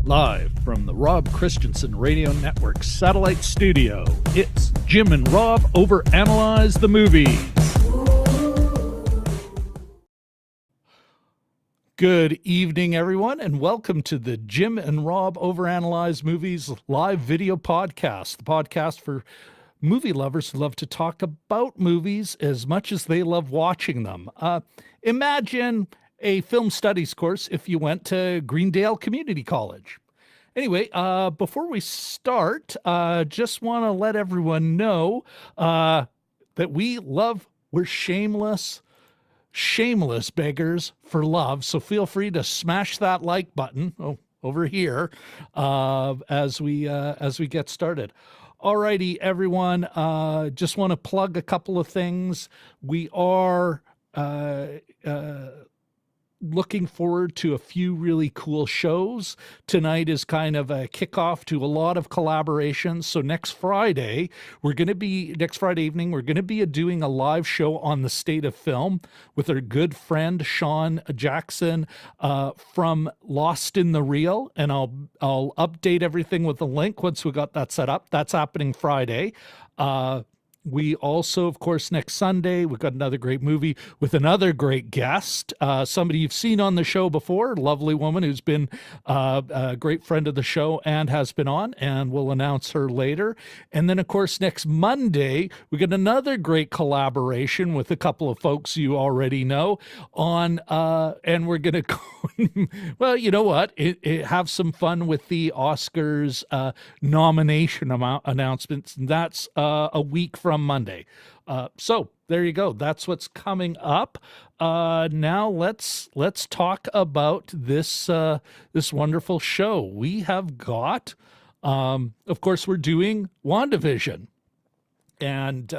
Live from the Rob Christensen Radio Network Satellite Studio, it's Jim and Rob Overanalyze the Movies. Good evening, everyone, and welcome to the Jim and Rob Overanalyze Movies live video podcast, the podcast for movie lovers who love to talk about movies as much as they love watching them. Imagine a film studies course if you went to Greendale Community College. Anyway, before we start, just want to let everyone know that we're shameless beggars for love. So feel free to smash that like button over here as we get started. Alrighty, everyone. Just want to plug a couple of things. We are looking forward to a few really cool shows. Tonight is kind of a kickoff to a lot of collaborations. So next Friday evening, we're going to be doing a live show on the state of film with our good friend Sean Jackson from Lost in the Reel, and I'll update everything with the link once we got that set up. That's happening Friday. We also, of course, next Sunday, we've got another great movie with another great guest, somebody you've seen on the show before, a lovely woman who's been a great friend of the show and has been on, and we'll announce her later. And then, of course, next Monday, we got another great collaboration with a couple of folks you already know on, and we're going to, well, you know what, have some fun with the Oscars nomination announcements, and that's a week from Monday. So there you go. That's what's coming up. Now let's talk about this wonderful show. We have got, of course, we're doing WANDAVISIon. And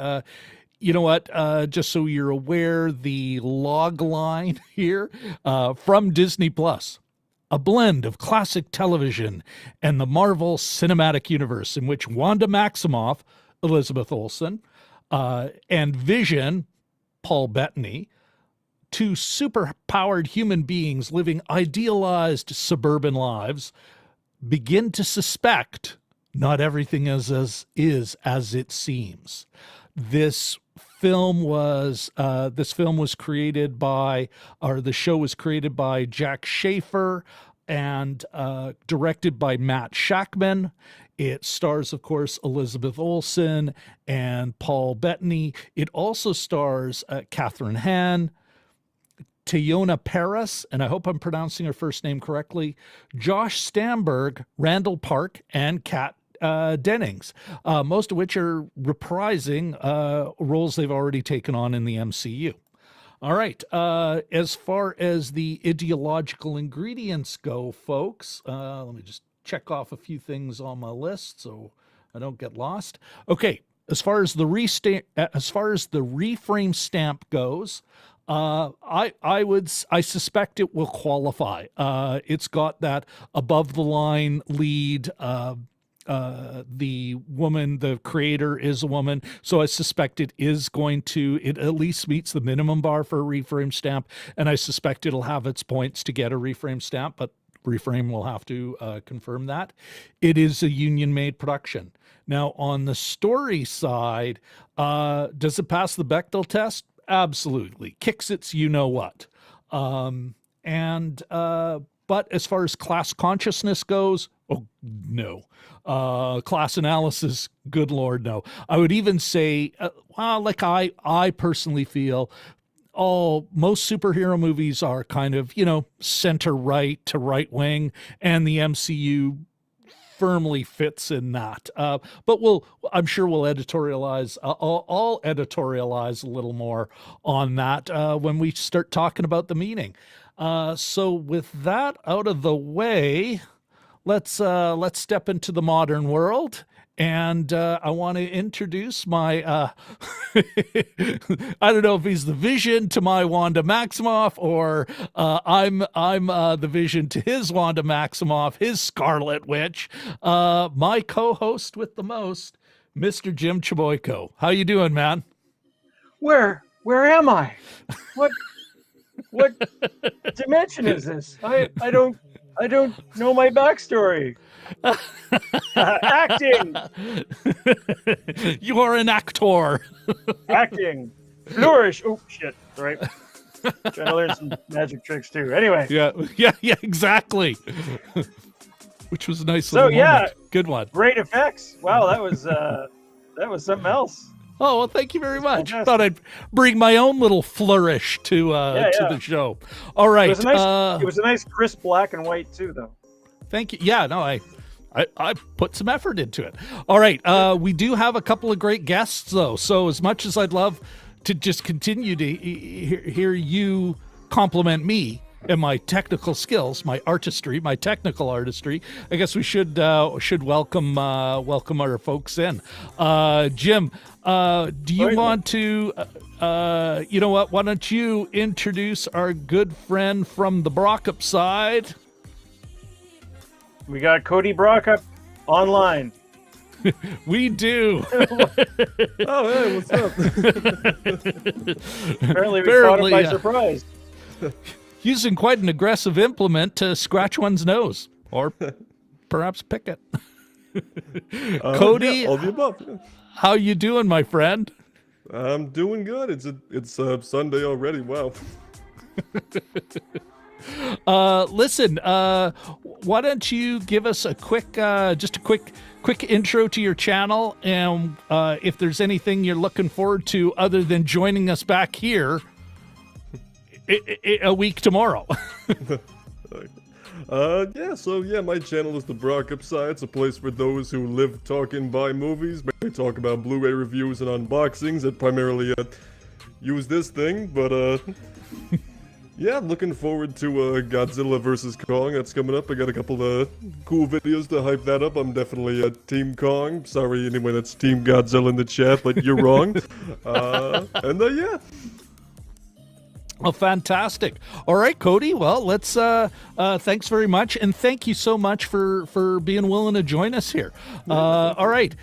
you know what? Just so you're aware, the logline here from Disney Plus. A blend of classic television and the Marvel Cinematic Universe in which Wanda Maximoff, Elizabeth Olsen, and Vision, Paul Bettany, two superpowered human beings living idealized suburban lives, begin to suspect not everything is as it seems. The show was created by Jack Schaefer and directed by Matt Shackman. It stars, of course, Elizabeth Olsen and Paul Bettany. It also stars Catherine Hahn, Teyonah Parris, and I hope I'm pronouncing her first name correctly, Josh Stamberg, Randall Park, and Kat Dennings, most of which are reprising roles they've already taken on in the MCU. All right. As far as the ideological ingredients go, folks, let me just check off a few things on my list so I don't get lost. Okay. As far as the reframe stamp goes, I suspect it will qualify. It's got that above the line lead. The woman, the creator, is a woman, so I suspect it at least meets the minimum bar for a reframe stamp, and I suspect it'll have its points to get a reframe stamp, but Reframe will have to confirm that. It is a union-made production. Now, on the story side, does it pass the Bechdel test? Absolutely. Kicks its you-know-what. But as far as class consciousness goes, oh, no. Class analysis, good Lord, no. I would even say, I personally feel most superhero movies are kind of, center-right to right-wing, and the MCU firmly fits in that. But I'm sure we'll editorialize. I'll editorialize a little more on that when we start talking about the meaning. So with that out of the way, let's step into the modern world. And I want to introduce my, I don't know if he's the Vision to my Wanda Maximoff, or I'm the Vision to his Wanda Maximoff, his Scarlet Witch, my co-host with the most, Mr. Jim Chaboyko. How you doing, man? Where am I? What dimension is this? I don't I don't know my backstory. Acting. You are an actor. Acting. Flourish. Oh, shit. Right. Trying to learn some magic tricks, too. Anyway. Yeah, exactly. Which was a nice So, little moment. Good one. Great effects. Wow, that was something else. Oh, well, thank you very much. Fantastic. Thought I'd bring my own little flourish to the show. All right. It was a nice crisp black and white, too, though. Thank you. Yeah, no, I put some effort into it. All right. We do have a couple of great guests, though. So as much as I'd love to just continue to hear you compliment me and my technical skills, my artistry, my technical artistry, I guess we should welcome our folks in. Jim, do you want to? You know what? Why don't you introduce our good friend from the Brockup side? We got Cody Brockup online. We do. Oh, hey, what's up? Apparently we caught him by surprise. Using quite an aggressive implement to scratch one's nose, or perhaps pick it. Cody, yeah, all the above. Yeah. how you doing, my friend? I'm doing good. It's Sunday already. Wow. Listen, why don't you give us a quick intro to your channel, and if there's anything you're looking forward to other than joining us back here a week tomorrow. My channel is the Brockup Side. It's a place for those who live, talk, and buy movies. They talk about Blu-ray reviews and unboxings that primarily use this thing, but yeah, looking forward to Godzilla vs. Kong. That's coming up. I got a couple of cool videos to hype that up. I'm definitely Team Kong. Sorry, anyone that's Team Godzilla in the chat, but you're wrong. Yeah. Well, fantastic. All right, Cody. Well, let's thanks very much, and thank you so much for being willing to join us here. All right.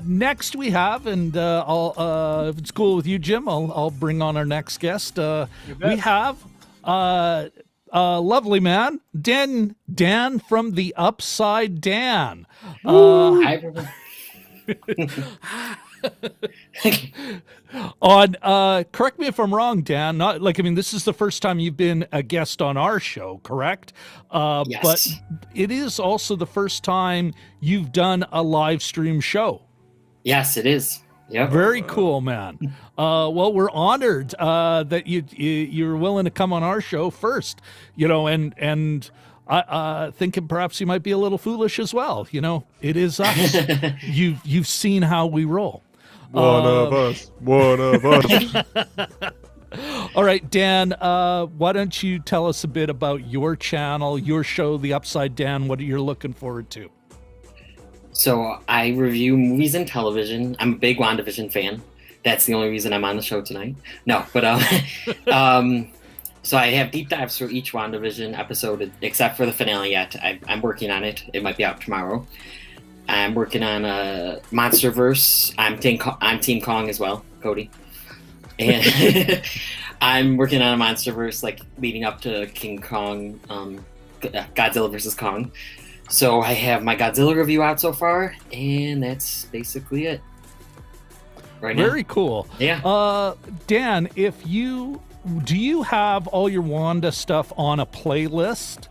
Next we have, and I'll if it's cool with you, Jim, I'll bring on our next guest. We have lovely man, Dan from the Upside Dan. Hi, everyone. Correct me if I'm wrong, Dan. This is the first time you've been a guest on our show, correct? Yes. But it is also the first time you've done a live stream show. Yes, it is. Yep. Very cool, man. Well, we're honored that you're willing to come on our show first. And I thinking perhaps you might be a little foolish as well. It is us. You've seen how we roll. One of us. All right, Dan, why don't you tell us a bit about your channel, your show, The Upside Dan, what you're looking forward to? So I review movies and television. I'm a big WandaVision fan. That's the only reason I'm on the show tonight. No, but so I have deep dives for each WandaVision episode, except for the finale yet. I'm working on it. It might be out tomorrow. I'm working on MonsterVerse. I'm Team Kong as well, Cody. And I'm working on a MonsterVerse, leading up to King Kong, Godzilla vs. Kong. So I have my Godzilla review out so far, and that's basically it. Right now. Very cool. Yeah. Dan, do you have all your Wanda stuff on a playlist?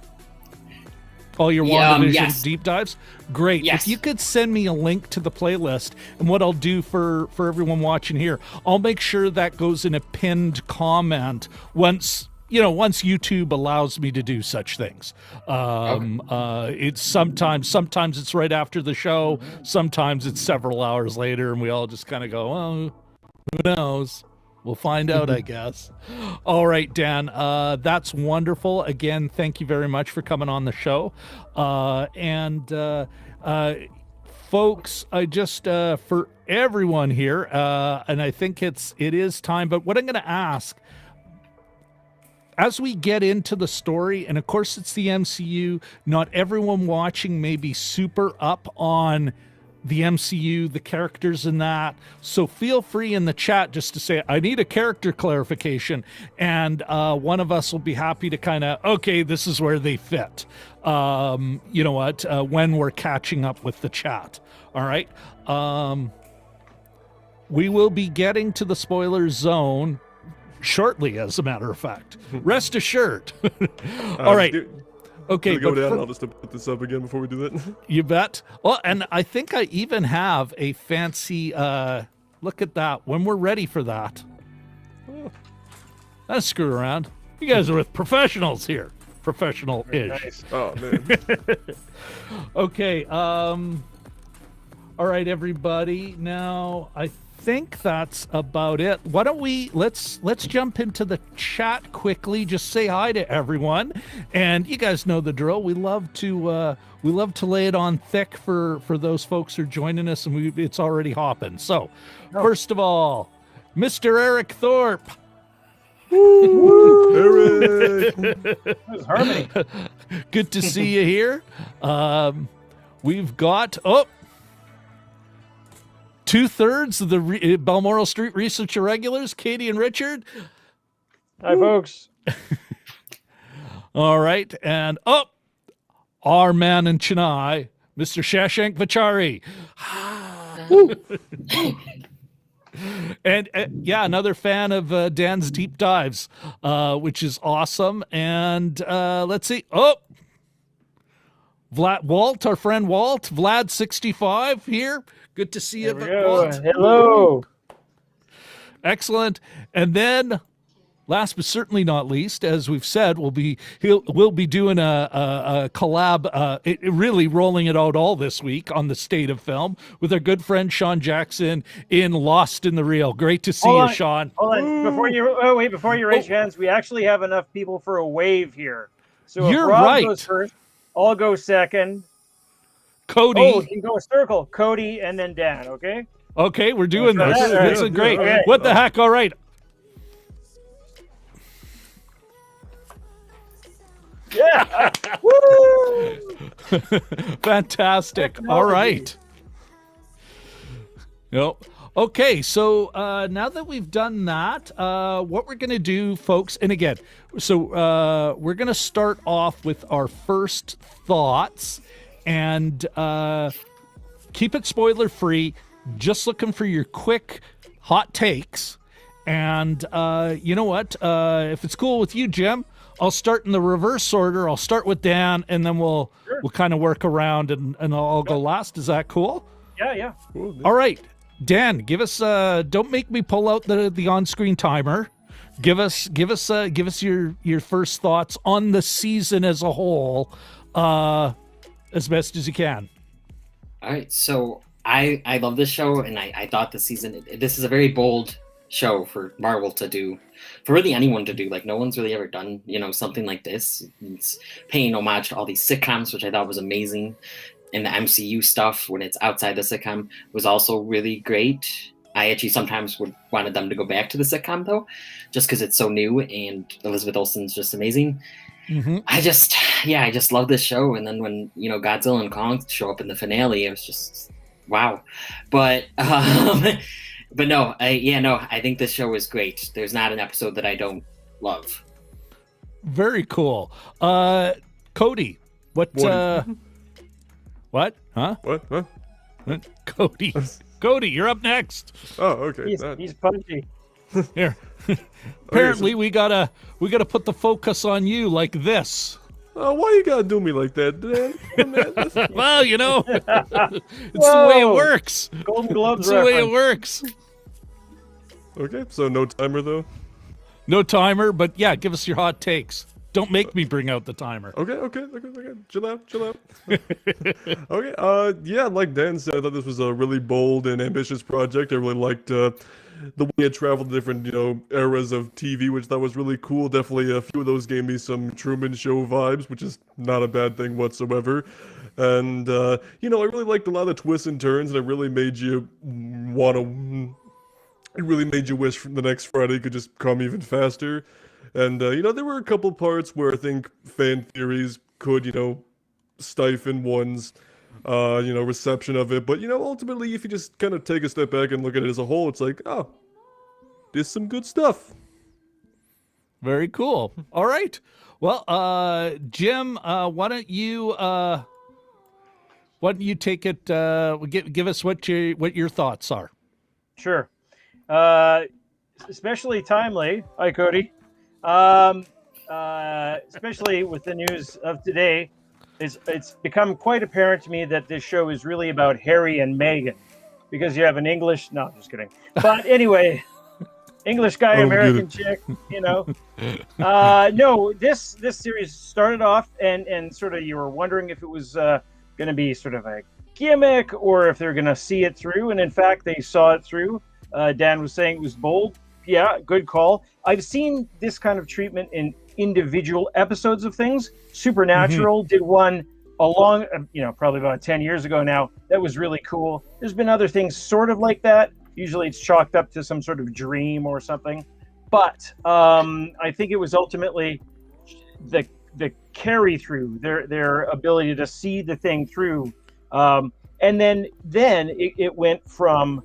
All your WandaVision yes. deep dives? Great. Yes. If you could send me a link to the playlist, and what I'll do for everyone watching here, I'll make sure that goes in a pinned comment once YouTube allows me to do such things. It's sometimes it's right after the show, sometimes it's several hours later, and we all just kind of go, oh, who knows? We'll find out, I guess. All right, Dan, that's wonderful. Again, thank you very much for coming on the show. Folks, I just, for everyone here, and I think it is time, but what I'm going to ask, as we get into the story, and of course it's the MCU, not everyone watching may be super up on the MCU, the characters in that. So feel free in the chat just to say, I need a character clarification. And one of us will be happy to kind of, okay, this is where they fit. You know what? When we're catching up with the chat. All right. We will be getting to the spoiler zone shortly, as a matter of fact. Rest assured. All right. Okay, go down. I'll just put this up again before we do that. You bet. Well, and I think I even have a fancy look at that when we're ready for that. Oh. That's screw around. You guys are with professionals here. Professional-ish. Nice. Oh man. Okay. All right, everybody. Now I think that's about it. Why don't we let's jump into the chat quickly. Just say hi to everyone, and you guys know the drill. We love to lay it on thick for those folks who are joining us, and it's already hopping. So, first of all, Mr. Eric Thorpe. Eric. That was harmony. Good to see you here. We've got 2/3 of the Balmoral Street Research Irregulars, Katie and Richard. Hi, folks. All right. And our man in Chennai, Mr. Shashank Vachari. And yeah, another fan of Dan's deep dives, which is awesome. And let's see. Walt, our friend Walt, Vlad65 here. Good to see you, Walt. Hello. Excellent. And then, last but certainly not least, as we've said, we'll be doing a collab, really rolling it out all this week on the state of film with our good friend Sean Jackson in Lost in the Reel. Great to see you, Sean. Hold on. Before you raise your hands, we actually have enough people for a wave here. So You're if Rob right. goes first, I'll go second. Cody. Oh, you can go a circle. Cody and then Dan, okay? Okay, we're doing this. All right. This is great. Okay. What the heck? All right. Yeah. Woo! Fantastic. All right. Yep. Okay, so now that we've done that, what we're going to do, folks, and again, so we're going to start off with our first thoughts and keep it spoiler free, just looking for your quick hot takes. And you know what? If it's cool with you, Jim, I'll start in the reverse order. I'll start with Dan, and then we'll kind of work around, and I'll go last. Is that cool? Yeah. Cool, All right. Dan, give us don't make me pull out the on-screen timer. Give us your first thoughts on the season as a whole, as best as you can. All right, so I love this show, and I thought this season, this is a very bold show for Marvel to do, for really anyone to do. Like, no one's really ever done, something like this. It's paying homage to all these sitcoms, which I thought was amazing. And the MCU stuff, when it's outside the sitcom, was also really great. I actually sometimes wanted them to go back to the sitcom, though, just because it's so new, and Elizabeth Olsen's just amazing. Mm-hmm. I just love this show. And then when Godzilla and Kong show up in the finale, it was just wow. But but no, I think this show is great. There's not an episode that I don't love. Very cool. Cody, what? What? Huh? What? Cody, you're up next. Oh, okay. He's punchy. Here. Apparently, we gotta put the focus on you like this. Oh, why you gotta do me like that, Dan? Well, it's the way it works. Golden Globes It's the way it reference. works. Okay, so no timer though. No timer, but yeah, give us your hot takes. Don't make me bring out the timer. Okay. Chill out. Okay, yeah, like Dan said, I thought this was a really bold and ambitious project. I really liked the way it traveled to different, eras of TV, which I thought was really cool. Definitely a few of those gave me some Truman Show vibes, which is not a bad thing whatsoever. And, I really liked a lot of the twists and turns, and it really made you wish the next Friday could just come even faster. And, there were a couple parts where I think fan theories could, stifle one's reception of it. But, ultimately, if you just kind of take a step back and look at it as a whole, it's like, oh, there's some good stuff. Very cool. All right. Well, Jim, why don't you take it? Give us what your thoughts are. Sure. Especially timely. Hi, Cody. Especially with the news of today, it's become quite apparent to me that this show is really about Harry and Meghan, because you have an English. No, I'm just kidding. But anyway. English guy, American chick, No, this series started off and sort of you were wondering if it was going to be sort of a gimmick or if they're going to see it through. And in fact, they saw it through. Dan was saying it was bold. Yeah, good call. I've seen this kind of treatment in individual episodes of things. Supernatural did one along, probably about 10 years ago now. That was really cool. There's been other things sort of like that. Usually it's chalked up to some sort of dream or something. But I think it was ultimately the carry through, their ability to see the thing through. And then it went from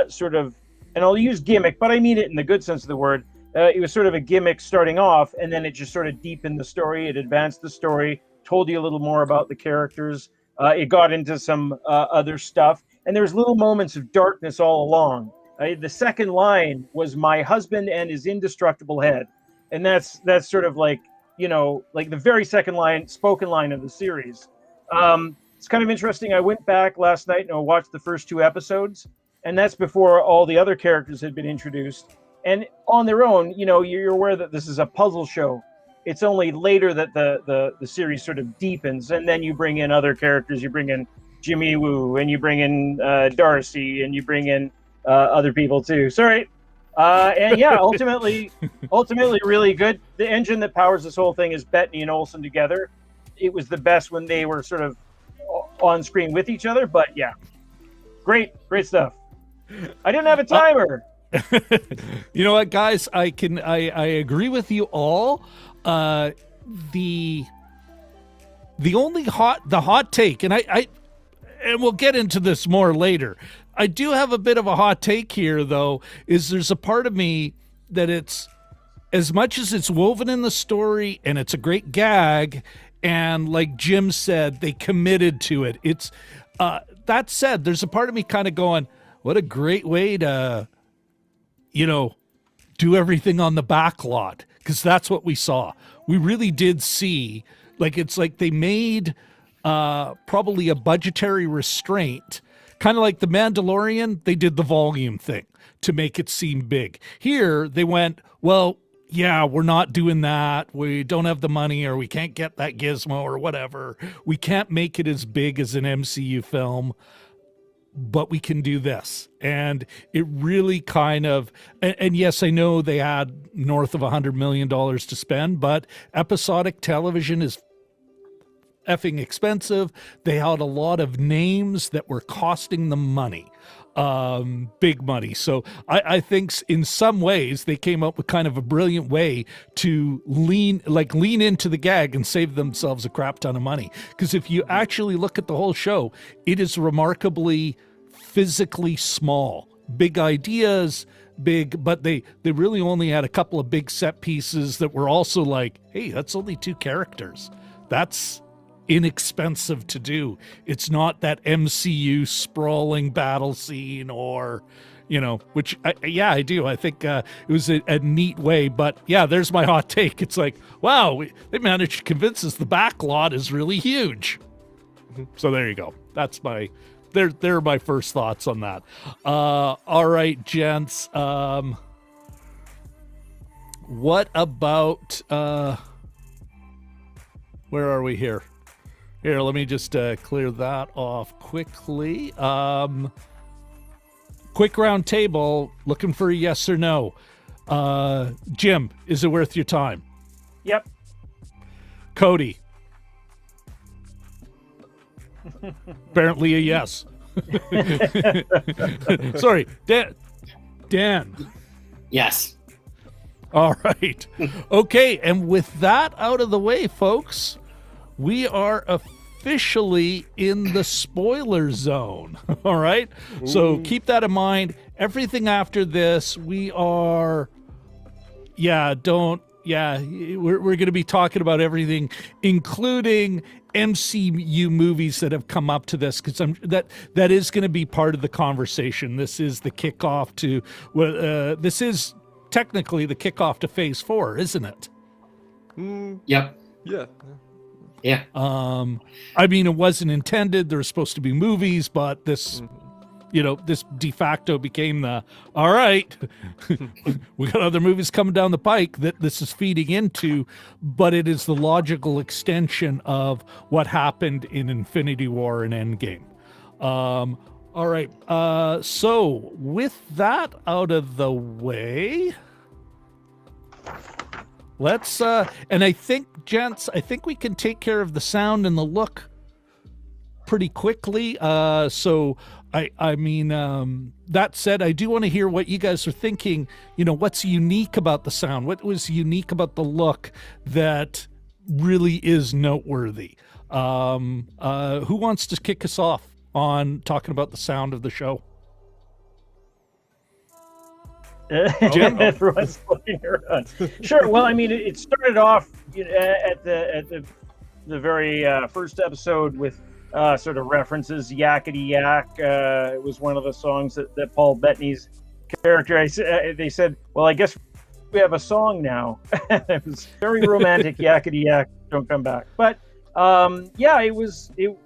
sort of, and I'll use gimmick, but I mean it in the good sense of the word. It was sort of a gimmick starting off, and then it just sort of deepened the story. It advanced the story, told you a little more about the characters. It got into some other stuff. And there's little moments of darkness all along. The second line was my husband and his indestructible head. And that's sort of like the very second line, spoken line of the series. It's kind of interesting. I went back last night and I watched the first 2 episodes. And that's before all the other characters had been introduced. And on their own, you're aware that this is a puzzle show. It's only later that the series sort of deepens. And then you bring in other characters. You bring in Jimmy Woo, and you bring in Darcy, and you bring in other people too. Sorry. And yeah, ultimately really good. The engine that powers this whole thing is Bettany and Olsen together. It was the best when they were sort of on screen with each other, but yeah, great stuff. I didn't have a timer. You know what, guys? I agree with you all. The hot take, and and we'll get into this more later. I do have a bit of a hot take here, though, is there's a part of me that it's, as much as it's woven in the story and it's a great gag, and like Jim said, they committed to it. It's, that said, there's a part of me kind of going, what a great way to, do everything on the back lot, because that's what we saw. We really did see, it's like they made probably a budgetary restraint, kind of like the Mandalorian. They did the volume thing to make it seem big. Here they went, well, yeah, we're not doing that. We don't have the money, or we can't get that gizmo or whatever. We can't make it as big as an MCU film, but we can do this. And it really kind of, and yes, I know they had north of $100 million to spend, but episodic television is effing expensive. They had a lot of names that were costing them money, big money. So I think in some ways they came up with kind of a brilliant way to lean into the gag and save themselves a crap ton of money. Because if you actually look at the whole show, it is remarkably physically small, big ideas, but they really only had a couple of big set pieces that were also like, hey, that's only 2 characters. That's inexpensive to do. It's not that MCU sprawling battle scene or, which I do. I think it was a neat way, but yeah, there's my hot take. It's like, wow, they managed to convince us the back lot is really huge. So there you go. That's they're my first thoughts on that. All right, gents. What about, where are we here? Here, let me just clear that off quickly. Quick round table, looking for a yes or no. Jim, is it worth your time? Yep. Cody. Apparently a yes. Sorry, Dan. Yes. All right. Okay, and with that out of the way, folks, we are officially in the spoiler zone. All right. So keep that in mind. Everything after this, we are, we're going to be talking about everything, including MCU movies that have come up to this, because that is going to be part of the conversation. This is the kickoff to, this is technically the kickoff to Phase 4, isn't it? Yep. Yeah. Yeah. I mean, it wasn't intended. There were supposed to be movies, but this, this de facto became all right, we got other movies coming down the pike that this is feeding into, but it is the logical extension of what happened in Infinity War and Endgame. All right. So with that out of the way, let's, and I think, gents, we can take care of the sound and the look pretty quickly. So I mean, that said, I do want to hear what you guys are thinking. What's unique about the sound? What was unique about the look that really is noteworthy? Who wants to kick us off on talking about the sound of the show? Jim, everyone's looking around. Sure. Well, I mean, it started off at the very first episode with sort of references yakety yak. It was one of the songs that Paul Bettany's character. They said, "Well, I guess we have a song now." It was very romantic. Yakety yak, don't come back. But it was. It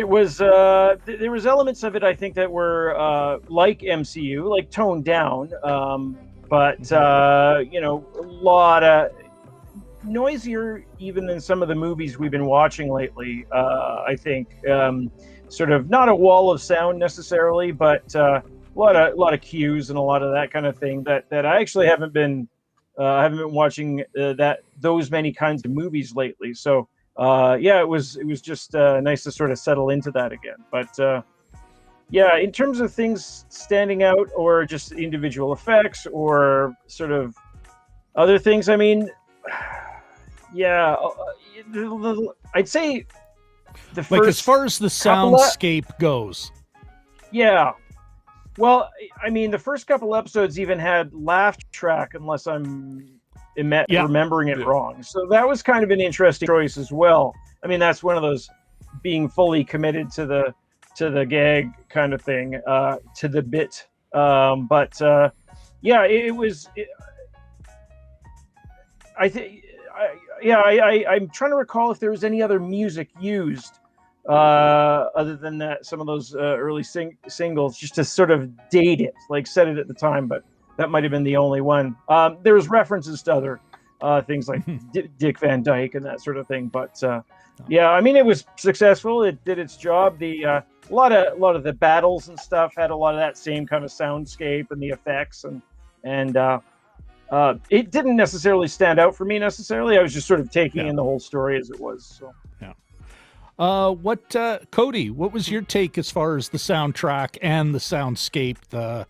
was there was elements of it, I think, that were like MCU, like toned down, but a lot of noisier even than some of the movies we've been watching lately. I think sort of not a wall of sound necessarily, but a lot of cues and a lot of that kind of thing that I actually haven't been watching those many kinds of movies lately. So. It was just nice to sort of settle into that again. But in terms of things standing out or just individual effects or sort of other things, I mean, I'd say the first, like, as far as the soundscape goes. Yeah. Well, I mean, the first couple episodes even had laugh track, unless I'm remembering it wrong. So that was kind of an interesting choice as well. I mean, that's one of those being fully committed to the gag kind of thing, to the bit. It was. I'm trying to recall if there was any other music used other than that. Some of those early singles, just to sort of date it, like set it at the time, but. That might have been the only one. There was references to other things like Dick Van Dyke and that sort of thing. But I mean, it was successful. It did its job. A lot of the battles and stuff had a lot of that same kind of soundscape and the effects, and it didn't necessarily stand out for me necessarily. I was just sort of taking in the whole story as it was. So. Yeah. Cody? What was your take as far as the soundtrack and the soundscape? Well,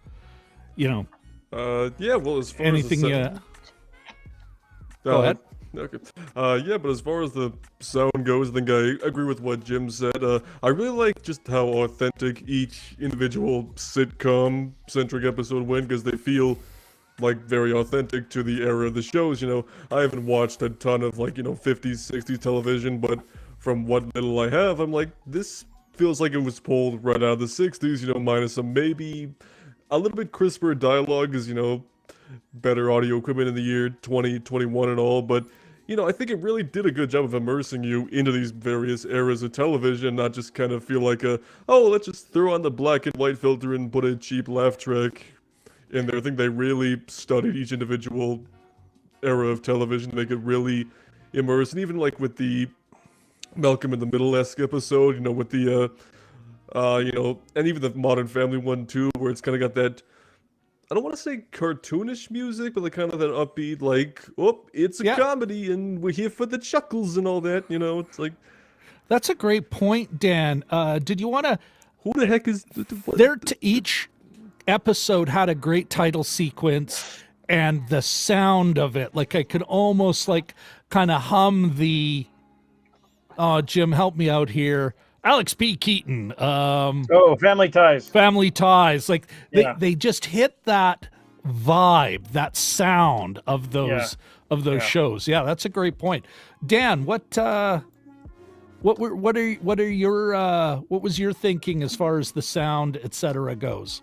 as far anything, as go ahead. Okay. But as far as the sound goes, I think I agree with what Jim said. I really like just how authentic each individual sitcom-centric episode went, because they feel like very authentic to the era of the shows. I haven't watched a ton of 50s, 60s television, but from what little I have, I'm like, this feels like it was pulled right out of the 60s, minus some maybe a little bit crisper dialogue, because, better audio equipment in the year 2021 and all, but, I think it really did a good job of immersing you into these various eras of television, not just kind of feel like let's just throw on the black and white filter and put a cheap laugh track in there. I think they really studied each individual era of television. They could really immerse, and even like with the Malcolm in the Middle-esque episode, with the and even the Modern Family one too, where it's kind of got that, I don't want to say cartoonish music, but like kind of that upbeat, like, it's a comedy and we're here for the chuckles and all that, it's like. That's a great point, Dan. Did you want to? Who the heck is? Each episode had a great title sequence and the sound of it. Like I could almost kind of hum the Oh, Jim, help me out here. Alex P. Keaton. Oh, Family Ties. Family Ties. Like Yeah. they just hit that vibe, that sound of those Yeah. shows. Yeah, that's a great point. Dan, what was your thinking as far as the sound, etc. goes?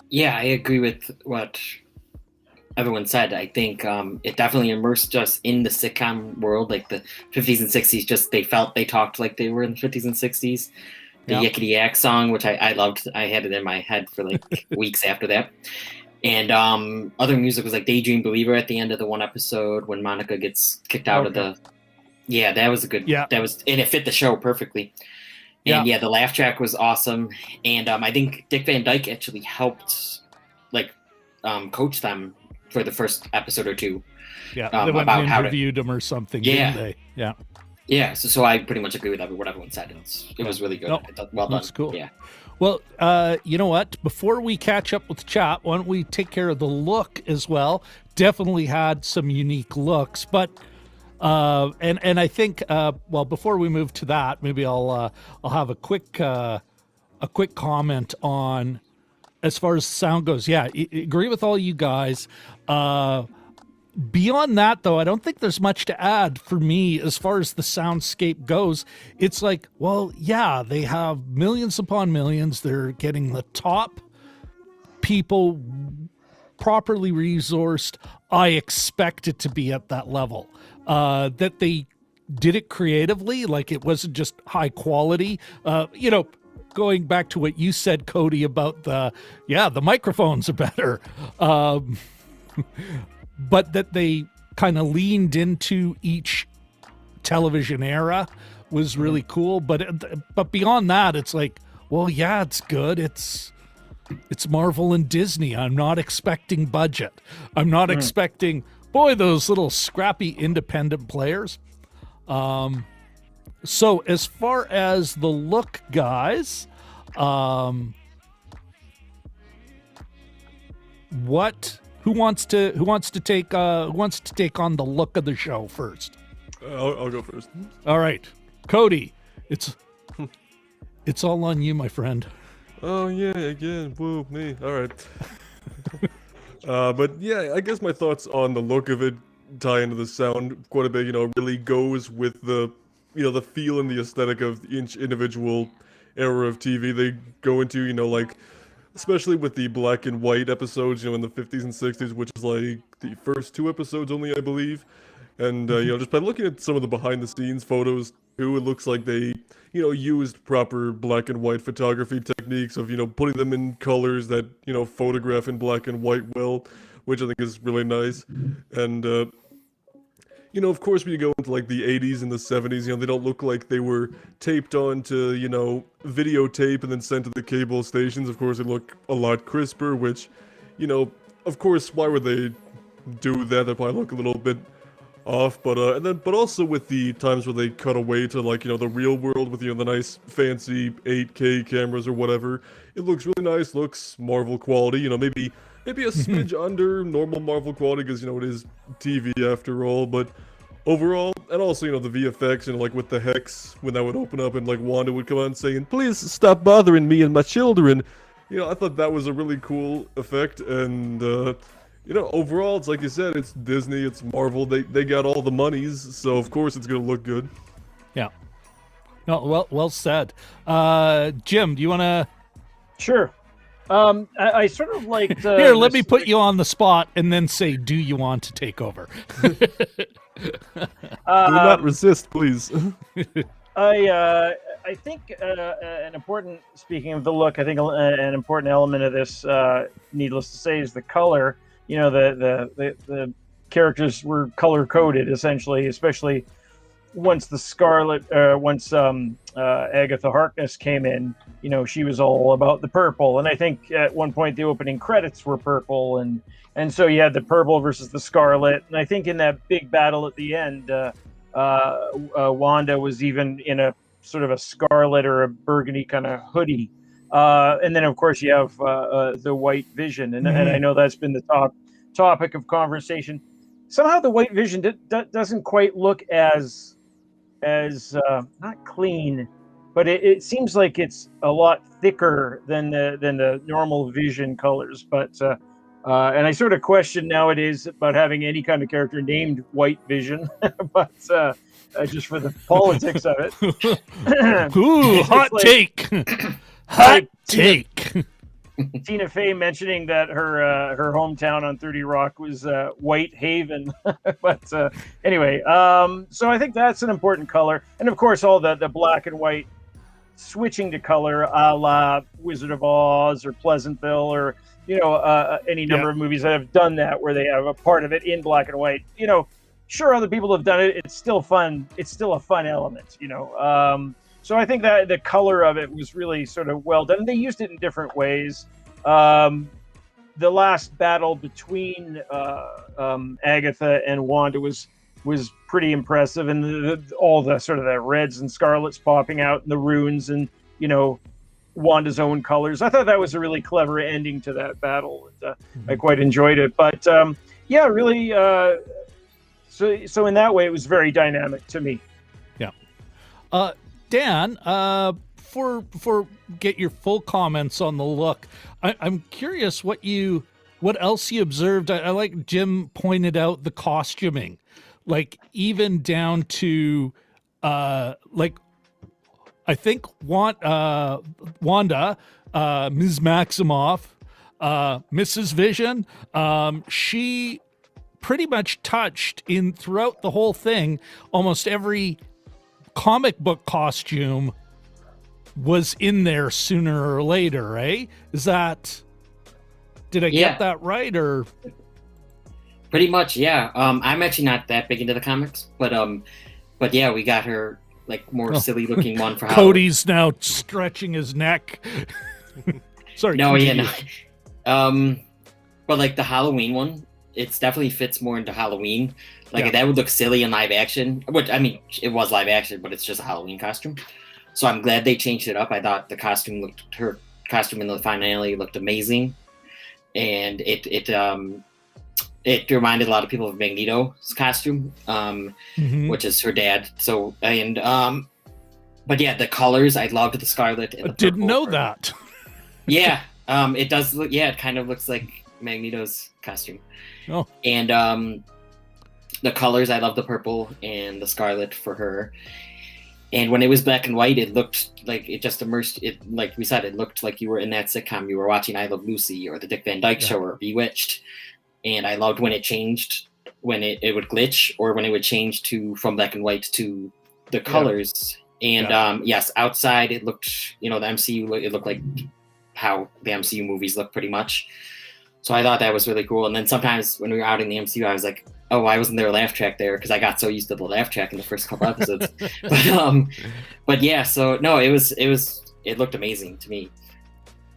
Yeah, I agree with what everyone said. I think it definitely immersed us in the sitcom world, like the 50s and 60s. Just they talked like they were in the 50s and 60s. The Yickety Yak song, which I loved. I had it in my head for like weeks after that. And other music was like Daydream Believer at the end of the one episode when Monica gets kicked out of the. Yeah, that was a good. Yeah. That was, and it fit the show perfectly. And the laugh track was awesome. And I think Dick Van Dyke actually helped, like, coach them for the first episode or two. Yeah, they went and interviewed him or something, didn't they? Yeah. Yeah, so I pretty much agree with what everyone said. It was really good. No, well done. That's cool. Yeah. Well, you know what? Before we catch up with chat, why don't we take care of the look as well? Definitely had some unique looks, but and I think well, before we move to that, maybe I'll have a quick comment on as far as sound goes. Yeah, agree with all you guys. Beyond that, though, I don't think there's much to add for me as far as the soundscape goes. It's like, well, yeah, they have millions upon millions. They're getting the top people properly resourced. I expect it to be at that level. That they did it creatively, like it wasn't just high quality. Going back to what you said, Cody, about the microphones are better. But that they kind of leaned into each television era was really cool. But beyond that, it's like, well, yeah, it's good. It's Marvel and Disney. I'm not expecting budget. I'm not expecting, boy, those little scrappy independent players. So as far as the look, guys, Who wants to take on the look of the show first? I'll go first. All right, Cody, it's all on you, my friend. Oh yeah, again, woo me. All right. But yeah, I guess my thoughts on the look of it tie into the sound quite a bit. Really goes with the the feel and the aesthetic of each individual era of TV they go into. Like, especially with the black and white episodes, in the 50s and 60s, which is like the first two episodes only, I believe. And, just by looking at some of the behind the scenes photos too, it looks like they, used proper black and white photography techniques of, putting them in colors that, photograph in black and white well, which I think is really nice. And, of course, when you go into like the 80s and the 70s, they don't look like they were taped onto, videotape and then sent to the cable stations. Of course, they look a lot crisper, which, of course, why would they do that? They probably look a little bit off, but also with the times where they cut away to like, the real world with, the nice fancy 8K cameras or whatever, it looks really nice, looks Marvel quality, maybe a smidge under normal Marvel quality because, it is TV after all, but overall, and also, the VFX, like with the Hex, when that would open up and like Wanda would come on saying, "Please stop bothering me and my children," I thought that was a really cool effect, and, overall, it's like you said, it's Disney, it's Marvel, they got all the monies, so of course it's gonna look good. Yeah. No, well said. Jim, do you want to... Sure. I sort of liked... Here, let me put you on the spot and then say, do you want to take over? Do not resist, please. I think an important, speaking of the look, I think an important element of this, needless to say, is the color. The characters were color coded essentially, especially once the Agatha Harkness came in. She was all about the purple, and I think at one point the opening credits were purple, and so you had the purple versus the scarlet, and I think in that big battle at the end, Wanda was even in a sort of a scarlet or a burgundy kind of hoodie, and then of course you have the White Vision, and I know that's been the topic of conversation. Somehow the White Vision doesn't quite look as as not clean, but it seems like it's a lot thicker than the normal Vision colors. But and I sort of question nowadays about having any kind of character named White Vision, but just for the politics of it. Ooh, hot like- take. Hot like take. Tina Fey mentioning that her hometown on 30 Rock was White Haven. But anyway, so I think that's an important color. And of course, all the black and white switching to color, a la Wizard of Oz or Pleasantville, or any number of movies that have done that, where they have a part of it in black and white. Sure, other people have done it. It's still fun. It's still a fun element. So I think that the color of it was really sort of well done. They used it in different ways. The last battle between Agatha and Wanda was pretty impressive, and all the sort of the reds and scarlets popping out, and the runes, and Wanda's own colors. I thought that was a really clever ending to that battle. And, I quite enjoyed it. But yeah, really. So in that way, it was very dynamic to me. Yeah. Dan, for get your full comments on the look, I'm curious what else you observed. I like Jim pointed out the costuming, like even down to like I think Wanda, Ms. Maximoff, Mrs. Vision, she pretty much touched in throughout the whole thing. Almost every comic book costume was in there sooner or later, eh? Did I get that right? Or pretty much, yeah. I'm actually not that big into the comics, but yeah, we got her like more silly looking one for Halloween. Cody's now stretching his neck. Sorry. No, yeah, no. But like the Halloween one, it definitely fits more into Halloween. Like that would look silly in live action, which I mean, it was live action, but it's just a Halloween costume. So I'm glad they changed it up. I thought her costume in the finale looked amazing, and it reminded a lot of people of Magneto's costume, which is her dad. So but yeah, the colors, I loved the scarlet. And the didn't know purple. that. Yeah, it does look. Yeah, it kind of looks like Magneto's costume. Oh, and the colors, I love the purple and the scarlet for her. And when it was black and white, it looked like it just immersed it. Like we said, it looked like you were in that sitcom. You were watching I Love Lucy or the Dick Van Dyke Show or Bewitched. And I loved when it changed, when it would glitch, or when it would change from black and white to the colors. And yes, outside it looked, the MCU, it looked like how the MCU movies look pretty much. So I thought that was really cool. And then sometimes when we were out in the MCU, I was like, oh, why wasn't there a laugh track there? Because I got so used to the laugh track in the first couple episodes. But yeah, so no, it looked amazing to me.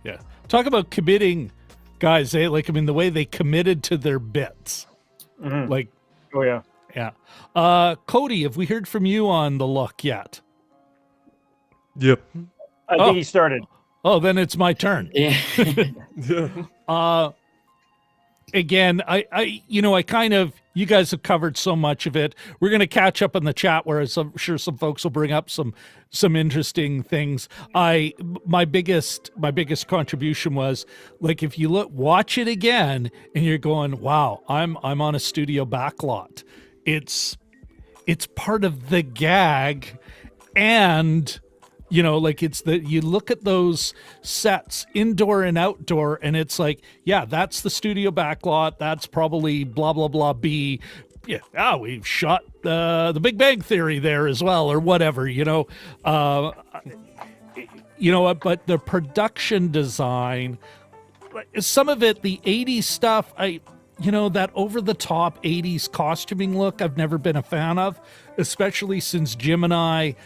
Yeah. Talk about committing, guys. Like, I mean, the way they committed to their bits. Mm-hmm. Like, oh yeah. Yeah. Cody, have we heard from you on the look yet? Yep. I think he started. Oh, then it's my turn. Yeah. Again, I kind of, you guys have covered so much of it. We're going to catch up in the chat, where I'm sure some folks will bring up some interesting things. My biggest contribution was, like, if you watch it again and you're going, wow, I'm on a studio backlot. It's part of the gag, and like you look at those sets, indoor and outdoor, and it's like, yeah, that's the studio backlot. That's probably blah, blah, blah B. Yeah, we've shot the Big Bang Theory there as well, or whatever, but the production design, some of it, the 80s stuff, that over-the-top 80s costuming look, I've never been a fan of, especially since Jim and I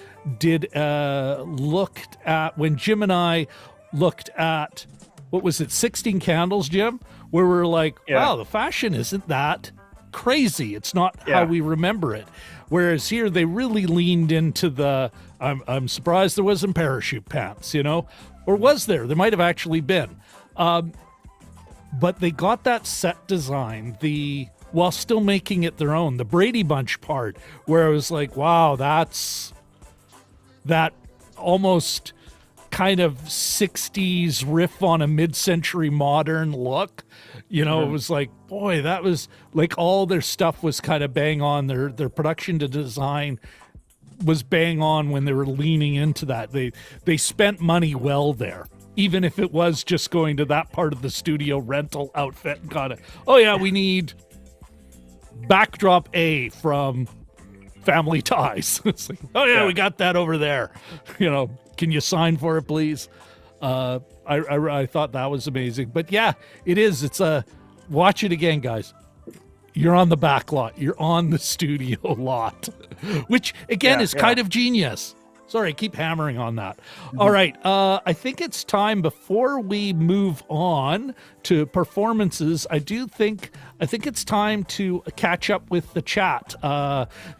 looked at, what was it, 16 Candles, Jim? Where we're like, wow, the fashion isn't that crazy. It's not how we remember it. Whereas here, they really leaned into the, I'm surprised there wasn't parachute pants, or was there? There might have actually been. But they got that set design, the while still making it their own. The Brady Bunch part, where I was like, wow, that's that almost kind of 60s riff on a mid-century modern look. You know, it was like, boy, that was like all their stuff was kind of bang on. Their production to design was bang on when they were leaning into that. They spent money well there, even if it was just going to that part of the studio rental outfit and got it. Oh yeah, we need backdrop A from Family Ties. It's like, oh yeah, we got that over there. You know, can you sign for it, please? I thought that was amazing. But yeah, it is. It's watch it again, guys. You're on the back lot. You're on the studio lot, which again is kind of genius. Sorry, I keep hammering on that. All right. I think it's time, before we move on to performances, I think it's time to catch up with the chat.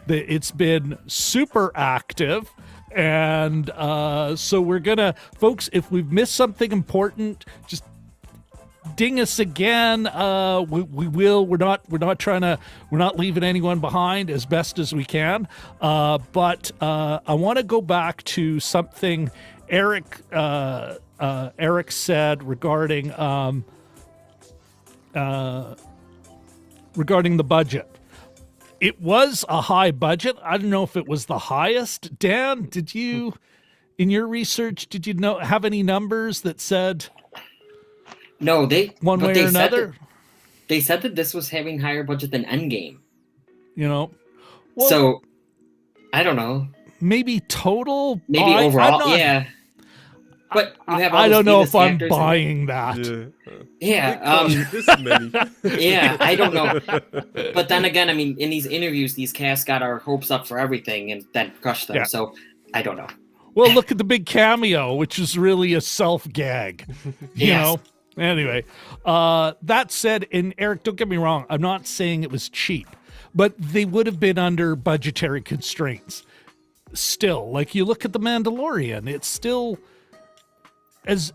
It's been super active. And so we're gonna, folks, if we've missed something important, just ding us again. We will. We're not leaving anyone behind as best as we can. But I want to go back to something Eric said regarding the budget. It was a high budget. I don't know if it was the highest. Dan, did you, in your research, did you have any numbers that said? No, one way or another. They said that this was having higher budget than Endgame. You know, well, so I don't know. Maybe total. Maybe overall, yeah. But you have all I don't know if I'm actors buying that. Yeah. This many. Yeah, I don't know. But then again, I mean, in these interviews, these casts got our hopes up for everything and then crushed them. Yeah. So I don't know. Well, look at the big cameo, which is really a self-gag. You know? Anyway, that said, and Eric, don't get me wrong, I'm not saying it was cheap, but they would have been under budgetary constraints. Still, like you look at The Mandalorian, it's still as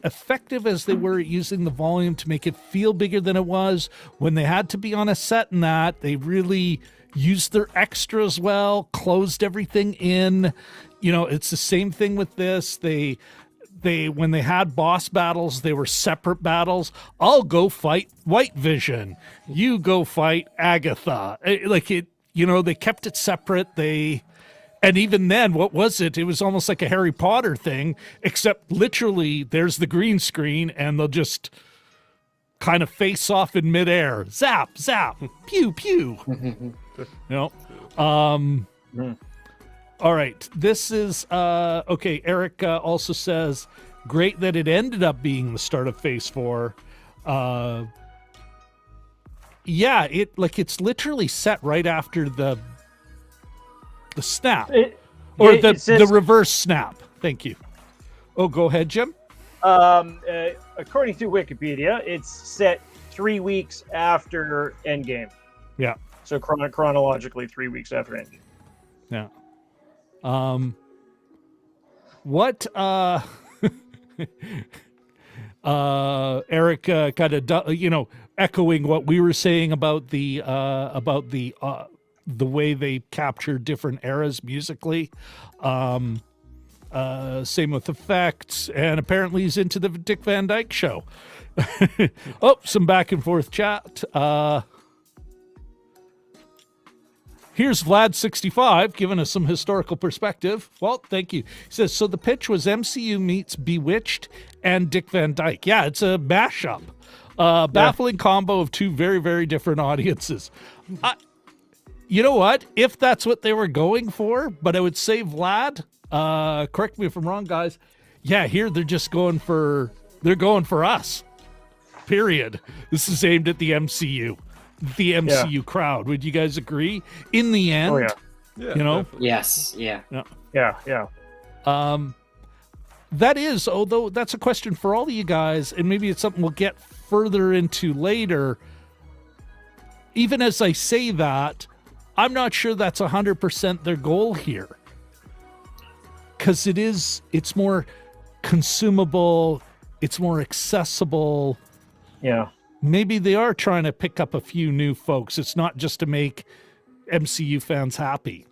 effective as they were at using the volume to make it feel bigger than it was. When they had to be on a set and that, they really used their extras well, closed everything in. You know, it's the same thing with this. They when they had boss battles, they were separate battles. I'll go fight White Vision. You go fight Agatha. Like it, you know, they kept it separate. And even then, what was it? It was almost like a Harry Potter thing, except literally there's the green screen and they'll just kind of face off in midair. Zap, zap, pew, pew. You know? All right. This is, okay, Eric also says, great that it ended up being the start of Phase 4. Yeah, it's literally set right after the snap. The reverse snap. Thank you. Oh, go ahead, Jim. According to Wikipedia, it's set 3 weeks after Endgame. Yeah. So chronologically 3 weeks after Endgame. Yeah. What Eric kind of echoing what we were saying about the way they capture different eras musically. Same with effects, and apparently he's into the Dick Van Dyke Show. Oh, some back and forth chat. Here's Vlad65 giving us some historical perspective. Well, thank you. He says, so the pitch was MCU meets Bewitched and Dick Van Dyke. Yeah, it's a mashup. Baffling combo of two very, very different audiences. You know what? If that's what they were going for, but I would say, Vlad, correct me if I'm wrong, guys. Yeah, here they're just going for us. Period. This is aimed at the MCU. The MCU crowd. Would you guys agree? In the end, Yeah, you know, definitely. Yes, yeah. That is, although that's a question for all of you guys, and maybe it's something we'll get further into later. Even as I say that, I'm not sure that's 100% their goal here, because it's more consumable, it's more accessible. Yeah. maybe they are trying to pick up a few new folks. It's not just to make MCU fans happy.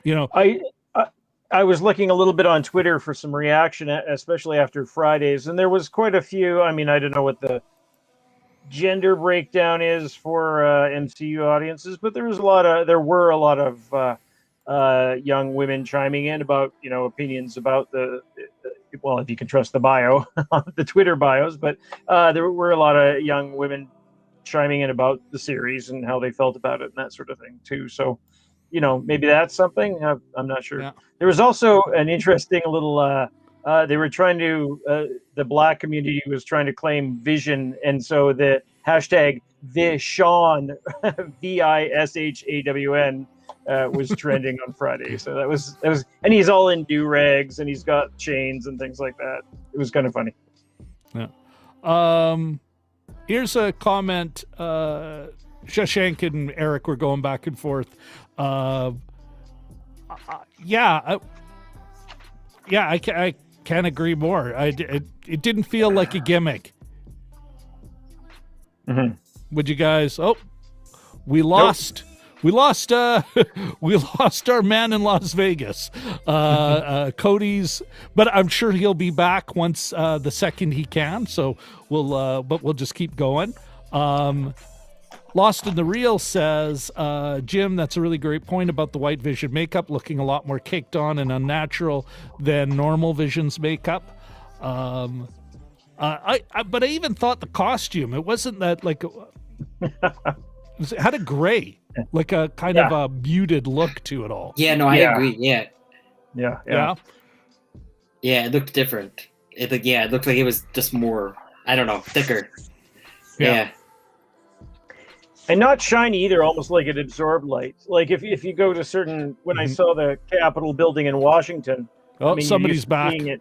You know, I was looking a little bit on Twitter for some reaction, especially after Fridays, and there was quite a few. I mean, I don't know what the gender breakdown is for MCU audiences, but there were a lot of young women chiming in about, you know, opinions about well, if you can trust the bio, the Twitter bios, but there were a lot of young women chiming in about the series and how they felt about it and that sort of thing too. So, you know, maybe that's something. I'm not sure. Yeah. There was also an interesting little. They were trying to. The Black community was trying to claim Vision, and so the hashtag Vishawn, VISHAWN, was trending on Friday. So that was, and he's all in do-rags and he's got chains and things like that. It was kind of funny. Yeah. Here's a comment. Shashank and Eric were going back and forth. I can't agree more. It didn't feel like a gimmick. Mm-hmm. Would you guys? Oh, we lost. Nope. We lost our man in Las Vegas. Cody's, but I'm sure he'll be back once the second he can. So we'll just keep going. Lost in the Reel says, Jim, that's a really great point about the white Vision makeup looking a lot more caked on and unnatural than normal Vision's makeup. But I even thought the costume, it wasn't that like, it had a gray, like a kind of a muted look to it all. Yeah, no, I agree. Yeah, it looked different. It looked like it was just more, I don't know, thicker. Yeah. And not shiny either, almost like it absorbed light. Like if you go to certain, when I saw the Capitol building in Washington. Oh, I mean, somebody's back. Sorry,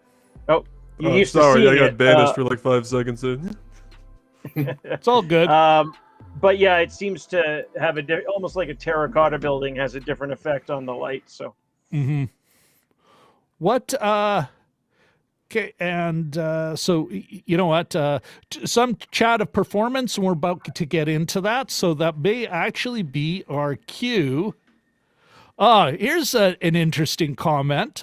I got banished for like 5 seconds. It's all good. But yeah, it seems to have almost like a terracotta building has a different effect on the light. So. Mm-hmm. What? Okay, and so you know what? Some chat of performance, and we're about to get into that. So that may actually be our cue. Here's an interesting comment.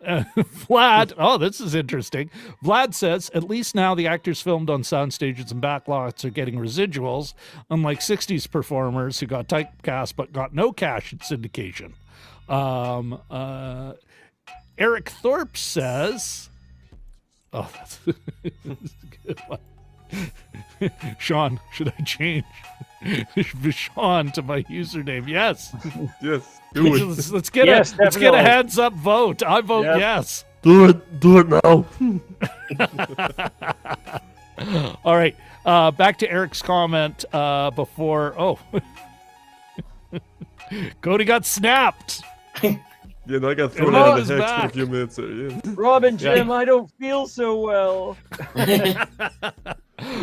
Vlad, this is interesting. Vlad says, at least now the actors filmed on sound stages and backlots are getting residuals, unlike 60s performers who got typecast but got no cash in syndication. Eric Thorpe says, that's a good one. Sean, should I change Sean to my username? Yes. Yes. Do it. Let's get a heads up vote. I vote yes. Do it now. All right. Back to Eric's comment before. Cody got snapped. Yeah, no, I got thrown out of the hex for a few minutes there. Yeah. Rob and Jim, I don't feel so well. Okay.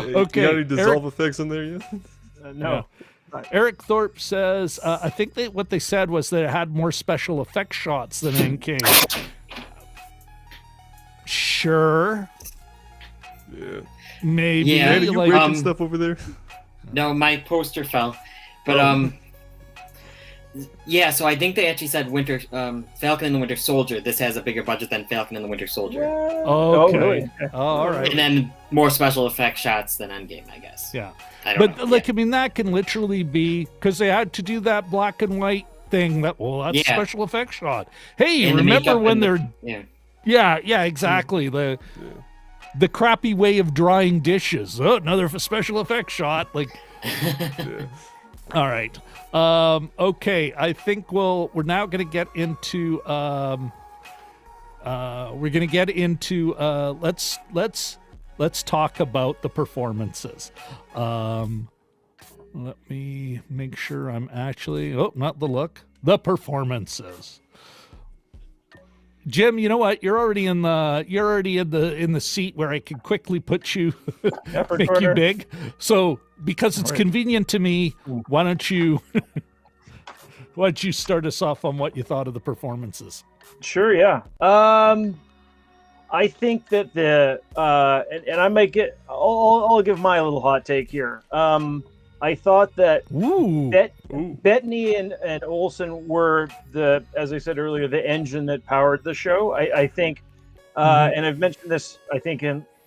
You got any dissolve effects in there yet? No. Yeah. Eric Thorpe says, I think what they said was that it had more special effects shots than NK. Sure. Yeah. Maybe. Yeah. Man, are you breaking stuff over there? No, my poster fell. But yeah, so I think they actually said Falcon and the Winter Soldier. This has a bigger budget than Falcon and the Winter Soldier. Okay. Really? All right. And then more special effect shots than Endgame, I guess. Yeah. I don't know. I mean, that can literally be because they had to do that black and white thing. That's special effect shot. Hey, and remember when they're exactly the crappy way of drying dishes. Oh, another special effect shot. Like, all right. Okay, I think we're now going to get into let's talk about the performances. Let me make sure I'm actually not the look, the performances. Jim, you know what? You're already in the seat where I can quickly put you, make you big. So because it's convenient to me, why don't you Why don't you start us off on what you thought of the performances? Sure, yeah. I think that and I might get, I'll give my little hot take here. I thought that Bettany and Olsen were as I said earlier, the engine that powered the show. I think, and I've mentioned this, I think,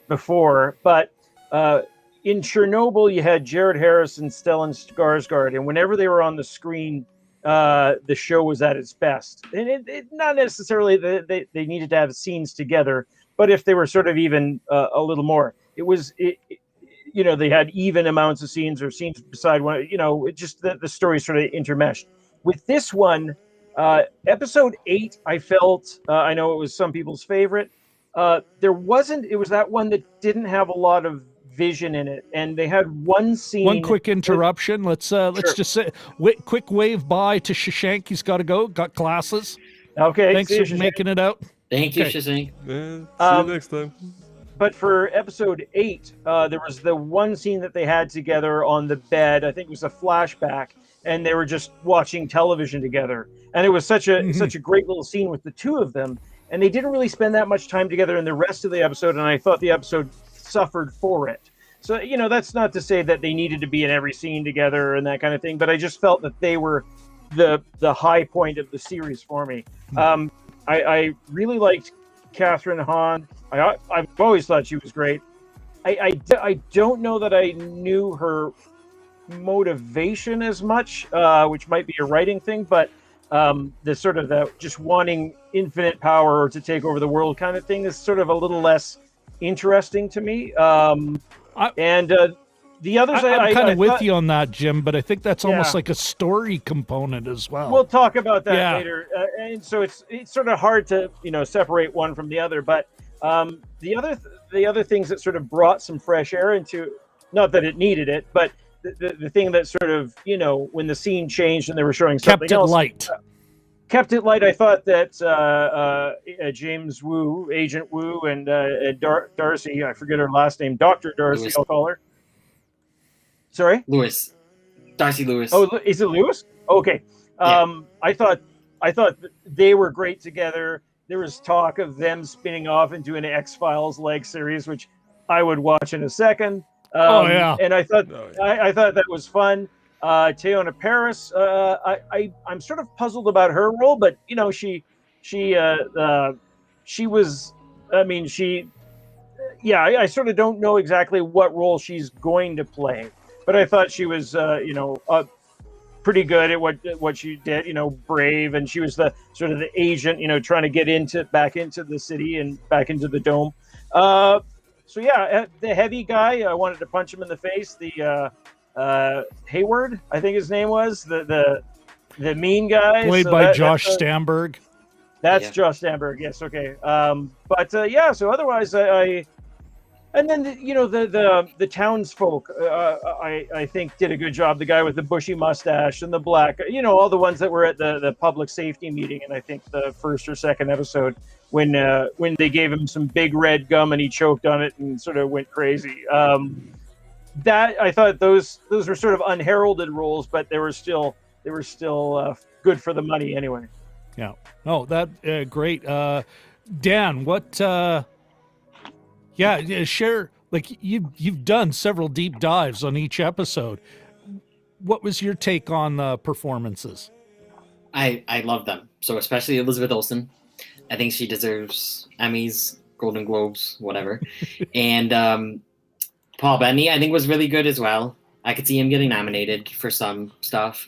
before, but in Chernobyl, you had Jared Harris and Stellan Skarsgård, and whenever they were on the screen, the show was at its best. And it not necessarily that they needed to have scenes together, but if they were sort of even a little more, they had even amounts of scenes or scenes beside one, it just the story sort of intermeshed. With this one, episode 8, I felt, I know it was some people's favorite. It was that one that didn't have a lot of vision in it, and they had one scene. One quick interruption. Let's just say, quick wave bye to Shashank. He's got to go. Got classes. Okay. Thanks for making it out. Thank you, Shashank. See you next time. But for episode 8, there was the one scene that they had together on the bed. I think it was a flashback, and they were just watching television together. And it was such a great little scene with the two of them. And they didn't really spend that much time together in the rest of the episode, and I thought the episode suffered for it. So, that's not to say that they needed to be in every scene together and that kind of thing, but I just felt that they were the high point of the series for me. I really liked Catherine Hahn. I've always thought she was great. I don't know that I knew her motivation as much, which might be a writing thing, but the sort of the just wanting infinite power to take over the world kind of thing is sort of a little less interesting to me. The others, I'm kind of with you on that, Jim, but I think that's almost like a story component as well. We'll talk about that later. And so it's sort of hard to, separate one from the other, but the other things that sort of brought some fresh air into, not that it needed it, but the thing that sort of, when the scene changed and they were showing something else. Kept it light. I thought that James Wu, Agent Wu, and Darcy, I forget her last name, Dr. Darcy, Lewis. I'll call her. Sorry? Lewis. Darcy Lewis. Oh, is it Lewis? Okay. Yeah. I thought they were great together. There was talk of them spinning off into an X-Files like series, which I would watch in a second. And I thought that was fun. Teyonah Parris, I'm sort of puzzled about her role, but she was. I mean, I sort of don't know exactly what role she's going to play, but I thought she was, pretty good at what she did. Brave, and she was the sort of the agent, trying to get back into the city and back into the dome. The heavy guy, I wanted to punch him in the face. Hayward, I think his name was the mean guy, played by Josh Stamberg. That's Josh Stamberg. Yes, okay. So otherwise, and then the townsfolk, I think did a good job. The guy with the bushy mustache and the black, all the ones that were at the public safety meeting, and I think the first or second episode when they gave him some big red gum and he choked on it and sort of went crazy. That I thought those were sort of unheralded roles, but they were still good for the money anyway. Yeah. Oh, that great. Dan, what? Share. Like you've done several deep dives on each episode. What was your take on the performances? I love them. So especially Elizabeth Olsen. I think she deserves Emmys, Golden Globes, whatever. And Paul Bettany, I think, was really good as well. I could see him getting nominated for some stuff.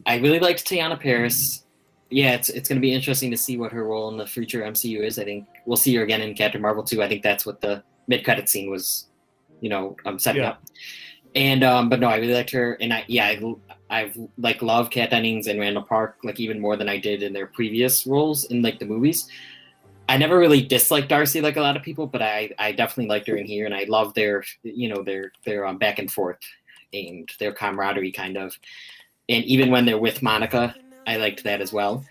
I really liked Teyonah Parris. Yeah, it's going to be interesting to see what her role in the future MCU is. I think we'll see her again in Captain Marvel 2. I think that's what the mid-credit scene was, setting up. And but no, I really liked her, and I've love Kat Dennings and Randall Park even more than I did in their previous roles in the movies. I never really disliked Darcy like a lot of people, but I definitely liked her in here, and I love their back and forth and their camaraderie kind of. And even when they're with Monica, I liked that as well.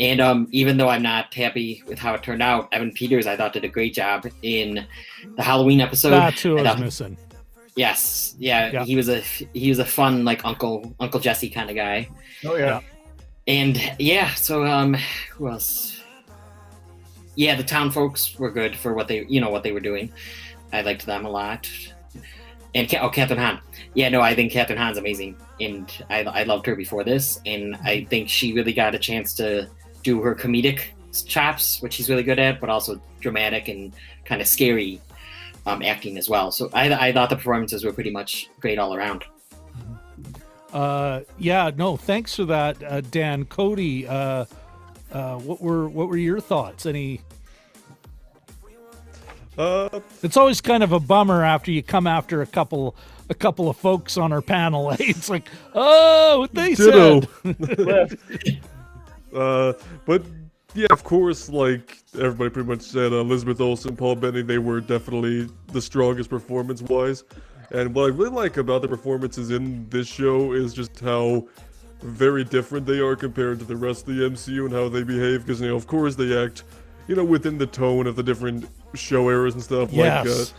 And even though I'm not happy with how it turned out, Evan Peters I thought did a great job in the Halloween episode. That's who I was missing. Yes, yeah, he was a fun like Uncle Jesse kind of guy. Oh yeah. And so who else? Yeah, the town folks were good for what they were doing. I liked them a lot. And Catherine Hahn. Yeah, no, I think Catherine Hahn's amazing, and I loved her before this, and I think she really got a chance to do her comedic chops, which she's really good at, but also dramatic and kind of scary acting as well. So I thought the performances were pretty much great all around. Thanks for that, Dan. Cody, what were your thoughts? Any? It's always kind of a bummer after you come after a couple of folks on our panel. It's like, oh, what they said. But yeah, of course, like everybody pretty much said, Elizabeth Olsen, Paul Bettany, they were definitely the strongest performance-wise. And what I really like about the performances in this show is just how very different they are compared to the rest of the MCU and how they behave. Because, of course, they act, within the tone of the different show eras and stuff. Yes.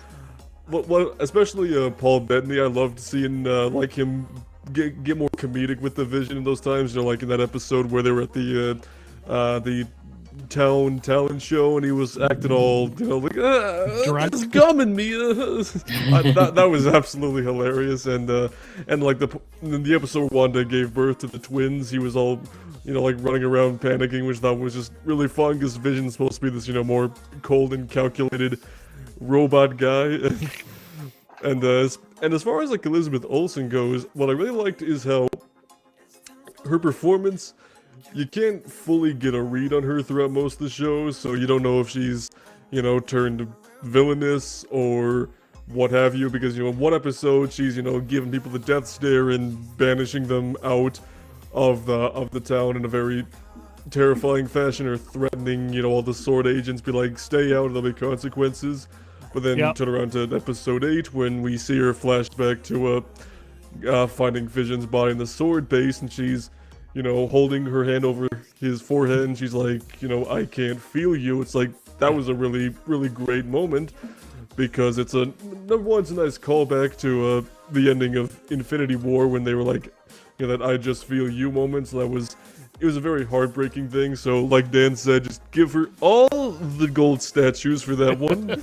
Especially Paul Bettany, I loved seeing like him get more comedic with the Vision in those times. Like in that episode where they were at the town talent show and he was acting all like it's gumming me. That was absolutely hilarious. And like in the episode where Wanda gave birth to the twins, he was all like running around panicking, which I thought was just really fun because Vision's supposed to be this more cold and calculated robot guy. And as far as like Elizabeth Olsen goes, what I really liked is how her performance, you can't fully get a read on her throughout most of the show, so you don't know if she's, turned villainous or what have you, because, in one episode she's, giving people the death stare and banishing them out of the town in a very terrifying fashion, or threatening, all the sword agents, be like, stay out, there'll be consequences. But then turn around to episode 8 when we see her flashback to finding Vision's body in the sword base, and she's holding her hand over his forehead, and she's like, I can't feel you. It's like, that was a really, really great moment, because it's number one, it's a nice callback to the ending of Infinity War, when they were like, that I just feel you moment. So it was a very heartbreaking thing. So like Dan said, just give her all the gold statues for that one.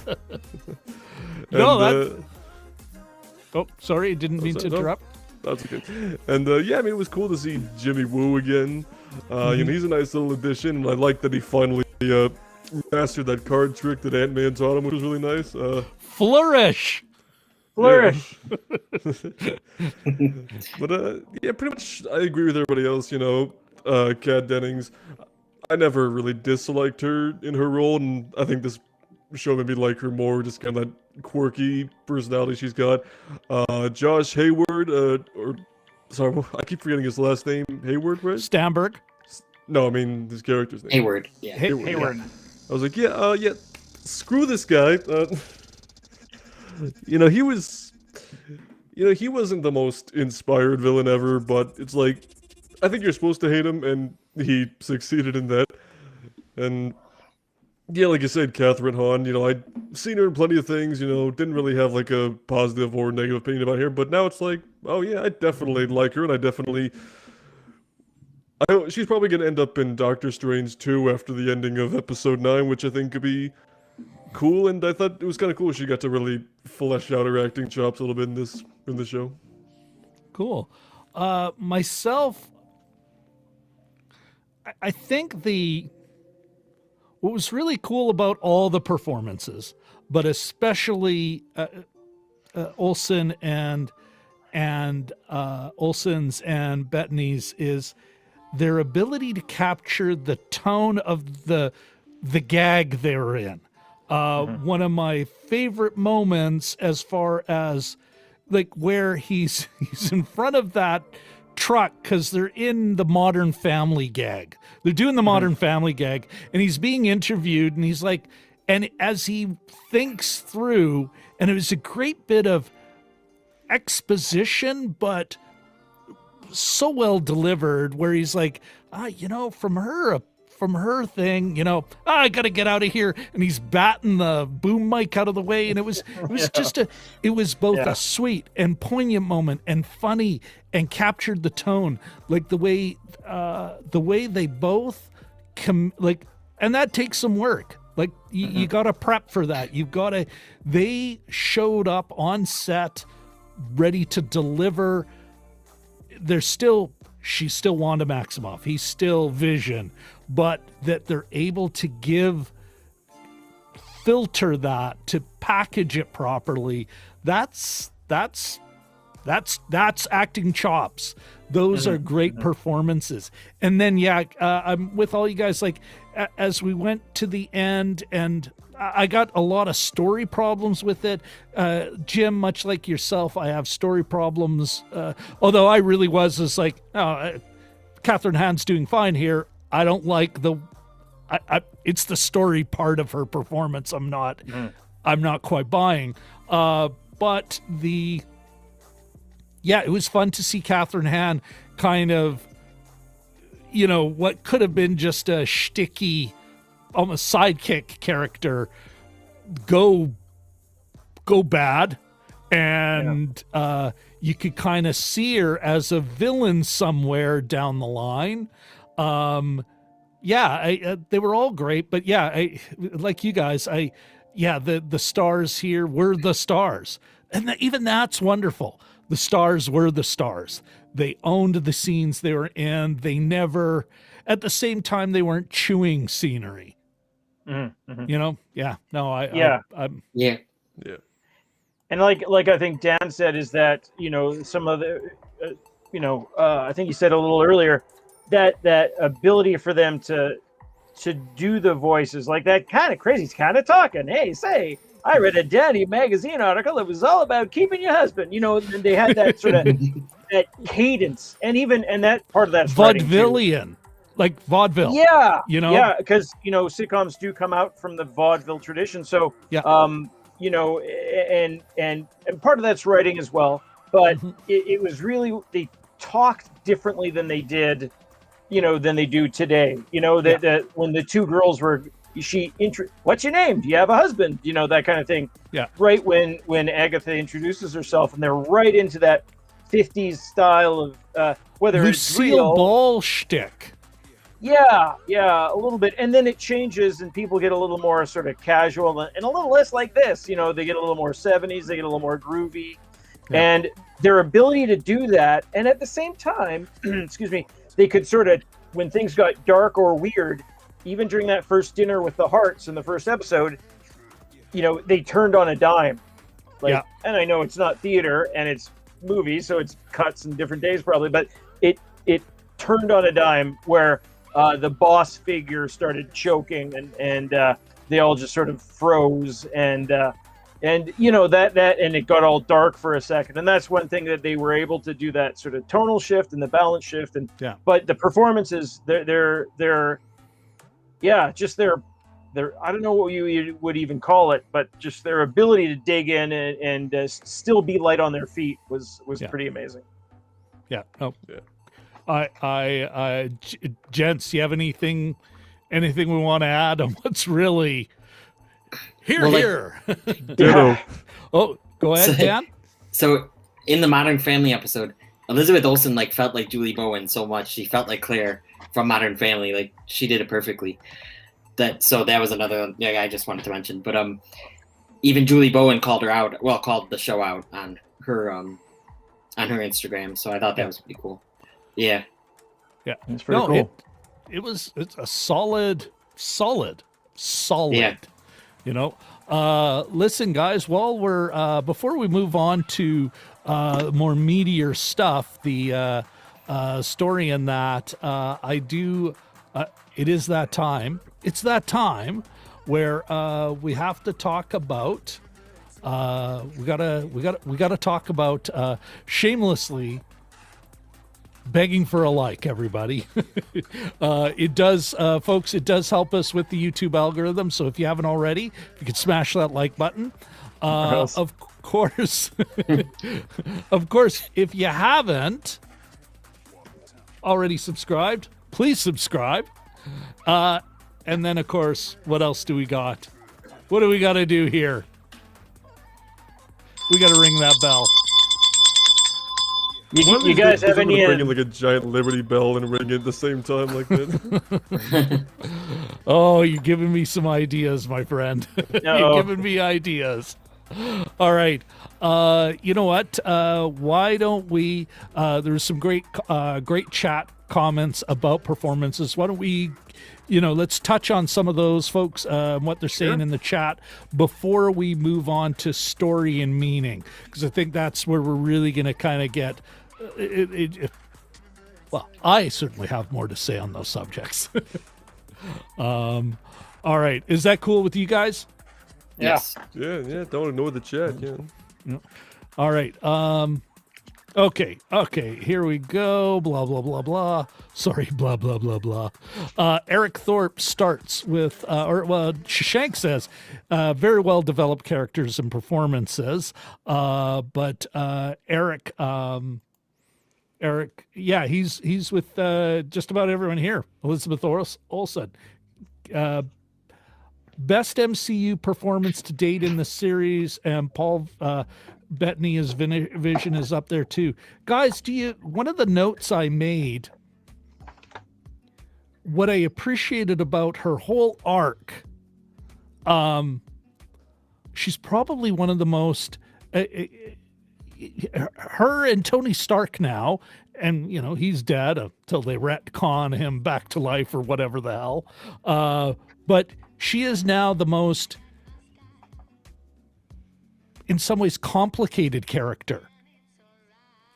Oh, sorry, didn't mean to interrupt. That's okay. And it was cool to see Jimmy Woo again. He's a nice little addition, and I like that he finally mastered that card trick that Ant-Man taught him, which was really nice. Flourish! But pretty much I agree with everybody else. Kat Dennings, I never really disliked her in her role, and I think this show made me like her more, just kind of that quirky personality she's got. Josh Hayward, sorry, I keep forgetting his last name. Hayward, right? Stamberg. No, I mean his character's name. Hayward. Yeah. Hayward. Yeah. I was like, screw this guy. He was, he wasn't the most inspired villain ever, but it's like, I think you're supposed to hate him, and he succeeded in that. And yeah, like you said, Catherine Hahn, I'd seen her in plenty of things, didn't really have like a positive or negative opinion about her, but now it's like, oh yeah, I definitely like her, and she's probably going to end up in Doctor Strange 2 after the ending of episode 9, which I think could be cool, and I thought it was kind of cool she got to really flesh out her acting chops a little bit in the show. Cool. Myself, I think what was really cool about all the performances, but especially Olsen and Olsen's and Bettany's, is their ability to capture the tone of the gag they were in. One of my favorite moments, as far as like where he's in front of that truck, because they're in the Modern Family gag. They're doing the Modern Family gag, and he's being interviewed, and he's like, and as he thinks through, and it was a great bit of exposition, but so well delivered, where he's like, from her from her thing, I got to get out of here. And he's batting the boom mic out of the way. And it was it was both a sweet and poignant moment and funny and captured the tone, like the way they both and that takes some work. Like you got to prep for that. They showed up on set ready to deliver. She's still Wanda Maximoff. He's still Vision, but that they're able to filter that, to package it properly. That's acting chops. Those are great performances. And then, I'm with all you guys, like, as we went to the end, and I got a lot of story problems with it. Jim, much like yourself, I have story problems. Although I really was like, Catherine Hahn's doing fine here. I don't like it's the story part of her performance. I'm not quite buying. But it was fun to see Catherine Hahn kind of, what could have been just a shticky, almost sidekick character go bad, and you could kind of see her as a villain somewhere down the line. They were all great, but like you guys, the stars here were the stars, and even that's wonderful. The stars were the stars. They owned the scenes they were in. They never, at the same time, they weren't chewing scenery. Mm-hmm. I'm And like I think Dan said, is that some of the I think you said a little earlier that ability for them to do the voices, like that kind of crazy kind of talking. Hey, say, I read a Daddy magazine article that was all about keeping your husband. And they had that sort of that cadence, and that part of that's vaudevillian. Like vaudeville. Because sitcoms do come out from the vaudeville tradition. So and part of that's writing as well. But it was really, they talked differently than they did, than they do today. That when the two girls were, what's your name? Do you have a husband? That kind of thing. Yeah. Right when Agatha introduces herself, and they're right into that 50s style of whether it's real. Lucille Ball shtick. Yeah, a little bit. And then it changes and people get a little more sort of casual and a little less like this. They get a little more 70s, they get a little more groovy. Yeah. And their ability to do that, and at the same time, excuse me, they could sort of, when things got dark or weird, even during that first dinner with the Hearts in the first episode, they turned on a dime. And I know it's not theater and it's movies, so it's cuts and different days probably, but it turned on a dime where the boss figure started choking and they all just sort of froze and it got all dark for a second. And that's one thing that they were able to do, that sort of tonal shift and the balance shift. But the performances, they're I don't know what you would even call it, but just their ability to dig in and still be light on their feet was pretty amazing. Yeah. Oh, yeah. Gents, you have anything we want to add on what's really here? Ditto. Oh, go ahead, Dan. So in the Modern Family episode, Elizabeth Olsen felt like Julie Bowen so much. She felt like Claire from Modern Family. Like, she did it perfectly. That was another I just wanted to mention. But even Julie Bowen called the show out on her Instagram. So I thought that was pretty cool. Yeah. It's pretty cool. It's a solid. Yeah. Listen, guys, while we're before we move on to more meatier stuff, the story in that, it is that time. It's that time where we have to talk about we gotta talk about shamelessly begging for a like, everybody. It does, folks, it does help us with the YouTube algorithm. So if you haven't already, you could smash that like button. Of course, if you haven't already subscribed, please subscribe. And then, of course, what else do we got? What do we got to do here? We got to ring that bell. You guys have any? Bring in like a giant Liberty Bell and ring it at the same time like that. Oh, you're giving me some ideas, my friend. You're giving me ideas. All right. You know what? Why don't we? There's some great chat comments about performances. Why don't we? Let's touch on some of those folks, what they're saying in the chat before we move on to story and meaning, because I think that's where we're really going to kind of get. Well, I certainly have more to say on those subjects. All right, is that cool with you guys? Yes. Yeah. Don't ignore the chat. Yeah. All right. Okay. Here we go. Blah blah blah blah. Sorry. Blah blah blah blah. Eric Thorpe starts with, Shashank says, very well developed characters and performances. But Eric, yeah, he's with just about everyone here. Elizabeth Olsen. Best MCU performance to date in the series, and Paul Bettany's vision is up there too. Guys, one of the notes I made, what I appreciated about her whole arc, she's probably one of the most, her and Tony Stark now, and he's dead until they retcon him back to life or whatever the hell, but she is now the most, in some ways, complicated character.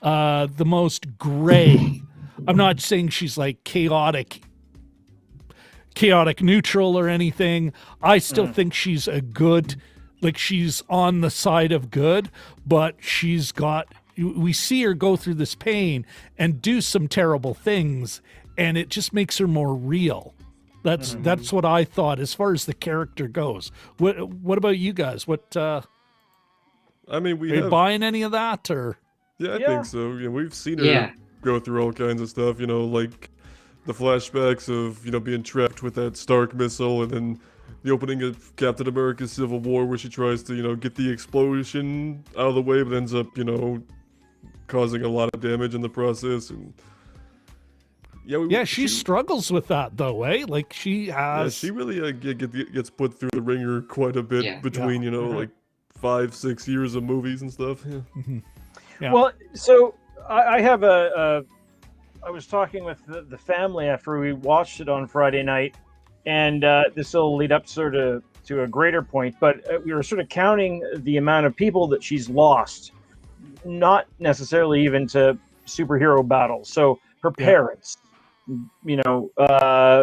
The most gray. I'm not saying she's like chaotic neutral or anything. I still think she's she's on the side of good, but we see her go through this pain and do some terrible things, and it just makes her more real. That's what I thought as far as the character goes. What about you guys? Are you buying any of that, or? Yeah, I think so. We've seen her go through all kinds of stuff. Like the flashbacks of being trapped with that Stark missile, and then the opening of Captain America: Civil War, where she tries to get the explosion out of the way, but ends up causing a lot of damage in the process. And she struggles with that though, eh? Like she has. Yeah, she really gets put through the ringer quite a bit between like 5-6 years of movies and stuff. Yeah. Mm-hmm. Yeah. Well, so I have I was talking with the family after we watched it on Friday night, and this will lead up sort of to a greater point, but we were sort of counting the amount of people that she's lost, not necessarily even to superhero battles. So her parents,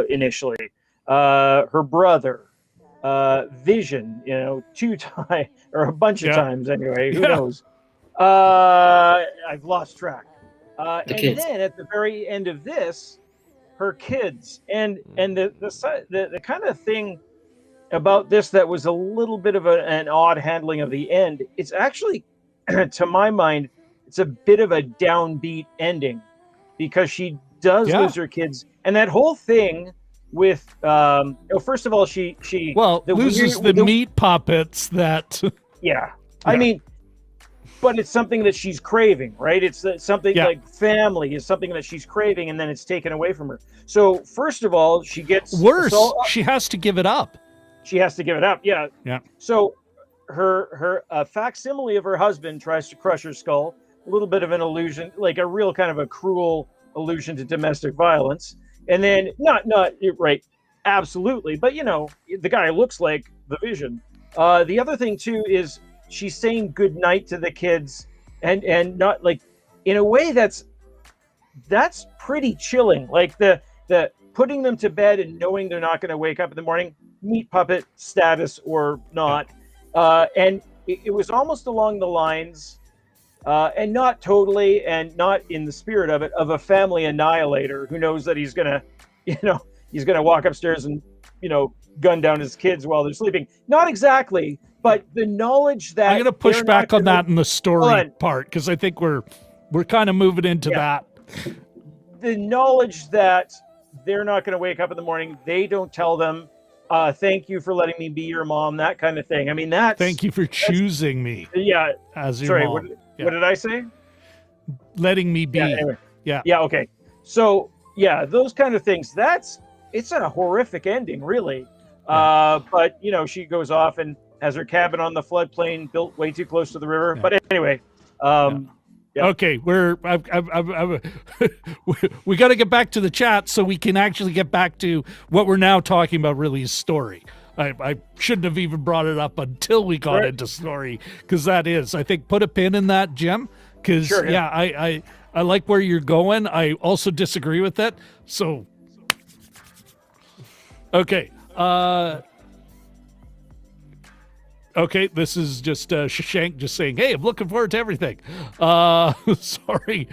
initially, her brother, Vision, 2 times or a bunch of times anyway. Who knows? I've lost track. And then at the very end of this, her kids, and the kind of thing about this that was a little bit of an odd handling of the end. It's actually, to my mind, it's a bit of a downbeat ending, because she does lose her kids, and that whole thing with first of all, she loses the meat puppets that I mean, but it's something that she's craving, right? It's something like family is something that she's craving, and then it's taken away from her. So first of all, she gets worse. She has to give it up. Yeah. So her facsimile of her husband tries to crush her skull. A little bit of an allusion, like a real kind of a cruel allusion to domestic violence. And then not right, absolutely, but the guy looks like the Vision. The other thing too is she's saying good night to the kids, and not like in a way that's pretty chilling. Like the putting them to bed and knowing they're not going to wake up in the morning, meat puppet status or not, and it was almost along the lines, and not totally, and not in the spirit of it, of a family annihilator who knows that he's gonna walk upstairs and gun down his kids while they're sleeping. Not exactly, but the knowledge that I'm going to push back on that in the story part, because I think we're kind of moving into that. The knowledge that they're not going to wake up in the morning. They don't tell them, thank you for letting me be your mom, that kind of thing. I mean, Thank you for choosing me yeah. as your Sorry, mom. what did I say? Letting me be. Yeah, anyway. Yeah. Yeah, okay. So, yeah, those kind of things. It's a horrific ending, really. But, you know, she goes off and has her cabin on the floodplain built way too close to the river. Yeah. But anyway, yeah. Okay, we got to get back to the chat so we can actually get back to what we're now talking about, really, is story. I shouldn't have even brought it up until we got into story, because that is, I think, put a pin in that, Jim, because, Sure, I like where you're going. I also disagree with it. So, okay. Okay, this is just Shashank just saying, hey, I'm looking forward to everything. Sorry.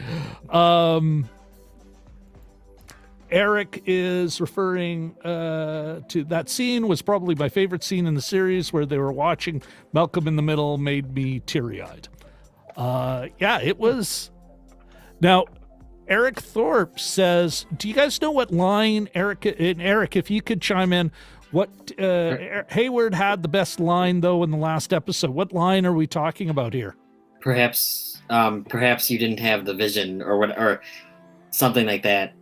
Eric is referring to that scene was probably my favorite scene in the series, where they were watching Malcolm in the Middle, made me teary-eyed. Yeah, it was. Now, Eric Thorpe says, do you guys know what line, Eric, if you could chime in, what Hayward had the best line, though, in the last episode? What line are we talking about here? Perhaps you didn't have the vision, or something like that,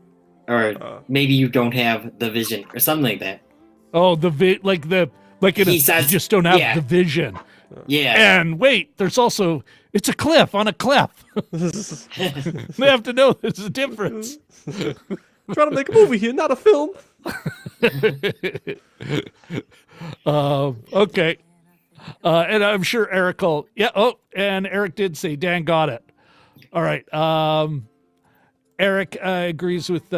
or maybe you don't have the vision, or something like that. Oh, he says, you just don't have the vision. Yeah. And wait, there's also, it's a cliff on a cliff. They have to know there's a difference. Trying to make a movie here, not a film. Okay. And I'm sure Eric will, and Eric did say Dan got it. All right. Eric agrees with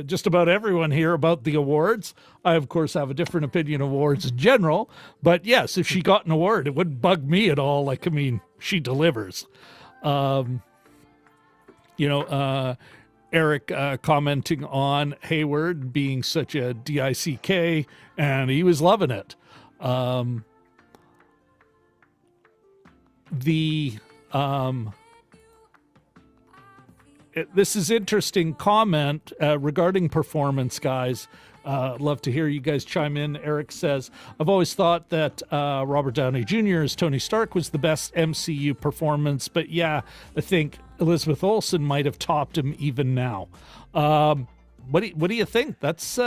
just about everyone here about the awards. I, of course, have a different opinion of awards in general, but yes, if she got an award, it wouldn't bug me at all. Like, I mean, she delivers. Eric commenting on Hayward being such a DICK, and he was loving it. This is interesting comment regarding performance, guys. Love to hear you guys chime in. Eric says, I've always thought that Robert Downey Jr. as Tony Stark was the best MCU performance, but yeah, I think Elizabeth Olsen might have topped him even now. What do you think? That's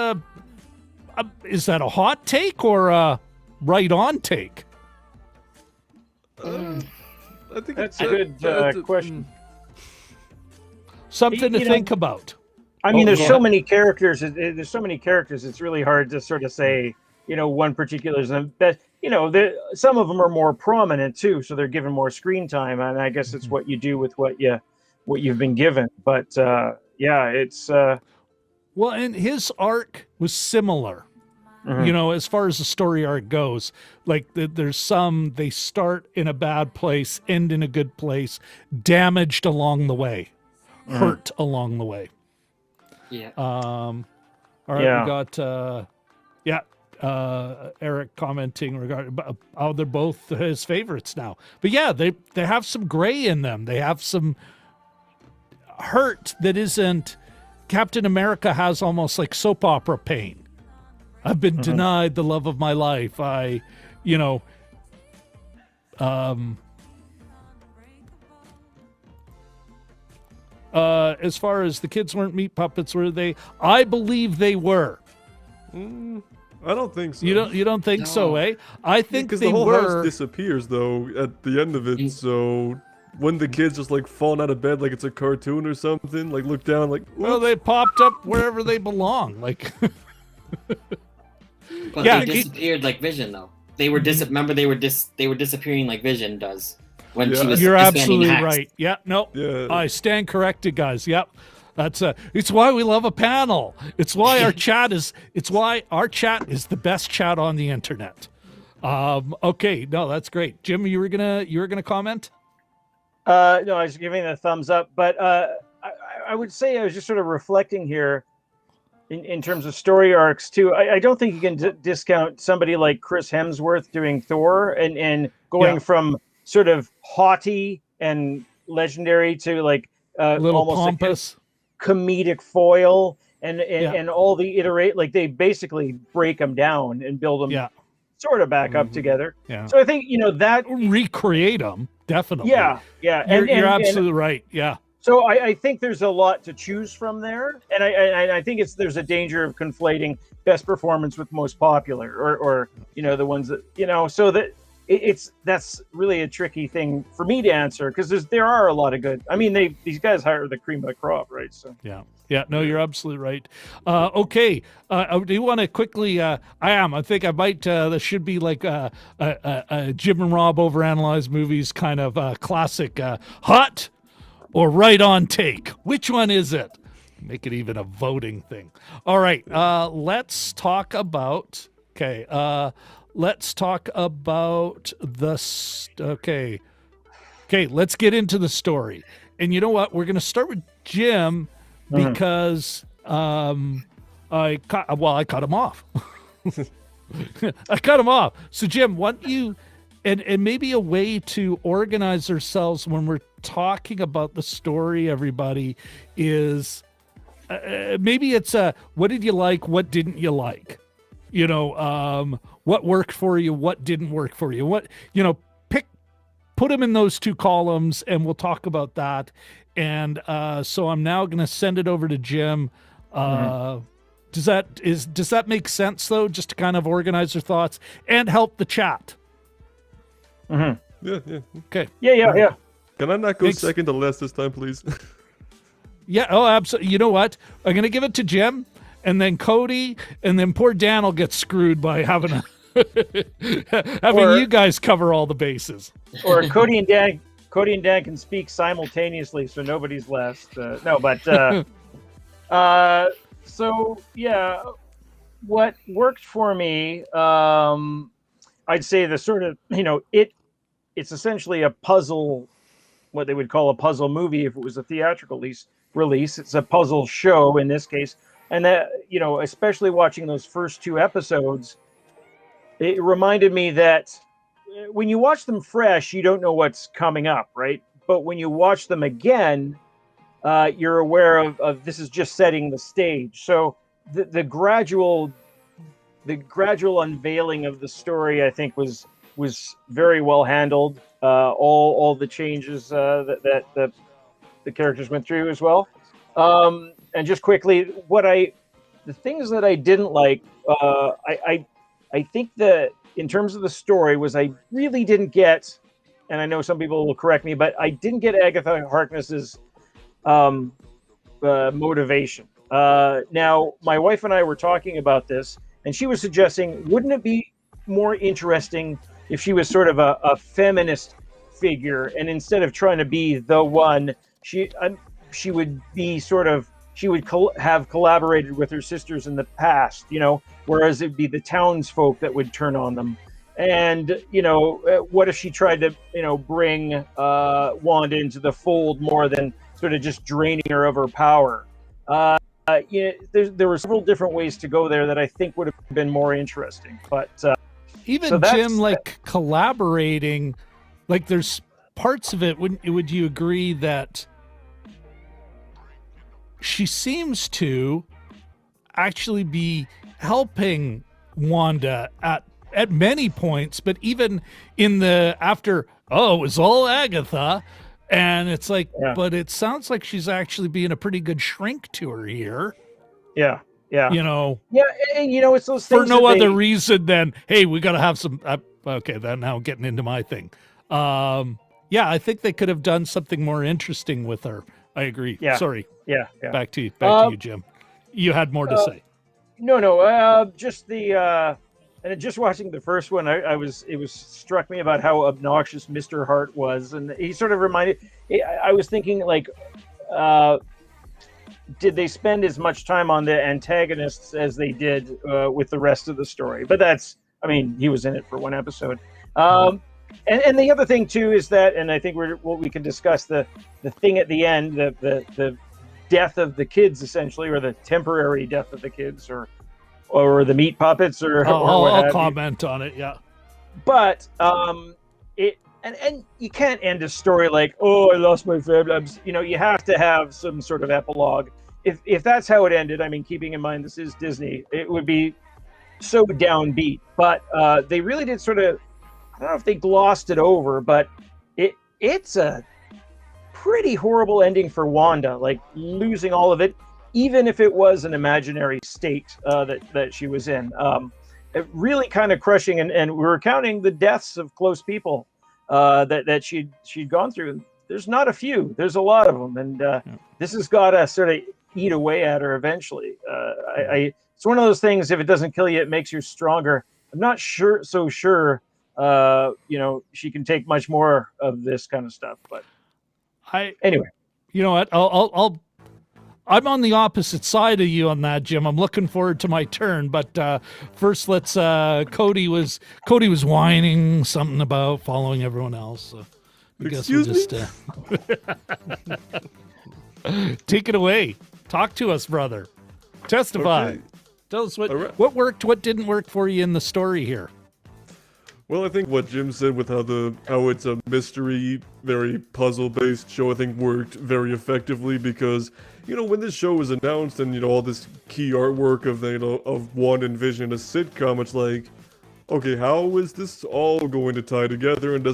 is that a hot take or a right on take? I think that's a good question. Something to think about. I mean, there's so many characters. There's so many characters. It's really hard to sort of say, one particular is the best. Some of them are more prominent too, so they're given more screen time. And I guess it's what you do with what you've been given. But it's well, and his arc was similar. As far as the story arc goes, like there's some, they start in a bad place, end in a good place, damaged along the way, hurt along the way. Yeah. All right, we got Eric commenting regarding how they're both his favorites now. But yeah, they have some gray in them. They have some hurt that isn't. Captain America has almost like soap opera pain. I've been denied the love of my life. As far as the kids weren't meat puppets, were they? I believe they were. I don't think so. You don't think so, eh? I think because they the whole were. house disappears though at the end of it. So when the kids just like falling out of bed like it's a cartoon or something, like look down like. Well, they popped up wherever they belong, like. But they disappeared like Vision, though. They were remember they were disappearing like Vision does when she was. You're expanding absolutely hacks. right. Yeah, no, Yeah. I stand corrected, guys. Yep, that's it's why we love a panel. It's why our chat is. It's why our chat is the best chat on the internet. Okay, no, that's great. Jim, you were gonna comment. No, I was giving a thumbs up, but I would say I was just sort of reflecting here. In terms of story arcs too, I don't think you can discount somebody like Chris Hemsworth doing Thor and going from sort of haughty and legendary to like a little almost pompous, comedic foil, and all the iterate, like they basically break them down and build them sort of back up together. Yeah. So I think, that recreate them, definitely. Yeah. You're absolutely right. Yeah. So I think there's a lot to choose from there, and I think there's a danger of conflating best performance with most popular, or the ones that so that that's really a tricky thing for me to answer, because there are a lot of good. I mean, these guys hire the cream of the crop, right? So yeah, no, you're absolutely right. Okay, do you want to quickly? I think I might. This should be like a Jim and Rob overanalyze movies kind of classic. Hot or right on take? Which one is it? Make it even a voting thing. All right, let's talk about. Okay, let's talk about okay, let's get into the story. And you know what? We're going to start with Jim because I cut him off. I cut him off. So Jim, why don't you, and maybe a way to organize ourselves when we're talking about the story, everybody, is maybe it's what did you like, what didn't you like? What worked for you, what didn't work for you, put them in those two columns, and we'll talk about that. And so I'm now going to send it over to Jim. Does that make sense, though, just to kind of organize your thoughts and help the chat? Yeah. Okay. Yeah. Can I not go second to last this time, please? Yeah. Oh, absolutely. You know what? I'm going to give it to Jim, and then Cody, and then poor Dan will get screwed by having you guys cover all the bases. Or Cody and Dan can speak simultaneously, so nobody's last. So yeah, what worked for me, I'd say the sort of it's essentially a puzzle, what they would call a puzzle movie if it was a theatrical release. It's a puzzle show in this case, and that especially watching those first two episodes, it reminded me that when you watch them fresh, you don't know what's coming up, right? But when you watch them again, you're aware of this is just setting the stage. So the gradual unveiling of the story, I think, was very well handled. All the changes that the characters went through as well. And just quickly, the things that I didn't like, I think that in terms of the story was I really didn't get, and I know some people will correct me, but I didn't get Agatha Harkness's motivation. Now, my wife and I were talking about this, and she was suggesting, wouldn't it be more interesting if she was sort of a feminist figure, and instead of trying to be the one, she would be sort of, she would have collaborated with her sisters in the past, whereas it'd be the townsfolk that would turn on them. And, what if she tried to, bring Wanda into the fold more than sort of just draining her of her power? There were several different ways to go there that I think would have been more interesting. But even so Jim, collaborating, there's parts of it. Would you agree that she seems to actually be helping Wanda at many points, but even in the after, it was all Agatha, and it's like, but it sounds like she's actually being a pretty good shrink to her here. Yeah. And it's those things for no other reason than, hey, we got to have some. Okay, then now I'm getting into my thing. I think they could have done something more interesting with her. I agree. Yeah. Sorry. Yeah. Back to you, Jim. You had more to say. No. Just and just watching the first one, it was struck me about how obnoxious Mr. Hart was, and he sort of reminded. I was thinking, did they spend as much time on the antagonists as they did with the rest of the story? But he was in it for one episode. And the other thing too is that, and I think we can discuss the thing at the end, the death of the kids, essentially, or the temporary death of the kids, or the meat puppets, or I'll comment on it. Yeah, but and you can't end a story like, I lost my family. You have to have some sort of epilogue. if that's how it ended, I mean, keeping in mind this is Disney, it would be so downbeat. But they really did sort of, I don't know if they glossed it over, but it's a pretty horrible ending for Wanda, like losing all of it, even if it was an imaginary state that she was in. It really kind of crushing, and we were counting the deaths of close people that she'd gone through. There's not a few. There's a lot of them, and this has got to sort of eat away at her eventually. It's one of those things. If it doesn't kill you, it makes you stronger. I'm not sure. She can take much more of this kind of stuff. But anyway, you know what? I'm on the opposite side of you on that, Jim. I'm looking forward to my turn, but first, let's. Cody was whining something about following everyone else. So I guess we'll just take it away. Talk to us, brother. Testify. Okay. Tell us what worked, what didn't work for you in the story here. Well, I think what Jim said with how it's a mystery, very puzzle-based show, I think worked very effectively because, when this show was announced and, all this key artwork of, of WandaVision, a sitcom, it's like, okay, how is this all going to tie together? And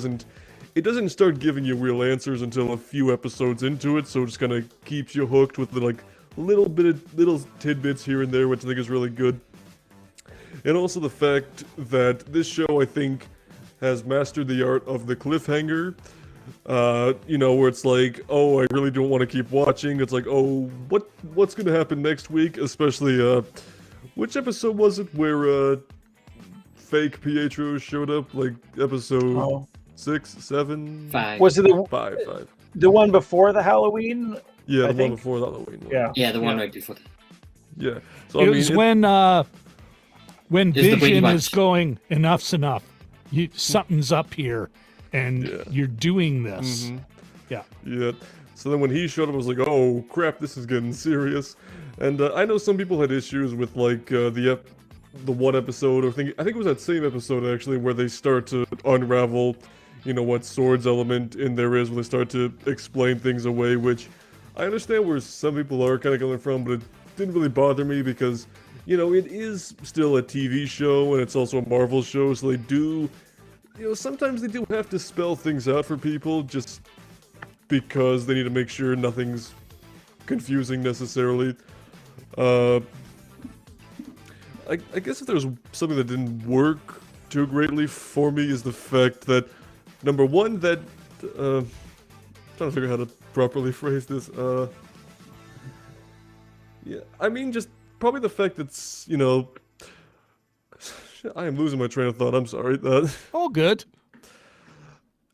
it doesn't start giving you real answers until a few episodes into it, so it just kind of keeps you hooked with the, little tidbits here and there, which I think is really good. And also the fact that this show, I think, has mastered the art of the cliffhanger. Where it's like, oh, I really don't want to keep watching. It's like, oh, what's going to happen next week? Especially, which episode was it where fake Pietro showed up? Like episode 6, 7? 5. Was it Five. the one before the Halloween? Yeah, the one before the Halloween one. Yeah, the one right before that. Yeah. So, It was when Vision Bunch. is going, enough's enough. Something's up here, and you're doing this. Mm-hmm. Yeah. So then when he showed up, I was like, oh crap, this is getting serious. And I know some people had issues with the one episode, I think it was that same episode actually, where they start to unravel, what Sword's element in there is, when they start to explain things away, which I understand where some people are kind of coming from, but it didn't really bother me because, it is still a TV show and it's also a Marvel show, so they do, sometimes they do have to spell things out for people just because they need to make sure nothing's confusing necessarily. I guess if there's something that didn't work too greatly for me is the fact that, number one, that, I'm trying to figure out how to properly phrase this, just probably the fact that, I am losing my train of thought, I'm sorry. All good.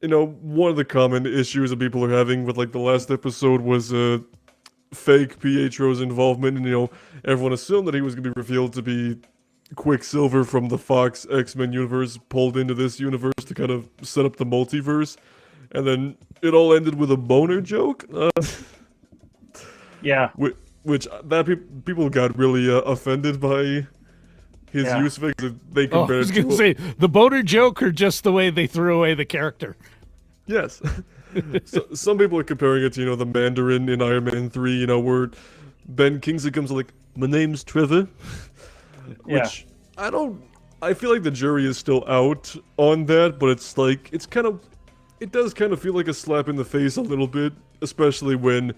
One of the common issues that people are having with, the last episode was, fake Pietro's involvement, and, everyone assumed that he was going to be revealed to be Quicksilver from the Fox X-Men universe, pulled into this universe to kind of set up the multiverse, and then it all ended with a boner joke. Yeah. Which people got really offended by his use of it. 'Cause they I was going to say, the boner joke or just the way they threw away the character? Yes. So, some people are comparing it to, the Mandarin in Iron Man 3, where Ben Kingsley comes like, my name's Trevor. Which, I feel like the jury is still out on that, but it's like, it does kind of feel like a slap in the face a little bit, especially when,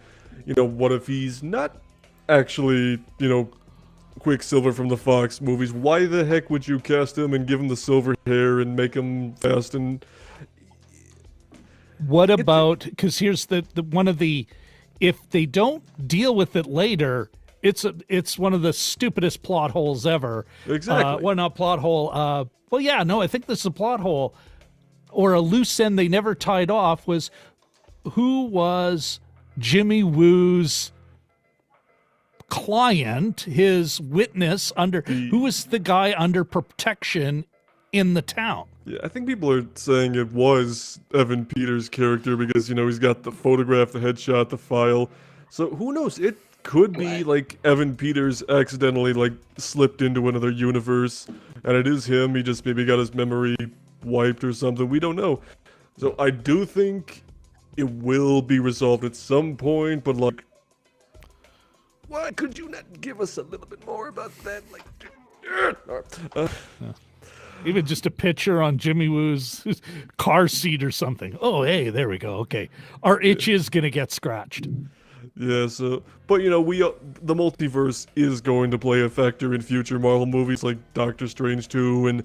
what if he's not actually, Quicksilver from the Fox movies? Why the heck would you cast him and give him the silver hair and make him fast and... What about, because here's the one of the, if they don't deal with it later, it's one of the stupidest plot holes ever. Exactly. Well, not plot hole. I think this is a plot hole or a loose end they never tied off was who was Jimmy Woo's client, his witness who was the guy under protection in the town. Yeah, I think people are saying it was Evan Peters' character because, he's got the photograph, the headshot, the file. So who knows? It could be like Evan Peters accidentally slipped into another universe and it is him. He just maybe got his memory wiped or something. We don't know. So I do think it will be resolved at some point, but Why could you not give us a little bit more about that? Like, Even just a picture on Jimmy Woo's car seat or something. Oh, hey, there we go. Okay. Our itch is going to get scratched. yeah, so, but you know, the multiverse is going to play a factor in future Marvel movies like Doctor Strange 2 and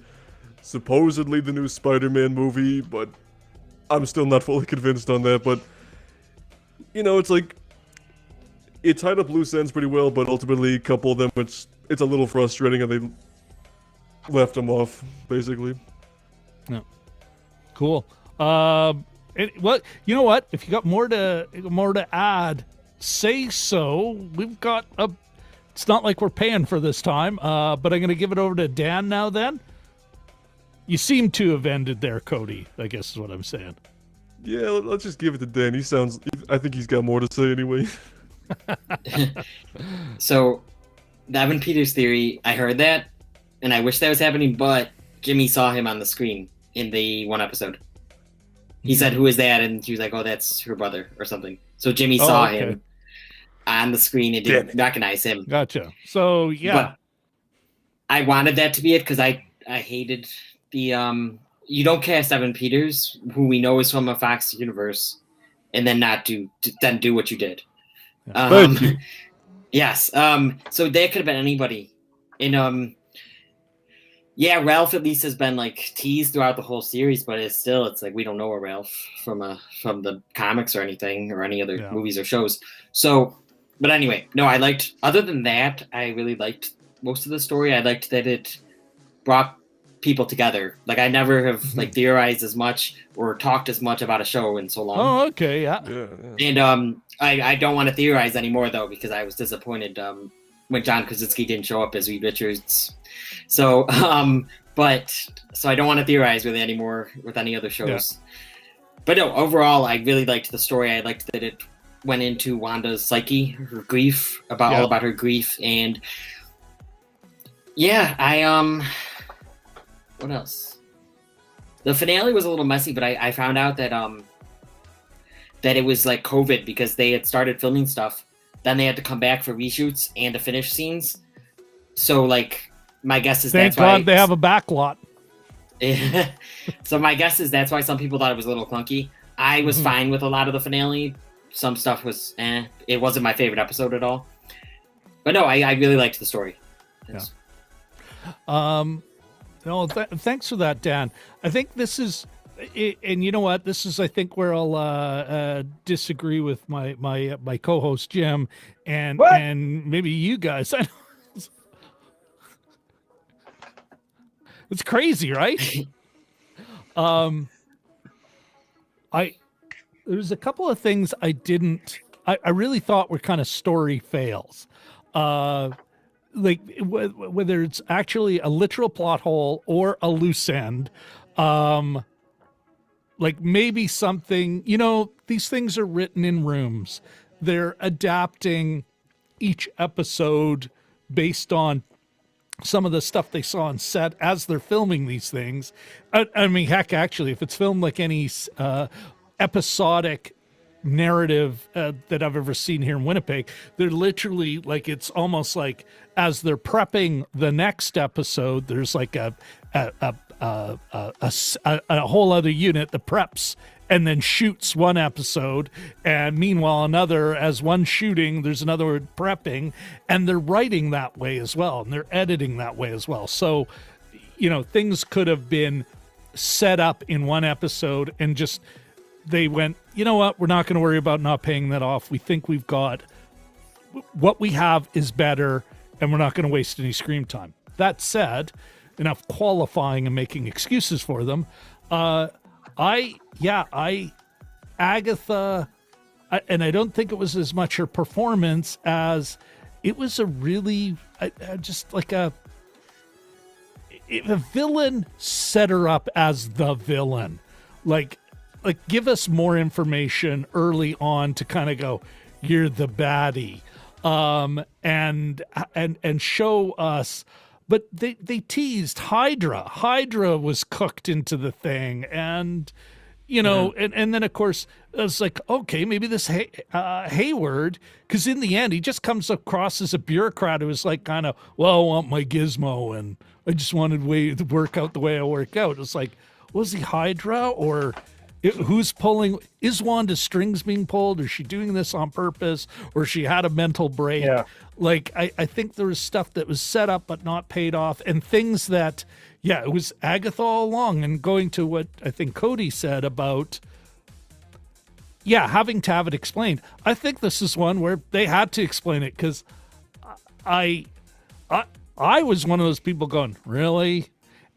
supposedly the new Spider-Man movie, but I'm still not fully convinced on that. But, you know, it's like, it tied up loose ends pretty well, but ultimately, a couple of them, it's a little frustrating, and they left them off, basically. Yeah. Cool. What you know what? If you got more to add, say so. We've got a. It's not like we're paying for this time, but I'm going to give it over to Dan now. Then you seem to have ended there, Cody. I guess is what I'm saying. Yeah, let's just give it to Dan. I think he's got more to say anyway. So, the Evan Peters theory, I heard that, and I wish that was happening, but Jimmy saw him on the screen in the one episode. He said, "Who is that?" And he was like, "Oh, that's her brother," or something. So Jimmy saw him on the screen and didn't recognize him. Gotcha. So, yeah. But I wanted that to be it because I hated the... You don't cast Evan Peters, who we know is from a Fox universe, and then not do what you did. Thank you. Yes. So that could have been anybody. And yeah, Ralph at least has been like teased throughout the whole series, but it's like we don't know a Ralph from the comics or anything or any other movies or shows. So, but anyway, no, other than that, I really liked most of the story. I liked that it brought people together. Like I never have like theorized as much or talked as much about a show in so long. Oh, okay, yeah. And I don't want to theorize anymore though because I was disappointed when John Krasinski didn't show up as Reed Richards. So so I don't want to theorize really anymore with any other shows. Yeah. But no, overall I really liked the story. I liked that it went into Wanda's psyche, her grief, all about her grief, and yeah, what else? The finale was a little messy, but I found out that that it was like COVID because they had started filming stuff, then they had to come back for reshoots and to finish scenes. So like my guess is thank God they have a backlot. So my guess is that's why some people thought it was a little clunky. I was fine with a lot of the finale. Some stuff was it wasn't my favorite episode at all. But no, I really liked the story. Yes. Yeah. No, thanks for that, Dan. I think this is, and you know what? This is, I think, where I'll disagree with my co-host Jim and maybe you guys. It's crazy, right? There's a couple of things I really thought were kind of story fails. Like whether it's actually a literal plot hole or a loose end, like maybe something, these things are written in rooms. They're adapting each episode based on some of the stuff they saw on set as they're filming these things. I mean, heck, actually, if it's filmed like any episodic narrative that I've ever seen here in Winnipeg, they're literally like, it's almost like as they're prepping the next episode, there's like a whole other unit that preps and then shoots one episode, and meanwhile another, as one shooting, there's another prepping, and they're writing that way as well, and they're editing that way as well. So things could have been set up in one episode and just they went, you know what, we're not going to worry about not paying that off. We think we've got what we have is better, and we're not going to waste any screen time. That said, enough qualifying and making excuses for them. Agatha, and I don't think it was as much her performance as it was a really, just like a villain set her up as the villain. Like give us more information early on to kind of go, you're the baddie, and show us. But they teased Hydra. Hydra was cooked into the thing, and you know, and then of course it's like, okay, maybe this Hayward, because in the end he just comes across as a bureaucrat who is like kind of, well, I want my gizmo and I just wanted to work out the way I work out. It's like, was he Hydra or who's pulling? Is Wanda's strings being pulled? Or is she doing this on purpose? Or she had a mental break? Yeah. Like, I think there was stuff that was set up but not paid off, and things that, yeah, it was Agatha all along. And going to what I think Cody said about, yeah, having to have it explained. I think this is one where they had to explain it, because I was one of those people going, really?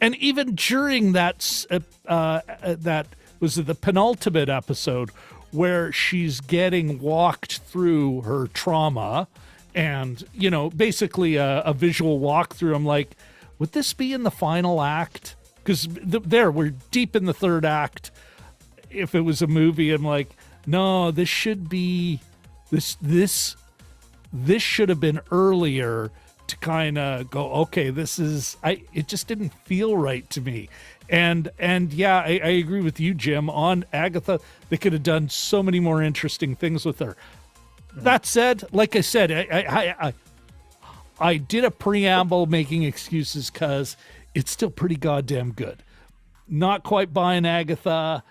And even during that that was the penultimate episode where she's getting walked through her trauma, and, you know, basically a visual walkthrough. I'm like, would this be in the final act? Because we're deep in the third act. If it was a movie, I'm like, no, this should be this should have been earlier to kind of go, okay, it just didn't feel right to me. And yeah, I agree with you, Jim, on Agatha. They could have done so many more interesting things with her. That said, like I said, I did a preamble making excuses because it's still pretty goddamn good. Not quite buying Agatha,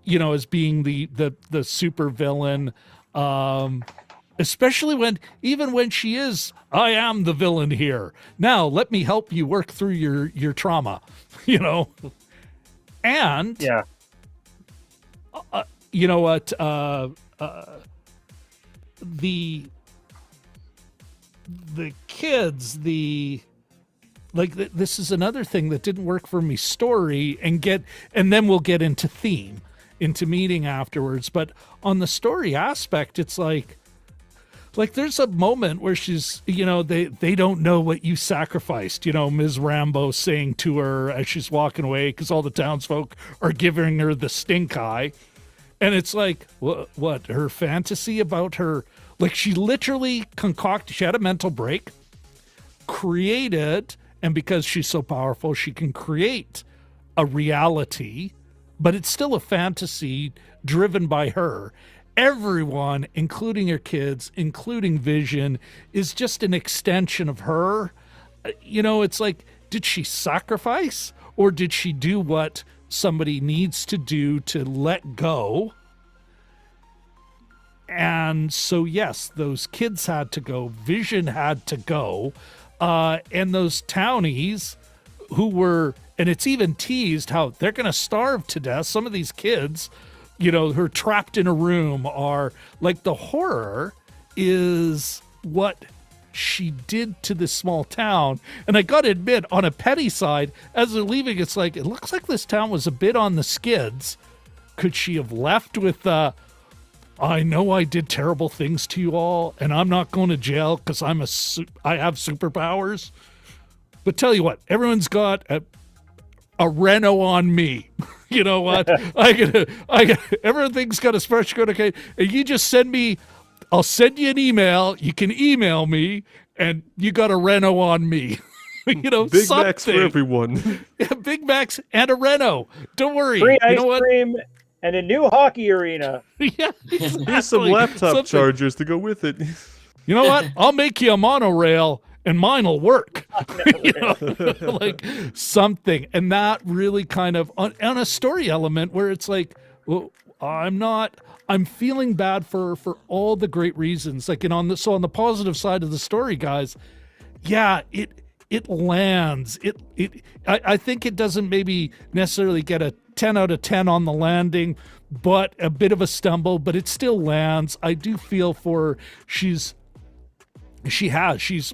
you know, as being the super villain, especially when she is, I am the villain here. Now let me help you work through your trauma, you know. And Yeah. You know what? The kids, this is another thing that didn't work for me story, and then we'll get into theme, into meeting afterwards. But on the story aspect, it's like there's a moment where she's, you know, they don't know what you sacrificed, you know, Ms. Rambo saying to her as she's walking away, because all the townsfolk are giving her the stink eye. And it's like, what, her fantasy about her, like she literally concocted, she had a mental break, created, and because she's so powerful, she can create a reality, but it's still a fantasy driven by her. Everyone, including her kids, including Vision, is just an extension of her. You know, it's like, did she sacrifice, or did she do what somebody needs to do to let go? And so, yes, those kids had to go. Vision had to go. And those townies who were, and it's even teased how they're going to starve to death. Some of these kids, you know, who are trapped in a room, are like, the horror is what she did to this small town. And I got to admit, on a petty side, as they're leaving, it's like, it looks like this town was a bit on the skids. Could she have left with, I know I did terrible things to you all, and I'm not going to jail because I have superpowers. But tell you what, everyone's got a reno on me. You know what? Everything's got a special code. Okay, and you just send me. I'll send you an email. You can email me, and you got a reno on me. You know, Big something. Macs for everyone. Yeah, Big Macs and a reno. Don't worry. Free ice you know what? cream and a new hockey arena. Yeah, exactly. Here's some laptop chargers to go with it. You know what? I'll make you a monorail, and mine'll work. You know, like something. And that really kind of on a story element where it's like, well, I'm feeling bad for all the great reasons. Like, and on the positive side of the story, guys, yeah, it lands. I think it doesn't maybe necessarily get a 10 out of 10 on the landing, but a bit of a stumble, but it still lands. I do feel for she's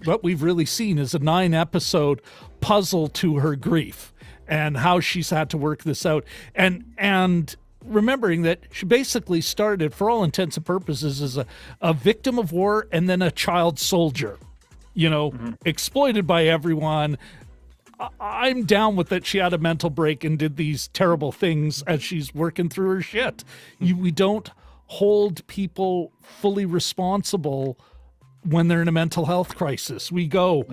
what we've really seen is a 9-episode puzzle to her grief and how she's had to work this out. And remembering that she basically started, for all intents and purposes, as a victim of war and then a child soldier, you know, exploited by everyone. I'm down with that. She had a mental break and did these terrible things as she's working through her shit. We don't hold people fully responsible when they're in a mental health crisis. We go,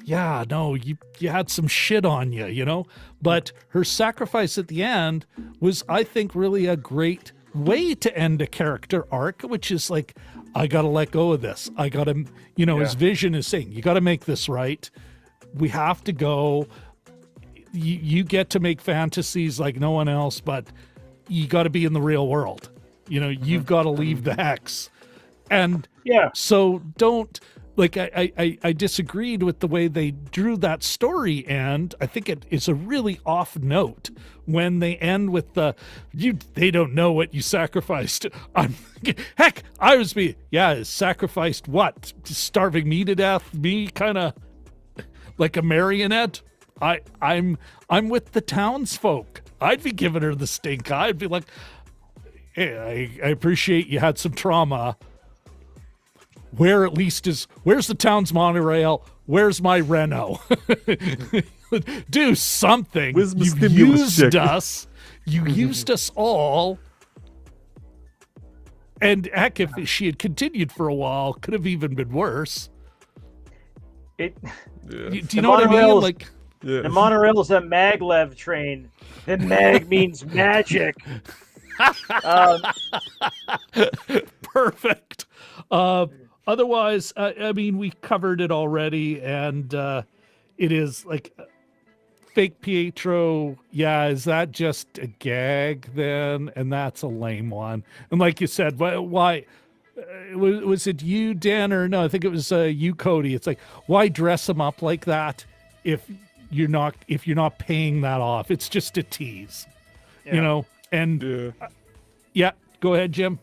yeah, no, you had some shit on you, you know? But her sacrifice at the end was, I think, really a great way to end a character arc, which is like, I got to let go of this. I got to, you know, his vision is saying, you got to make this right. We have to go. You get to make fantasies like no one else, but you got to be in the real world. You know, you've got to leave the hex. And so don't, like, I disagreed with the way they drew that story, and I think it is a really off note when they end with they don't know what you sacrificed. Sacrificed what? Starving me to death? Me kind of like a marionette? I'm with the townsfolk. I'd be giving her the stink eye. I'd be like, hey, I appreciate you had some trauma. Where's the town's monorail? Where's my Renault? Do something. You used us. You used us all. And heck, if she had continued for a while, could have even been worse. Do you know what I mean? Like, the monorail's a maglev train. The mag means magic. Perfect. Otherwise, I mean, we covered it already, and it is like fake Pietro. Yeah, is that just a gag then? And that's a lame one. And like you said, why was it you, Dan, or no? I think it was you, Cody. It's like, why dress him up like that if you're not paying that off? It's just a tease, you know. And go ahead, Jim.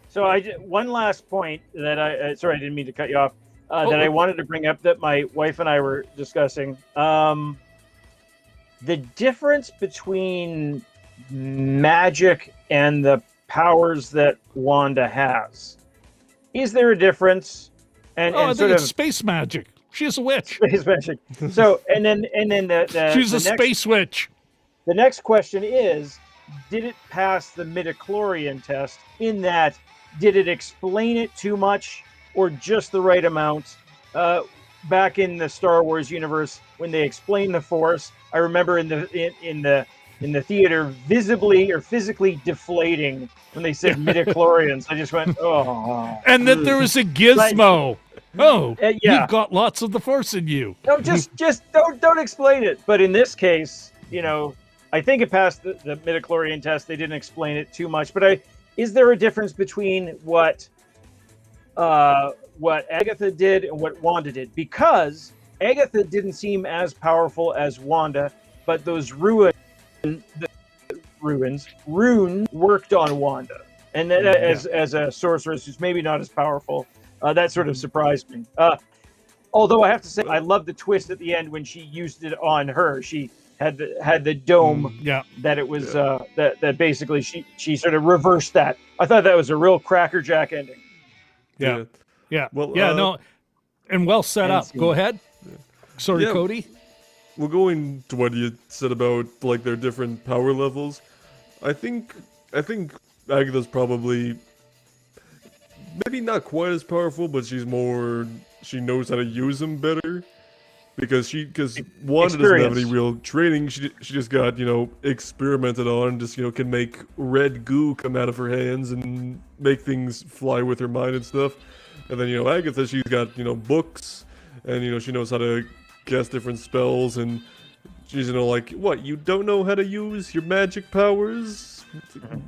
So one last point that sorry, I didn't mean to cut you off, that I wanted to bring up that my wife and I were discussing. The difference between magic and the powers that Wanda has. Is there a difference? And I think it's space magic. She's a witch. Space magic. So, and then she's a space witch. The next question is, did it pass the midichlorian test in that? Did it explain it too much or just the right amount? Back in the Star Wars universe, when they explained the Force, I remember in the theater visibly or physically deflating when they said midichlorians. I just went, oh. And that there was a gizmo. You've got lots of the Force in you. No, just don't explain it. But in this case, you know, I think it passed the midichlorian test. They didn't explain it too much, but is there a difference between what Agatha did and what Wanda did? Because Agatha didn't seem as powerful as Wanda, but those runes worked on Wanda, and then as a sorceress who's maybe not as powerful, that sort of surprised me. Although I have to say, I love the twist at the end when she used it on her. She had the dome that it was that basically she sort of reversed that. I thought that was a real crackerjack ending. No, and well set up. Go ahead. Sorry, Cody. Well, going to what you said about like their different power levels, I think Agatha's probably maybe not quite as powerful, but she knows how to use them better. Because Wanda doesn't have any real training, she just got, you know, experimented on and just, you know, can make red goo come out of her hands and make things fly with her mind and stuff. And then, you know, Agatha, she's got, you know, books and, you know, she knows how to cast different spells and she's, you know, like, what, you don't know how to use your magic powers?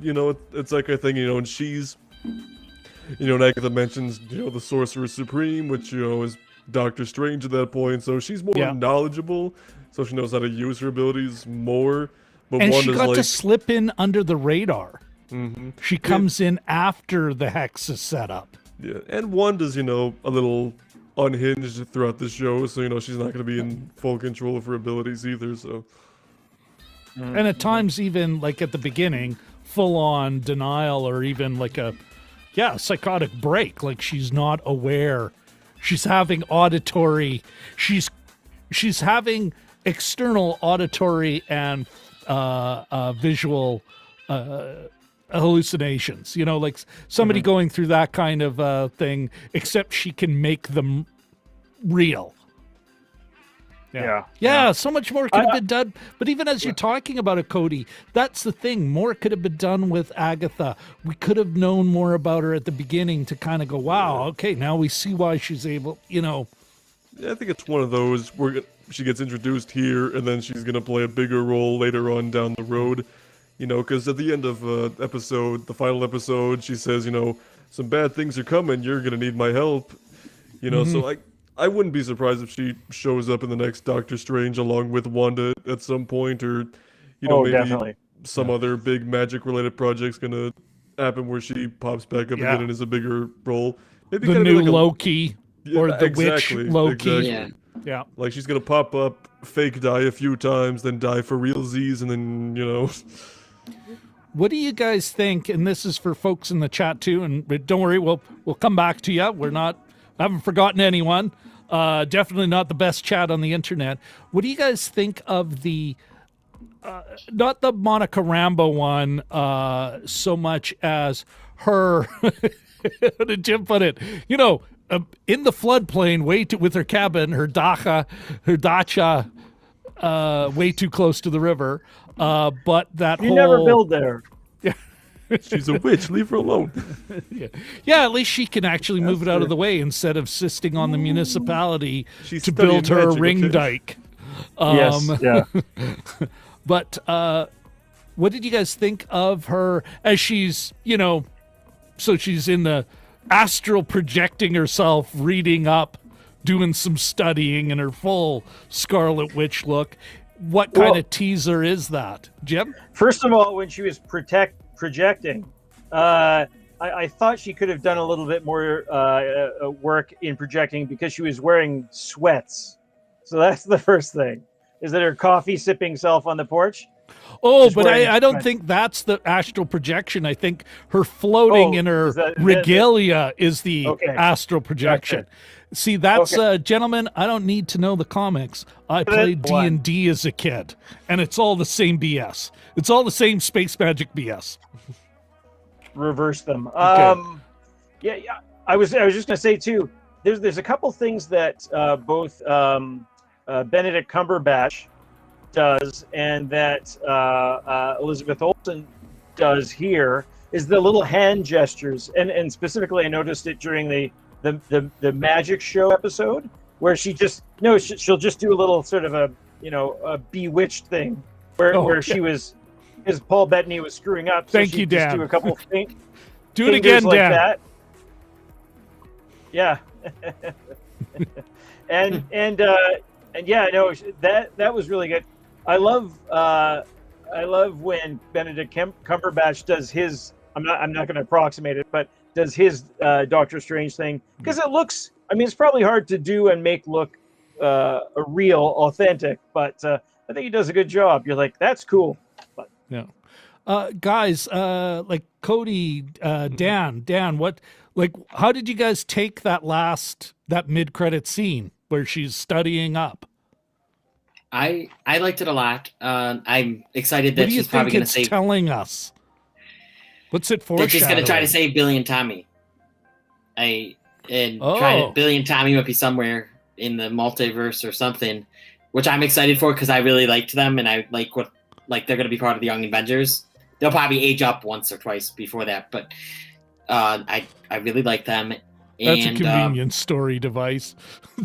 You know, it's like a thing, you know, and she's, you know, and Agatha mentions, you know, the Sorcerer Supreme, which, you know, is Doctor Strange at that point, so she's more knowledgeable, so she knows how to use her abilities more. But and Wanda's she got to slip in under the radar. Mm-hmm. She comes in after the hex is set up. Yeah, and Wanda's, you know, a little unhinged throughout the show, so, you know, she's not going to be in full control of her abilities either, so. And at times, even, like, at the beginning, full-on denial or even, like, a psychotic break. Like, she's not aware. She's having auditory. She's having external auditory and visual hallucinations. You know, like somebody going through that kind of thing. Except she can make them real. Yeah, so much more could have been done. But even as you're talking about it, Cody, that's the thing. More could have been done with Agatha. We could have known more about her at the beginning to kind of go, wow, okay, now we see why she's able, Yeah, I think it's one of those where she gets introduced here, and then she's going to play a bigger role later on down the road. Because at the end of the final episode, she says, some bad things are coming, you're going to need my help. So I wouldn't be surprised if she shows up in the next Doctor Strange along with Wanda at some point, or maybe definitely. some other big magic-related project's gonna happen where she pops back up again and is a bigger role. Maybe the new Loki or the witch Loki. Exactly. Yeah. Like she's gonna pop up, fake die a few times, then die for realsies, and then What do you guys think? And this is for folks in the chat too. And don't worry, we'll come back to you. I haven't forgotten anyone. Definitely not the best chat on the internet. What do you guys think of the, not the Monica Rambeau one so much as her, how did Jim put it? In the floodplain, with her cabin, her dacha, way too close to the river. But that you never build there. She's a witch. Leave her alone. Yeah, at least she can actually move it out of the way instead of insisting on the municipality She's to build her magic, ring okay? dike. Yes. Yeah. But what did you guys think of her as she's, so she's in the astral projecting herself, reading up, doing some studying in her full Scarlet Witch look. What kind of teaser is that, Jim? First of all, when she was projecting, I thought she could have done a little bit more work in projecting because she was wearing sweats. So that's the first thing. Is that her coffee sipping self on the porch? Oh, but I don't think that's the astral projection. I think her floating in her regalia is the astral projection. Gotcha. See, that's gentlemen, I don't need to know the comics. I played D&D as a kid, and it's all the same BS. It's all the same space magic BS. Reverse them. Okay. Yeah. I was just gonna say too. There's a couple things that both Benedict Cumberbatch does and that Elizabeth Olsen does here is the little hand gestures, and specifically I noticed it during the magic show episode where she just she'll just do a little sort of a bewitched thing where she was, because Paul Bettany was screwing up. So Thank you, Dan. Just do a couple of do it again, like Dan. That. Yeah. and yeah, no, that was really good. I love when Benedict Cumberbatch does his. I'm not going to approximate it, but does his Doctor Strange thing, because it looks. I mean, it's probably hard to do and make look real, authentic, but I think he does a good job. You're like, that's cool. But yeah, guys, like Cody, Dan, what, like, how did you guys take that mid-credit scene where she's studying up? I liked it a lot. I'm excited that she's probably going to say. Telling us. What's it for? That she's going to try to save Billy and Tommy. Try to Billy and Tommy might be somewhere in the multiverse or something, which I'm excited for because I really liked them and I like they're going to be part of the Young Avengers. They'll probably age up once or twice before that, but I really like them. That's a convenient story device.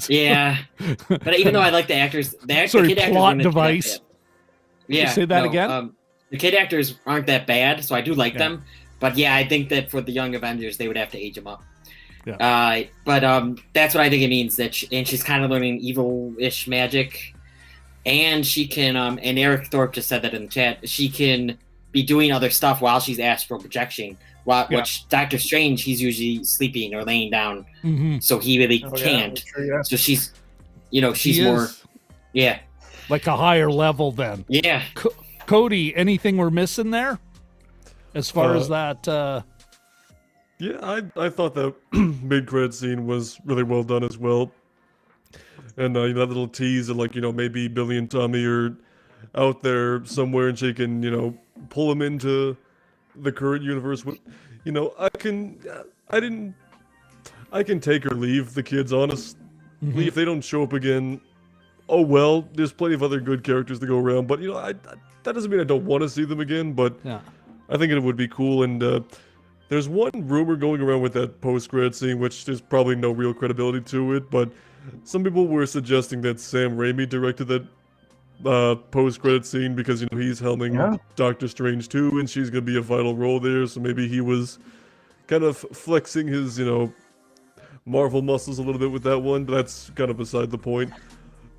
Yeah, but even though I like the actors, the kid plot actors device. Yeah, say that again. The kid actors aren't that bad, so I do like them. But yeah, I think that for the Young Avengers, they would have to age them up. Yeah. But that's what I think it means. And she's kind of learning evil-ish magic, and she can. And Eric Thorpe just said that in the chat. She can be doing other stuff while she's astral projection. Which Doctor Strange, he's usually sleeping or laying down, so he really can't. Yeah. So she's, she's more, like a higher level then. Yeah. Cody, anything we're missing there, as far as that? Yeah, I thought that mid-credit scene was really well done as well, and that little tease of maybe Billy and Tommy are out there somewhere, and she can pull them into the current universe. I can take or leave the kids, honestly. If they don't show up again, oh well, there's plenty of other good characters to go around, but that doesn't mean I don't want to see them again, but Yeah. I think it would be cool. And there's one rumor going around with that post-credit scene, which there's probably no real credibility to it, but some people were suggesting that Sam Raimi directed that post-credit scene because he's helming Doctor Strange 2, and she's gonna be a vital role there. So maybe he was kind of flexing his Marvel muscles a little bit with that one. But that's kind of beside the point.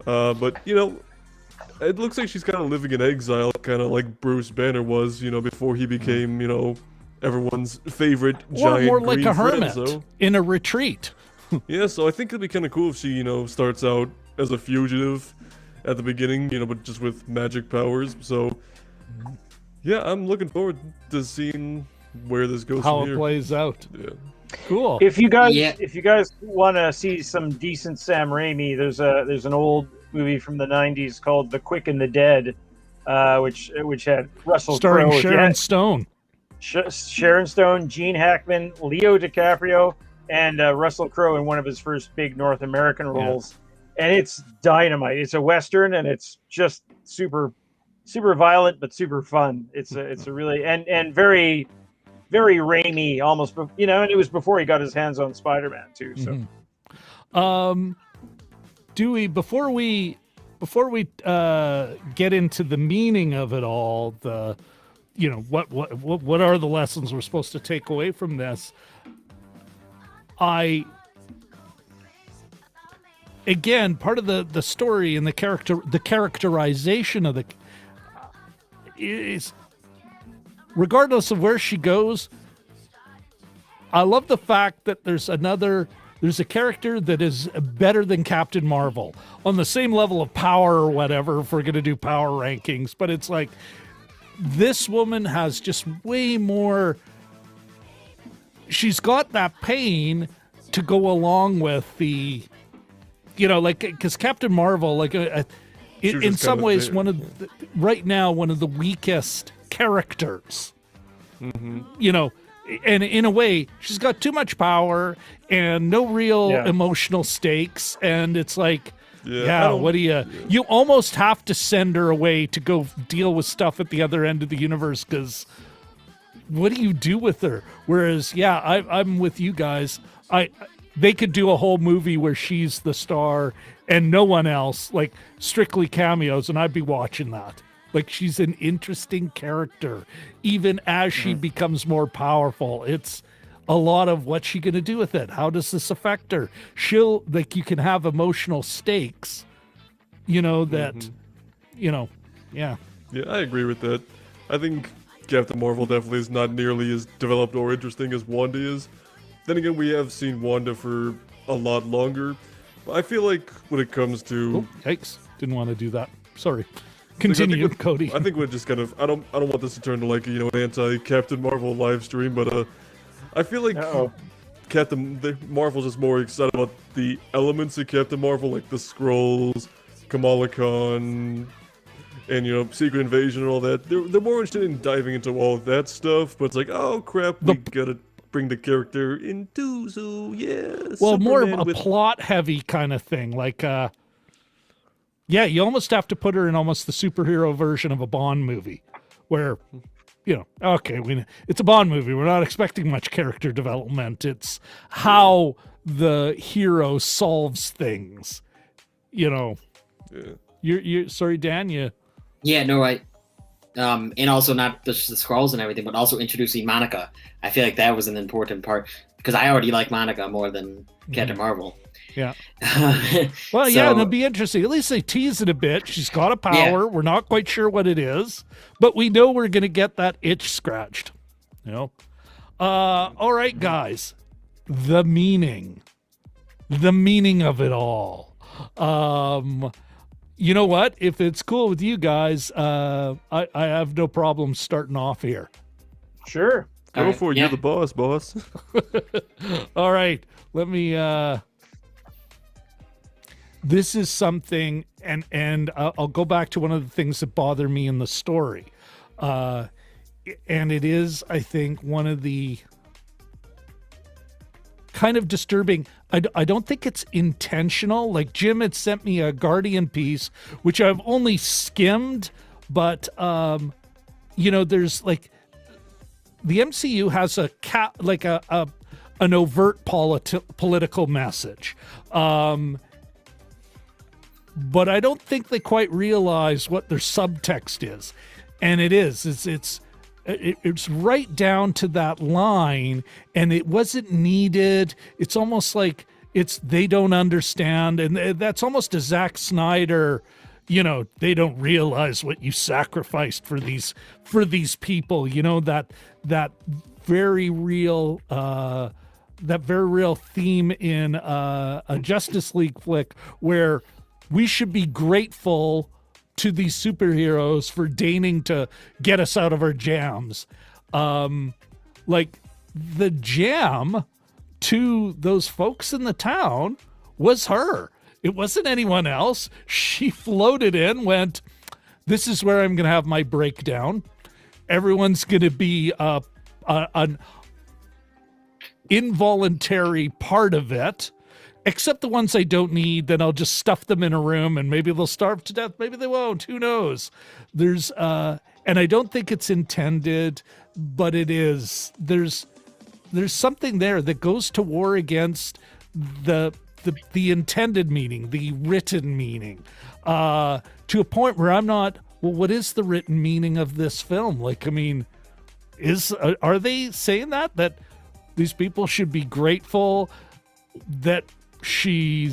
But it looks like she's kind of living in exile, kind of like Bruce Banner was, before he became, everyone's favorite giant more green like a friend, hermit so. in a retreat. Yeah, so I think it'd be kind of cool if she, starts out as a fugitive at the beginning, but just with magic powers. So, yeah, I'm looking forward to seeing where this goes How from it here. plays out. Yeah. Cool. If you guys want to see some decent Sam Raimi, there's an old movie from the 90s called The Quick and the Dead, which had Russell Starring Crowe, Sharon Stone. Sharon Stone, Gene Hackman, Leo DiCaprio, and Russell Crowe in one of his first big North American roles. And it's dynamite. It's a Western, and it's just super, super violent, but super fun. It's a really and very, very Raimi, almost. And it was before he got his hands on Spider-Man too. So, Dewey, before we get into the meaning of it all, what are the lessons we're supposed to take away from this? Again, part of the story and the characterization of is, regardless of where she goes, I love the fact that there's a character that is better than Captain Marvel on the same level of power or whatever, if we're going to do power rankings. But it's like, this woman has just way more. She's got that pain to go along with the, because Captain Marvel, in some ways, one of the weakest characters. And in a way, she's got too much power and no real emotional stakes. And it's like, what do you almost have to send her away to go deal with stuff at the other end of the universe, because what do you do with her? Whereas, I'm with you guys. They could do a whole movie where she's the star and no one else, like strictly cameos, and I'd be watching that. Like, she's an interesting character, even as she becomes more powerful. It's a lot of what's she going to do with it? How does this affect her? You can have emotional stakes, Yeah, I agree with that. I think Captain Marvel definitely is not nearly as developed or interesting as Wanda is. Then again, we have seen Wanda for a lot longer. But I feel like when it comes to... Oh, yikes. Didn't want to do that. Sorry. Continue, Cody. I think we're just kind of... I don't want this to turn to like, an anti-Captain Marvel live stream, but I feel like Marvel's just more excited about the elements of Captain Marvel, like the Skrulls, Kamala Khan, and, Secret Invasion and all that. They're more interested in diving into all of that stuff, but it's like, oh crap, we gotta bring the character in too, so well, Superman more of a plot-heavy kind of thing, like, you almost have to put her in almost the superhero version of a Bond movie, where, it's a Bond movie. We're not expecting much character development. It's how the hero solves things, Yeah. You're sorry, Dan, Yeah, no, right. And also not just the Skrulls and everything, but also introducing Monica. I feel like that was an important part, because I already like Monica more than Captain Marvel. Yeah. Well, and it'll be interesting. At least they tease it a bit. She's got a power. Yeah. We're not quite sure what it is, but we know we're going to get that itch scratched. All right, guys. The meaning of it all. You know what? If it's cool with you guys, I have no problem starting off here. Sure. Go for it. You're the boss. All right. Let me... This is something, and I'll go back to one of the things that bother me in the story. And it is, I think, one of the kind of disturbing. I don't think it's intentional. Like Jim had sent me a Guardian piece, which I've only skimmed, but there's like the MCU has an overt political message, but I don't think they quite realize what their subtext is, and it's right down to that line, and it wasn't needed. It's almost like they don't understand, and that's almost a Zack Snyder. They don't realize what you sacrificed for these people. That very real theme in a Justice League flick where we should be grateful to these superheroes for deigning to get us out of our jams. Like the jam to those folks in the town was her. It wasn't anyone else. She floated in, went, this is where I'm going to have my breakdown. Everyone's going to be an involuntary part of it, except the ones I don't need. Then I'll just stuff them in a room and maybe they'll starve to death. Maybe they won't. Who knows? And I don't think it's intended, but it is. There's something there that goes to war against the intended meaning, the written meaning, to a point where I'm not, well, what is the written meaning of this film? Like, I mean, are they saying that these people should be grateful that she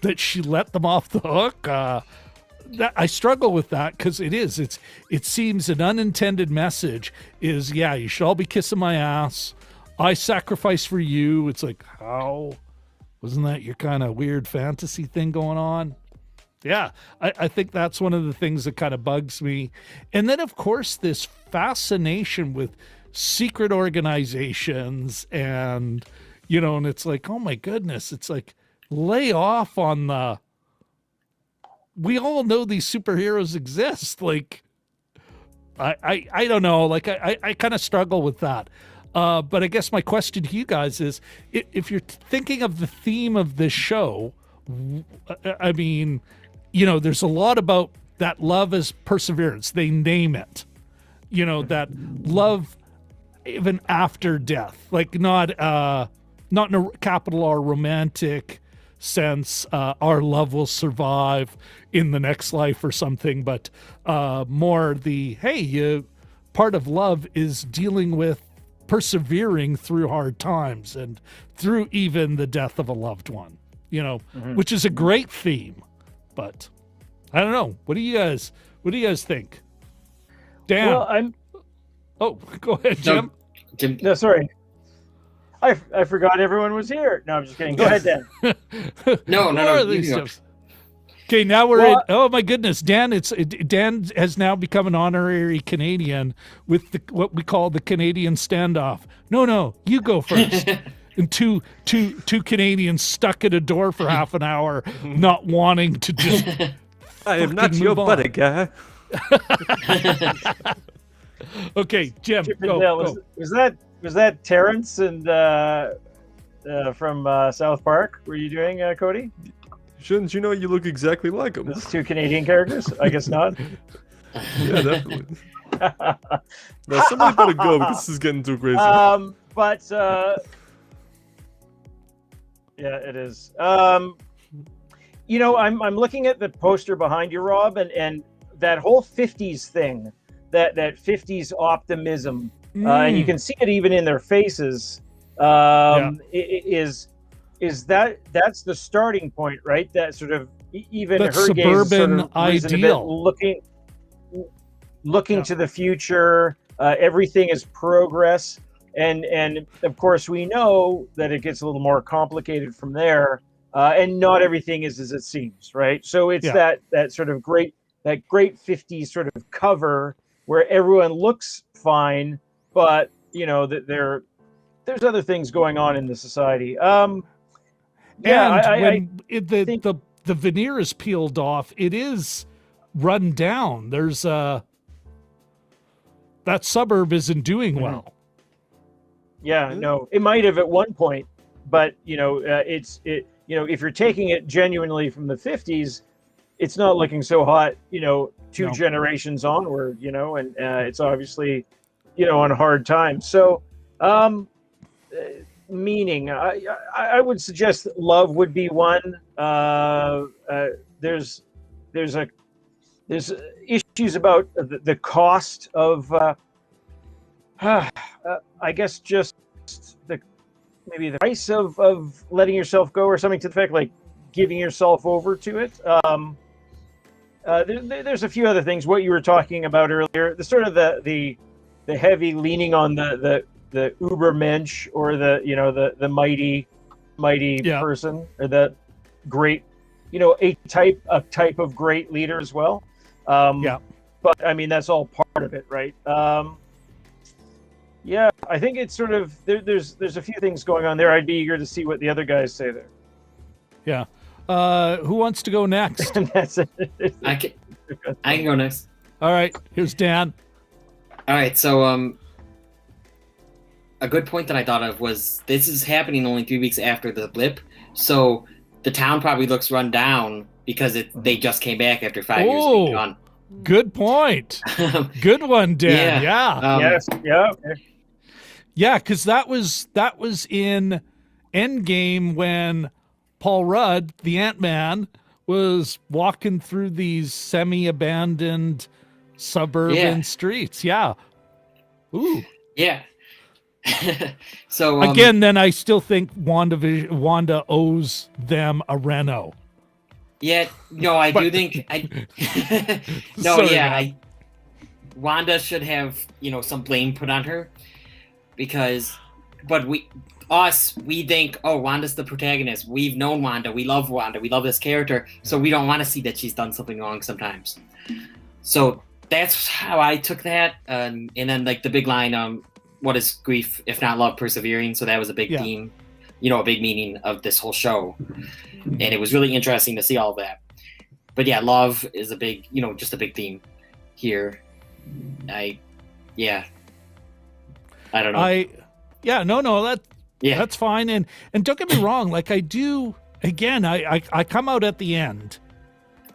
let them off the hook? I struggle with that because it seems an unintended message is, yeah, you should all be kissing my ass. I sacrifice for you. It's like, how? Wasn't that your kind of weird fantasy thing going on? Yeah, I think that's one of the things that kind of bugs me. And then, of course, this fascination with secret organizations and, and it's like, oh my goodness, it's like, lay off on we all know these superheroes exist. Like, I don't know. Like, I kind of struggle with that. But I guess my question to you guys is, if you're thinking of the theme of this show, I mean, there's a lot about that love is perseverance. They name it, that love even after death, like not in a capital R romantic sense, our love will survive in the next life or something, but more part of love is dealing with persevering through hard times and through even the death of a loved one, which is a great theme. But I don't know. What do you guys think? Dan? Well, Oh, go ahead, Jim. No, sorry. I forgot everyone was here. No, I'm just kidding. Go ahead, Dan. No. Okay, now we're in. Oh my goodness, Dan has now become an honorary Canadian with what we call the Canadian standoff. No, you go first. And two Canadians stuck at a door for half an hour, not wanting to just. I am not your buddy, guy. Okay, Jim, go. Was that Terrence and from South Park? Were you doing, Cody? Shouldn't you know you look exactly like him? Those two Canadian characters? I guess not. Yeah, definitely. No, somebody better go because this is getting too crazy. But yeah, it is. I'm looking at the poster behind you, Rob, and that whole 50s thing, that 50s optimism, and you can see it even in their faces. Is that's the starting point, right? That sort of even that her suburban gaze ideal, looking to the future. Everything is progress, and of course we know that it gets a little more complicated from there, and not everything is as it seems, right? So it's that sort of great 50s sort of cover where everyone looks fine, but that there's other things going on in the society. The veneer is peeled off, it is run down. There's that suburb isn't doing well. Yeah, no, it might have at one point, but if you're taking it genuinely from the 50s, it's not looking so hot, two generations onward, and it's obviously, on hard times. So, meaning, I would suggest that love would be one. There's issues about the cost of, I guess, just maybe the price of letting yourself go, or something to the effect like giving yourself over to it. There's a few other things. What you were talking about earlier, the sort of the heavy leaning on the Ubermensch, or the mighty person, or the great, a type of great leader as well. But I mean, that's all part of it, right? Yeah, I think it's sort of there's a few things going on there. I'd be eager to see what the other guys say there. Yeah. Who wants to go next? That's it. I can go next. All right, here's Dan. All right, so a good point that I thought of was this is happening only 3 weeks after the blip, so the town probably looks run down because they just came back after 5 years being gone. Good point. Good one, Dan. Yeah. Yes. Yeah. Okay. Yeah, because that was in Endgame when Paul Rudd, the Ant-Man, was walking through these semi-abandoned suburban streets. Yeah. Ooh. Yeah. So again, then I still think Wanda owes them a reno. Yeah, no, I do think Wanda should have, some blame put on her, but we think, oh, Wanda's the protagonist. We've known Wanda. We love this character. So we don't want to see that she's done something wrong sometimes. So that's how I took that. And then like the big line, what is grief if not love persevering? So that was a big theme, a big meaning of this whole show. And it was really interesting to see all of that. But yeah, love is a big, just a big theme here. I don't know. That's fine. And don't get me wrong. Like I do, again, I come out at the end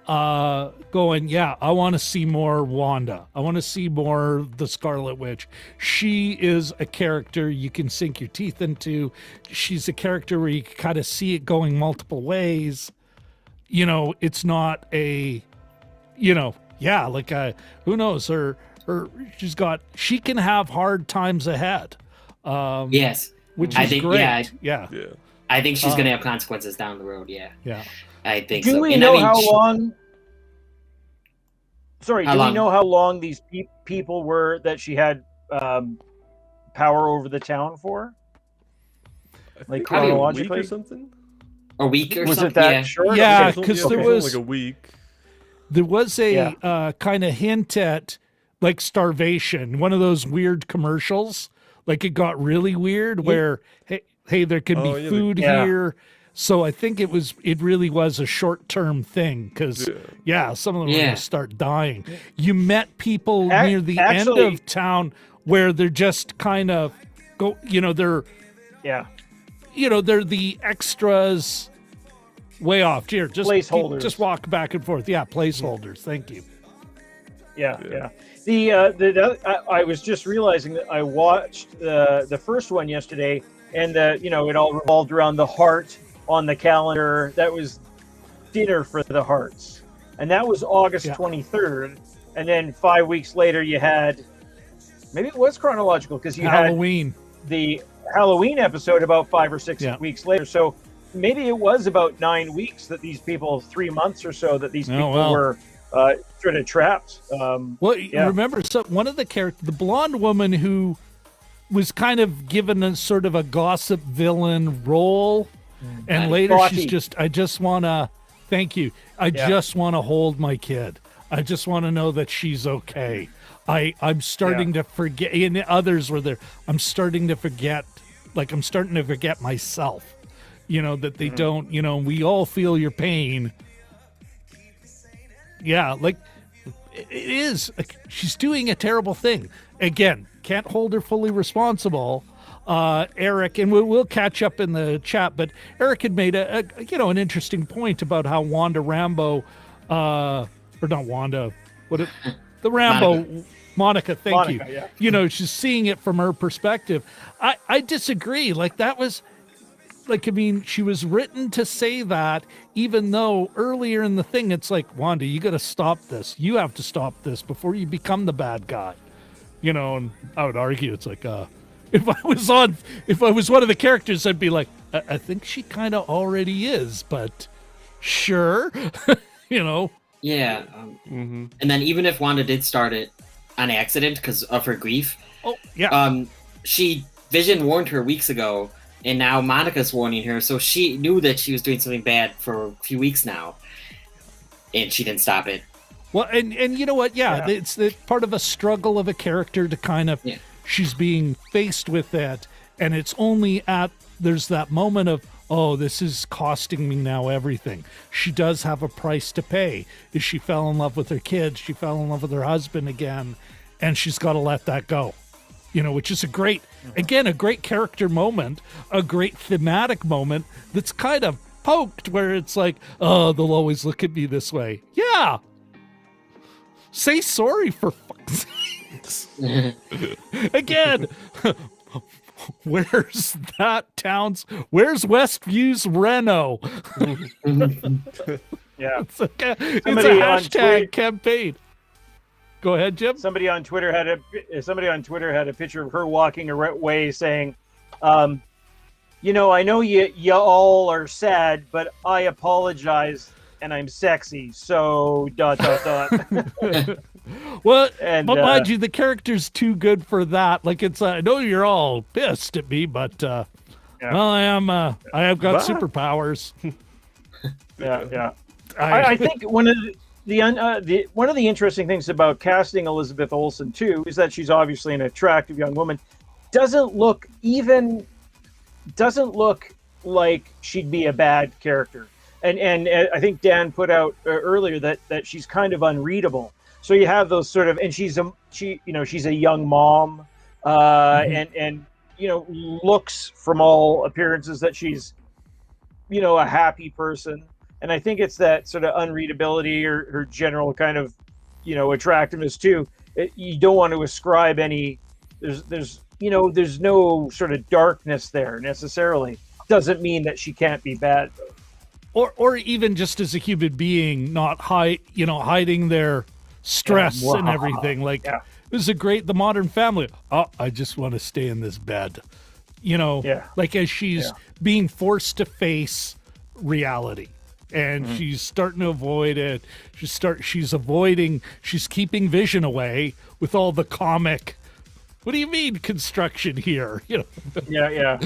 going, I want to see more Wanda. I want to see more the Scarlet Witch. She is a character you can sink your teeth into. She's a character where you kind of see it going multiple ways. It's not a, who knows, or she can have hard times ahead. Yes. Which is great. Yeah. I think she's going to have consequences down the road. Yeah. Yeah. I think so. Do we know how long? Sorry, do we know how long these people were that she had power over the town for? Like chronologically, a week or something. A week or was something? It that short? Yeah, because there was like a week. There was a kind of hint at like starvation. One of those weird commercials. Like it got really weird where hey, there could be food here. So I think it really was a short-term thing because some of them were going to start dying. You met people near the end of town where they're just kind of they're the extras way off. Here, just placeholders. Just walk back and forth. Yeah, placeholders. Thank you. Yeah. I was just realizing that I watched the first one yesterday, and it all revolved around the heart on the calendar. That was Dinner for the Hearts, and that was August 23rd. And then 5 weeks later, you had, maybe it was chronological because you Halloween. had the Halloween episode about 5 or 6 weeks later. So maybe it was about 9 weeks that these people, 3 months or so, that these people were sort of trapped. Remember, one of the characters, the blonde woman who was kind of given a sort of a gossip villain role, and later she's just, I just want to, thank you, I just want to hold my kid. I just want to know that she's okay. I'm starting to forget, and others were there, I'm starting to forget myself, that they don't, we all feel your pain. Yeah, like it is. Like, she's doing a terrible thing. Again, can't hold her fully responsible. Eric, and we'll catch up in the chat, but Eric had made an interesting point about how Wanda Rambo, or not Wanda, the Rambo, Monica, thank you. Yeah. She's seeing it from her perspective. I disagree. Like, that was, like, I mean, she was written to say that, even though earlier in the thing, it's like, Wanda, you got to stop this. You have to stop this before you become the bad guy. And I would argue it's like, if I was one of the characters, I'd be like, I think she kind of already is, but sure, Yeah. And then even if Wanda did start it on accident because of her grief, Vision warned her weeks ago, and now Monica's warning her, so she knew that she was doing something bad for a few weeks now, and she didn't stop it. Well, and you know what? Yeah, it's part of a struggle of a character to kind of, she's being faced with that, and it's only there's that moment of, oh, this is costing me now everything. She does have a price to pay. Is she fell in love with her kids? She fell in love with her husband again, and she's got to let that go. Which is a great character moment, a great thematic moment that's kind of poked where it's like, oh, they'll always look at me this way. Yeah. Say sorry, for fuck's sakes. Again, where's Westview's Reno? Yeah. It's a hashtag campaign. Go ahead, Jim. Somebody on Twitter had a picture of her walking away saying, I know you all are sad, but I apologize and I'm sexy. So ... Well, but mind you, the character's too good for that. Like, it's I know you're all pissed at me, but well, I have got superpowers. Yeah. I think one of the interesting things about casting Elizabeth Olsen too is that she's obviously an attractive young woman. Doesn't look like she'd be a bad character. And I think Dan put out earlier that she's kind of unreadable. So you have those sort of, and she's a young mom, and looks from all appearances that she's, a happy person. And I think it's that sort of unreadability or her general kind of, attractiveness too. You don't want to ascribe any. There's no sort of darkness there necessarily. Doesn't mean that she can't be bad though. Or even just as a human being, not hiding their stress and everything. Like, it was the Modern Family. Oh, I just want to stay in this bed. Like, as she's being forced to face reality. And she's starting to avoid it. She's keeping Vision away with all the comic. What do you mean construction here? Yeah.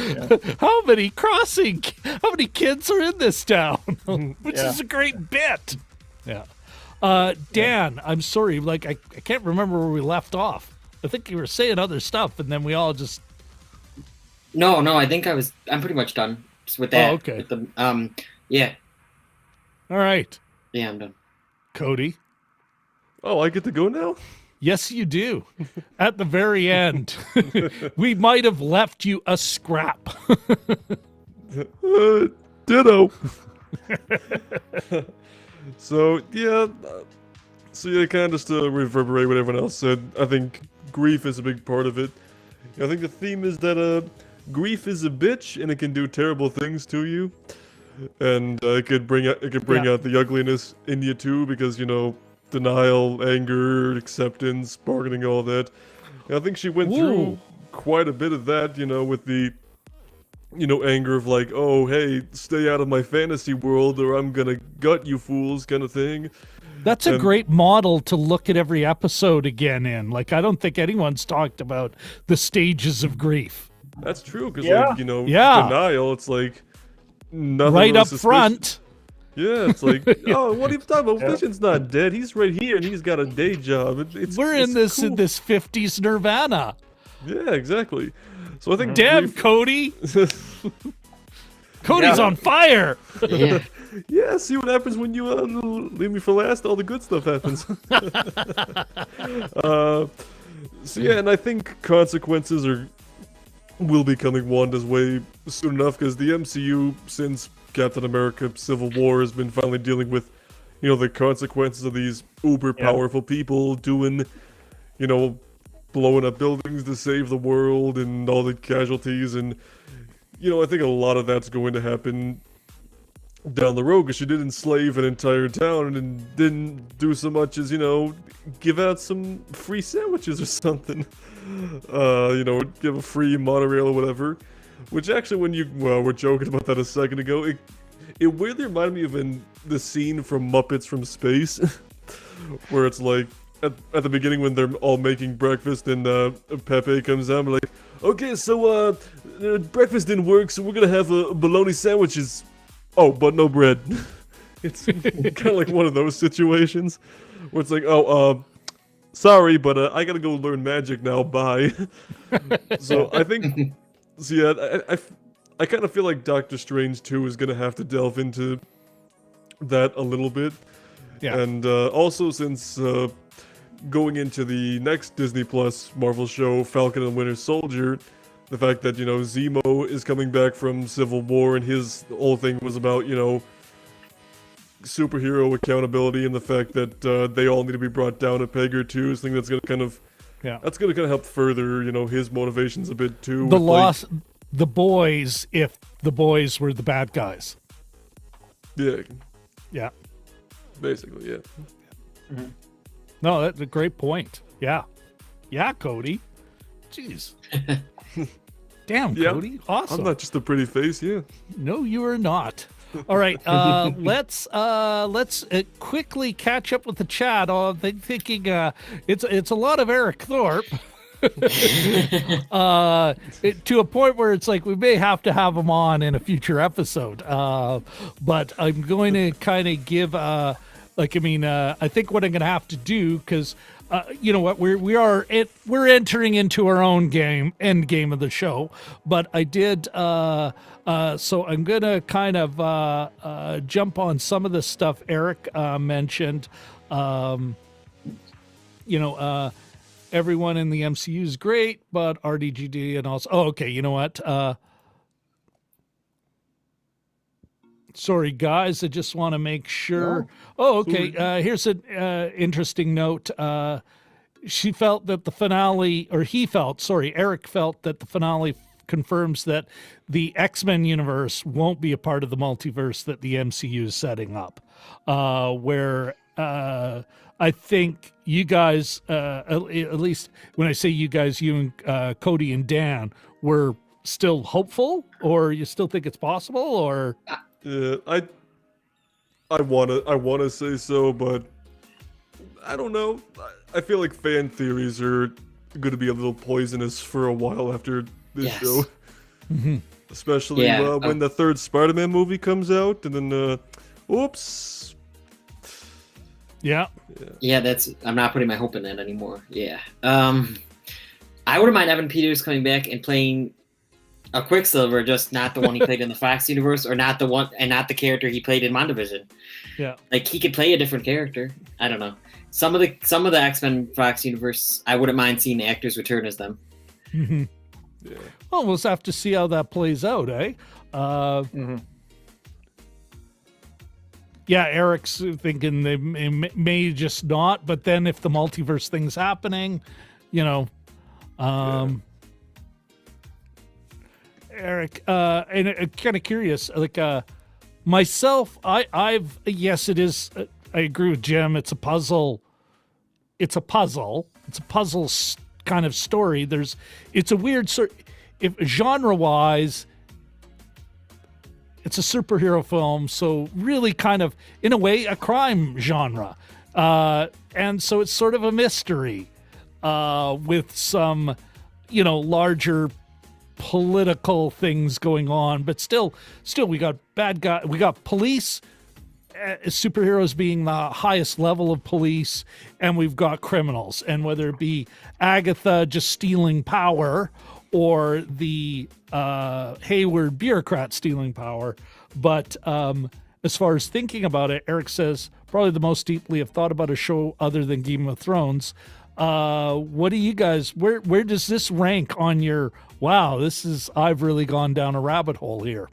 How many kids are in this town? Which is a great bit. Yeah. Dan, I'm sorry. Like, I can't remember where we left off. I think you were saying other stuff, and then we all just. No. I think I'm pretty much done with that. Oh, okay. With the, yeah. All right. Yeah, I'm done. Cody. Oh, I get to go now? Yes, you do. At the very end, we might have left you a scrap. Ditto. So kind of just to reverberate what everyone else said, I think grief is a big part of it. I think the theme is that grief is a bitch and it can do terrible things to you, and it could bring out the ugliness in you too, because denial, anger, acceptance, bargaining, all that. And I think she went through quite a bit of that, with the anger of like, oh, hey, stay out of my fantasy world or I'm gonna gut you fools kind of thing. That's a great model to look at every episode again in. Like, I don't think anyone's talked about the stages of grief. That's true, because denial, it's like nothing right really up front. Yeah, it's like, oh, what are you talking about? Vision's not dead. He's right here, and he's got a day job. We're in this cool. in this 50s Nirvana. Yeah, exactly. So I think damn, Cody. Cody's on fire. Yeah. Yeah, see what happens when you leave me for last? All the good stuff happens. And I think consequences are will be coming Wanda's way soon enough, because the MCU, since Captain America Civil War, has been finally dealing with, the consequences of these uber powerful people doing, blowing up buildings to save the world and all the casualties. And, I think a lot of that's going to happen down the road, because she did enslave an entire town and didn't do so much as, give out some free sandwiches or something. Give a free monorail or whatever. Which actually, when you were joking about that a second ago, it weirdly reminded me of the scene from Muppets from Space, where it's like at the beginning when they're all making breakfast and Pepe comes out and like, okay, so breakfast didn't work, so we're gonna have bologna sandwiches. Oh, but no bread. It's kind of like one of those situations where it's like, sorry, but I gotta go learn magic now. Bye. So I think, I kind of feel like Doctor Strange 2 is gonna have to delve into that a little bit. Yeah. And also, since going into the next Disney Plus Marvel show, Falcon and Winter Soldier, the fact that, Zemo is coming back from Civil War and his whole thing was about, superhero accountability, and the fact that they all need to be brought down a peg or two. I think that's going to kind of help further, his motivations a bit too. The boys, if the boys were the bad guys. Yeah. Yeah. Basically, yeah. Mm-hmm. No, that's a great point. Yeah. Yeah, Cody. Jeez. Damn, Cody. Awesome. I'm not just a pretty face, yeah. No, you are not. All right, let's quickly catch up with the chat. I'm thinking it's a lot of Eric Thorpe. To a point where it's like we may have to have him on in a future episode. But I'm going to kind of give I think what I'm going to have to do, because you know what, we're entering into our own end game of the show. But I did so I'm going to kind of jump on some of the stuff Eric mentioned. Everyone in the MCU is great, but RDGD and also... Oh, okay, you know what? Sorry, guys, I just want to make sure... Oh, okay, here's an interesting note. She felt that the finale... Or he felt, sorry, Eric felt that the finale confirms that the X-Men universe won't be a part of the multiverse that the MCU is setting up. Where... I think you guys, at least when I say you guys, you and Cody and Dan, were still hopeful, or you still think it's possible, or? Yeah, I wanna say so, but I don't know. I feel like fan theories are going to be a little poisonous for a while after this show, especially when the third Spider-Man movie comes out, and then, oops. Yeah, I'm not putting my hope in that anymore. Yeah. I wouldn't mind Evan Peters coming back and playing a Quicksilver, just not the one he played in the Fox universe, or not the character he played in WandaVision. Yeah. Like, he could play a different character. I don't know. Some of the X-Men Fox universe, I wouldn't mind seeing the actors return as them. Mm-hmm. Yeah. Well, we'll have to see how that plays out, eh? Yeah, Eric's thinking they may just not, but then if the multiverse thing's happening, Eric, and I'm kind of curious, like myself, yes, it is. I agree with Jim. It's a puzzle. It's a puzzle kind of story. It's a weird if genre-wise. It's a superhero film, so really kind of, in a way, a crime genre. And so it's sort of a mystery with some, larger political things going on. But still, we got bad guy, we got police, superheroes being the highest level of police, and we've got criminals. And whether it be Agatha just stealing power, or the Hayward bureaucrat stealing power. But as far as thinking about it, Eric says, probably the most deeply I've thought about a show other than Game of Thrones What do you guys? Where does this rank on your? Wow, I've really gone down a rabbit hole here.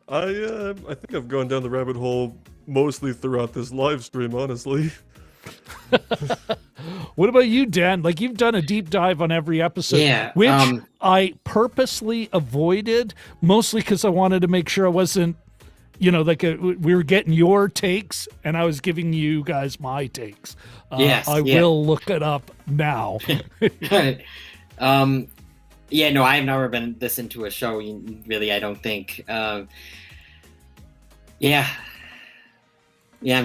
I think I've gone down the rabbit hole mostly throughout this live stream, honestly. What about you, Dan? Like, you've done a deep dive on every episode, which I purposely avoided, mostly because I wanted to make sure I wasn't, we were getting your takes and I was giving you guys my takes. I will look it up now. No, I've never been this into a show, really, I don't think. I'm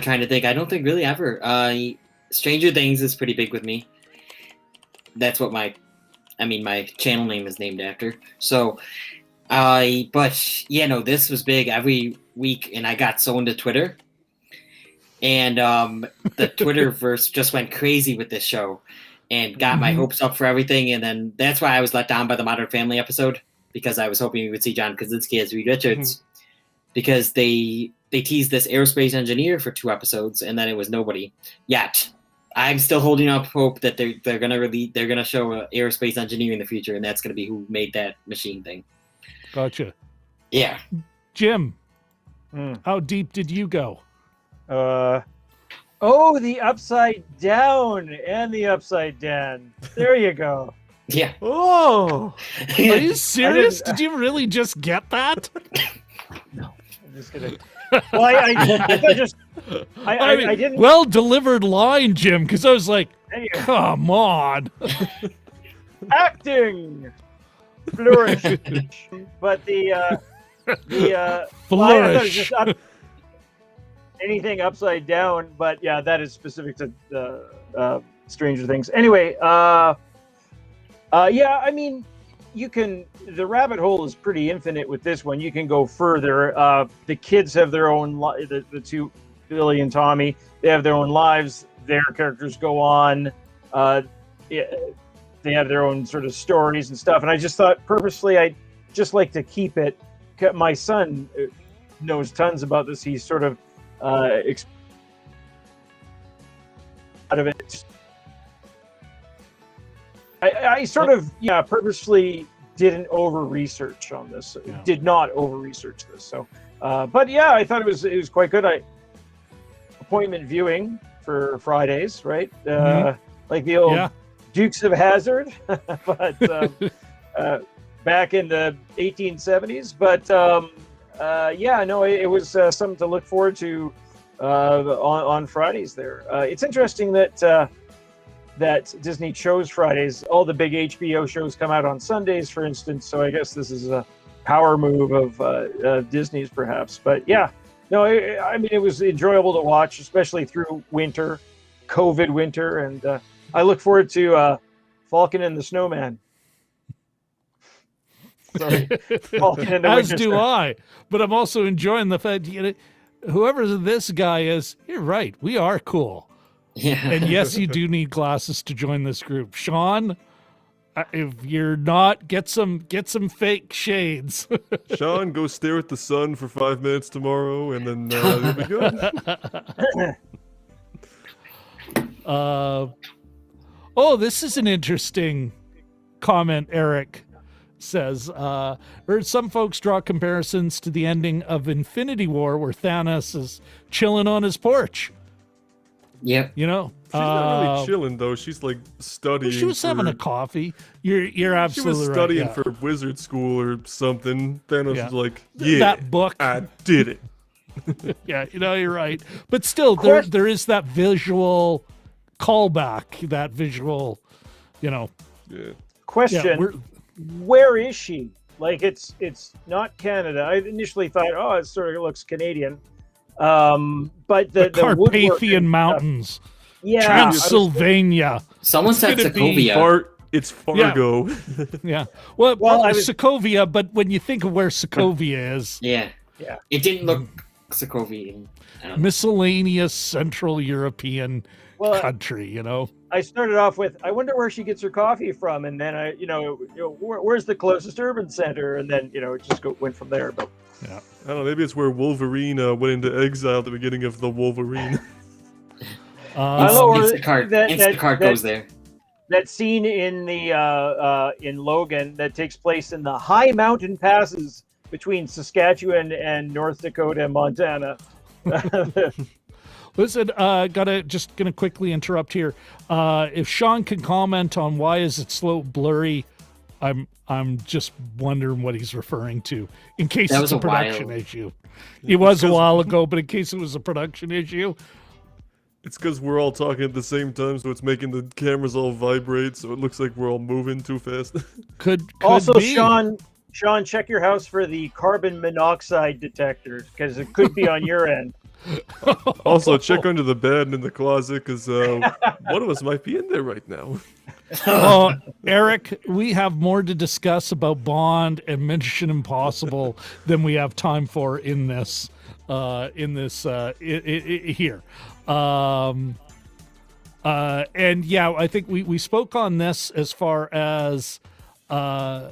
trying to think. I don't think really ever. Stranger Things is pretty big with me. That's what my channel name is named after. So, this was big every week, and I got so into Twitter. And the Twitterverse just went crazy with this show and got my hopes up for everything. And then that's why I was let down by the Modern Family episode, because I was hoping we would see John Krasinski as Reed Richards, because they teased this aerospace engineer for 2 episodes, and then it was nobody yet. I'm still holding up hope that they're gonna show an aerospace engineer in the future, and that's gonna be who made that machine thing. Gotcha. Yeah. Jim, how deep did you go? The Upside Down and the Upside Down. There you go. Yeah. Oh, are you serious? Did you really just get that? No, I'm just kidding. Well, I didn't. Well delivered line, Jim, because I was like, come on. Acting flourish, but flourish. Anything upside down, but yeah, that is specific to Stranger Things. Anyway, the rabbit hole is pretty infinite with this one. You can go further. The kids have their own the 2, Billy and Tommy, they have their own lives. Their characters go on. They have their own sort of stories and stuff. And I just thought purposely, I just like to keep it. My son knows tons about this. He's sort of out of it. I sort of purposely didn't over research on this. Yeah. Did not over research this. So, but yeah, I thought it was quite good. Appointment viewing for Fridays, right? Like the old Dukes of Hazzard, but back in the 1870s. But it was something to look forward to on Fridays. There, it's interesting that Disney chose Fridays. All the big HBO shows come out on Sundays, for instance. So I guess this is a power move of Disney's, perhaps. But yeah, no, it was enjoyable to watch, especially through COVID winter, and I look forward to Falcon and the Snowman. Sorry, Falcon and the As Winter do Snowman. I, but I'm also enjoying the fact whoever this guy is, you're right. We are cool. Yeah. And yes, you do need glasses to join this group. Sean, if you're not, get some fake shades. Sean, go stare at the sun for 5 minutes tomorrow, and then you'll be good. This is an interesting comment, Eric says. Heard some folks draw comparisons to the ending of Infinity War, where Thanos is chilling on his porch. Yep. She's not really chilling though. She's like studying. She was having a coffee. You're absolutely She was right. studying for wizard school or something. Thanos was like, "Yeah, that book. I did it." Yeah, you're right. But still, there is that visual callback. That visual, Yeah. Question: where is she? Like, it's not Canada. I initially thought, it sort of looks Canadian. But the Carpathian Mountains, Transylvania. Someone said Sokovia. It's Fargo. Yeah. Well, Sokovia, but when you think of where Sokovia is, it didn't look Sokovian. Miscellaneous Central European country. I started off with, I wonder where she gets her coffee from, and then where's the closest urban center, and then it just went from there. But yeah. I don't know, maybe it's where Wolverine went into exile at the beginning of the Wolverine. I know Instacart goes there. That scene in the in Logan that takes place in the high mountain passes between Saskatchewan and North Dakota and Montana. Listen, gonna quickly interrupt here. If Sean can comment on why is it slow blurry, I'm just wondering what he's referring to. In case it's a production issue. It was a while ago, but in case it was a production issue. It's because we're all talking at the same time, so it's making the cameras all vibrate, so it looks like we're all moving too fast. Could also be. Sean, check your house for the carbon monoxide detector, because it could be on your end. Also, check under the bed and in the closet, because one of us might be in there right now. Eric, we have more to discuss about Bond and Mission Impossible than we have time for in this here. And yeah, I think we spoke on this as far as yeah,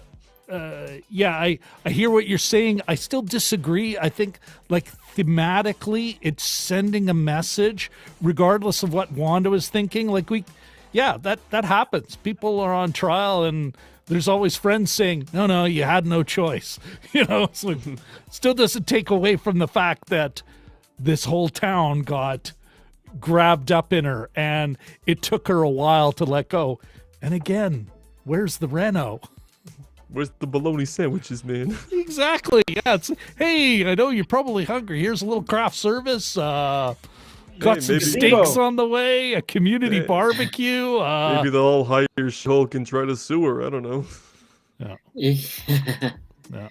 I hear what you're saying. I still disagree. I think like thematically it's sending a message regardless of what Wanda was thinking. Like that happens. People are on trial and there's always friends saying, no, you had no choice. It's like, still doesn't take away from the fact that this whole town got grabbed up in her and it took her a while to let go. And again, where's the Reno? Where's the bologna sandwiches, man? Exactly. Yeah. Hey, I know you're probably hungry. Here's a little craft service. Got some steaks on the way, a community barbecue. Maybe they'll all hire Shulk and try to sue her. I don't know. Yeah. Yeah.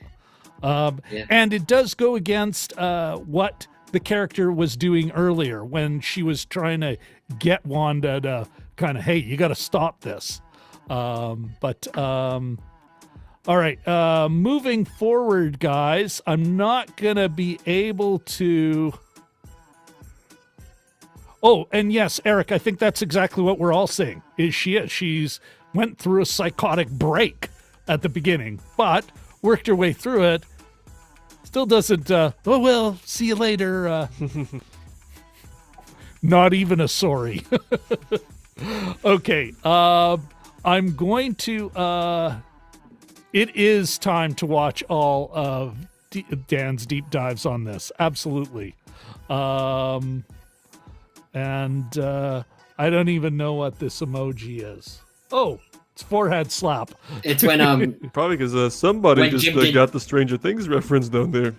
And it does go against what the character was doing earlier when she was trying to get Wanda to kind of, hey, you got to stop this. All right, moving forward, guys, I'm not going to be able to... Oh, and yes, Eric, I think that's exactly what we're all saying. She's went through a psychotic break at the beginning, but worked her way through it. Still doesn't, oh, well, see you later. Not even a sorry. Okay, I'm going to... It is time to watch all of Dan's deep dives on this. Absolutely. And I don't even know what this emoji is. Oh, it's forehead slap. It's when probably because somebody just got the Stranger Things reference down there.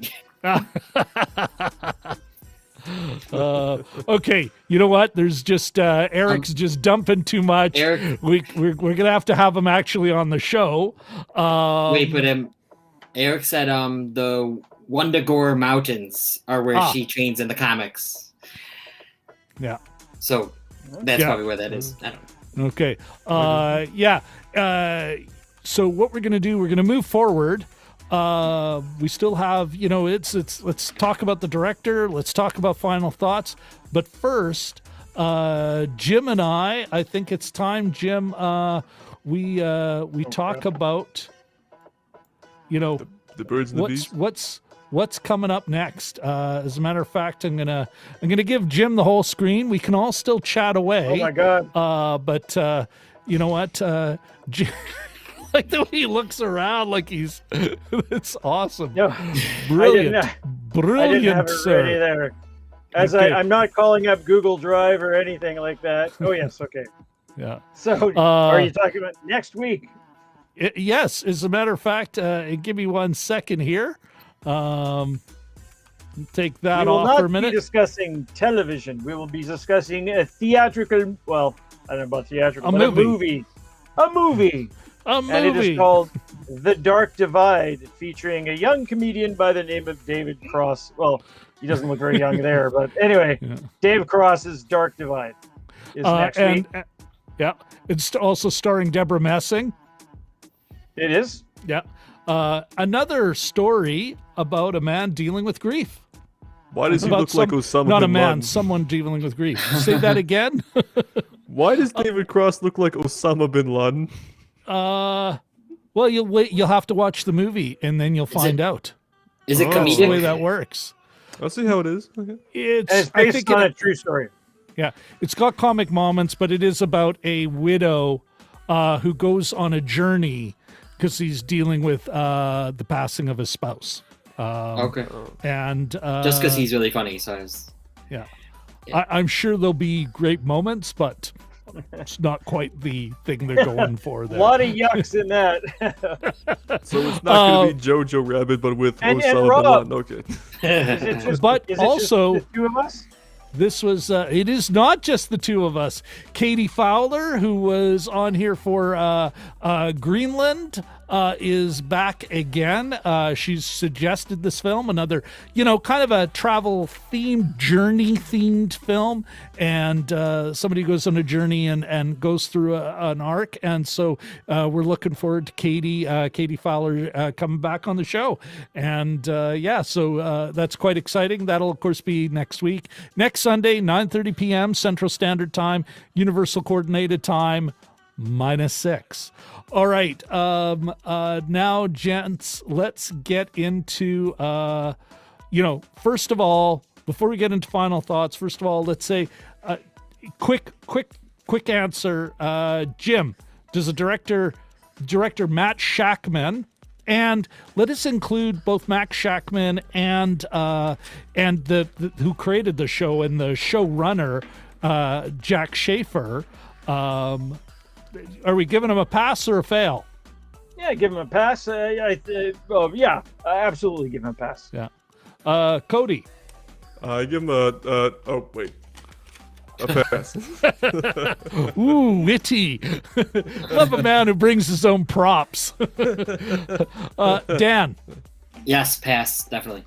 Okay, you know what? There's just Eric's just dumping too much. Eric, we're gonna have him actually on the show. Wait, but Eric said the Wundagore Mountains are where she trains in the comics. Yeah. So that's probably where that is. I don't know. Okay. So what we're gonna do? We're gonna move forward. We still have, let's talk about the director. Let's talk about final thoughts. But first, Jim and I think it's time, Jim, we talk about, the birds and the bees. What's coming up next. As a matter of fact, I'm gonna give Jim the whole screen. We can all still chat away. Oh my God. But you know what, Jim, like the way he looks around, like he's, it's awesome. No, brilliant, I didn't have it sir. ready there. Okay. I'm not calling up Google Drive or anything like that. Oh yes, okay. Yeah. So, are you talking about next week? Yes, as a matter of fact, give me 1 second here. Take that off for a minute. We will not be discussing television. We will be discussing a theatrical. Well, I don't know about theatrical, but a movie. A movie. And it is called The Dark Divide, featuring a young comedian by the name of David Cross. Well, he doesn't look very young there, but anyway, Dave Cross's Dark Divide is next week. Yeah, it's also starring Deborah Messing. It is? Yeah. Another story about a man dealing with grief. Why does he look like Osama Not bin a man, Laden? someone dealing with grief. Say that again? Why does David Cross look like Osama bin Laden? Well, you'll have to watch the movie and then you'll find out. Is it That's the way comedic? that works. I'll see how it is. Okay. It's based on a true story. Yeah, it's got comic moments, but it is about a widow who goes on a journey because he's dealing with the passing of his spouse. Okay. And Just because he's really funny, so I was... Yeah. Yeah. I'm sure there'll be great moments, but it's not quite the thing they're going for A there. lot of yucks in that. So it's not going to be Jojo Rabbit, but with and Osama Rob. bin Laden. Okay. Is it just, But is it also- just the two of us? This was, it is not just the two of us. Katie Fowler, who was on here for Greenland, is back again. She's suggested this film, another, kind of a travel themed, journey themed film. And somebody goes on a journey and goes through an arc. And so we're looking forward to Katie Fowler coming back on the show. And so that's quite exciting. That'll, of course, be next week. Next Sunday, 9:30 p.m. Central Standard Time, Universal Coordinated Time, -6. All right. Now, gents, let's get into, first of all, before we get into final thoughts, first of all, let's say, quick answer. Jim, does the director Matt Shackman, and let us include both Max Shackman and the who created the show and the showrunner, Jack Schaefer. Are we giving him a pass or a fail? Yeah, give him a pass. I absolutely give him a pass. Yeah. Cody. I give him a pass. Ooh, witty. Love a man who brings his own props. Dan. Yes, pass, definitely.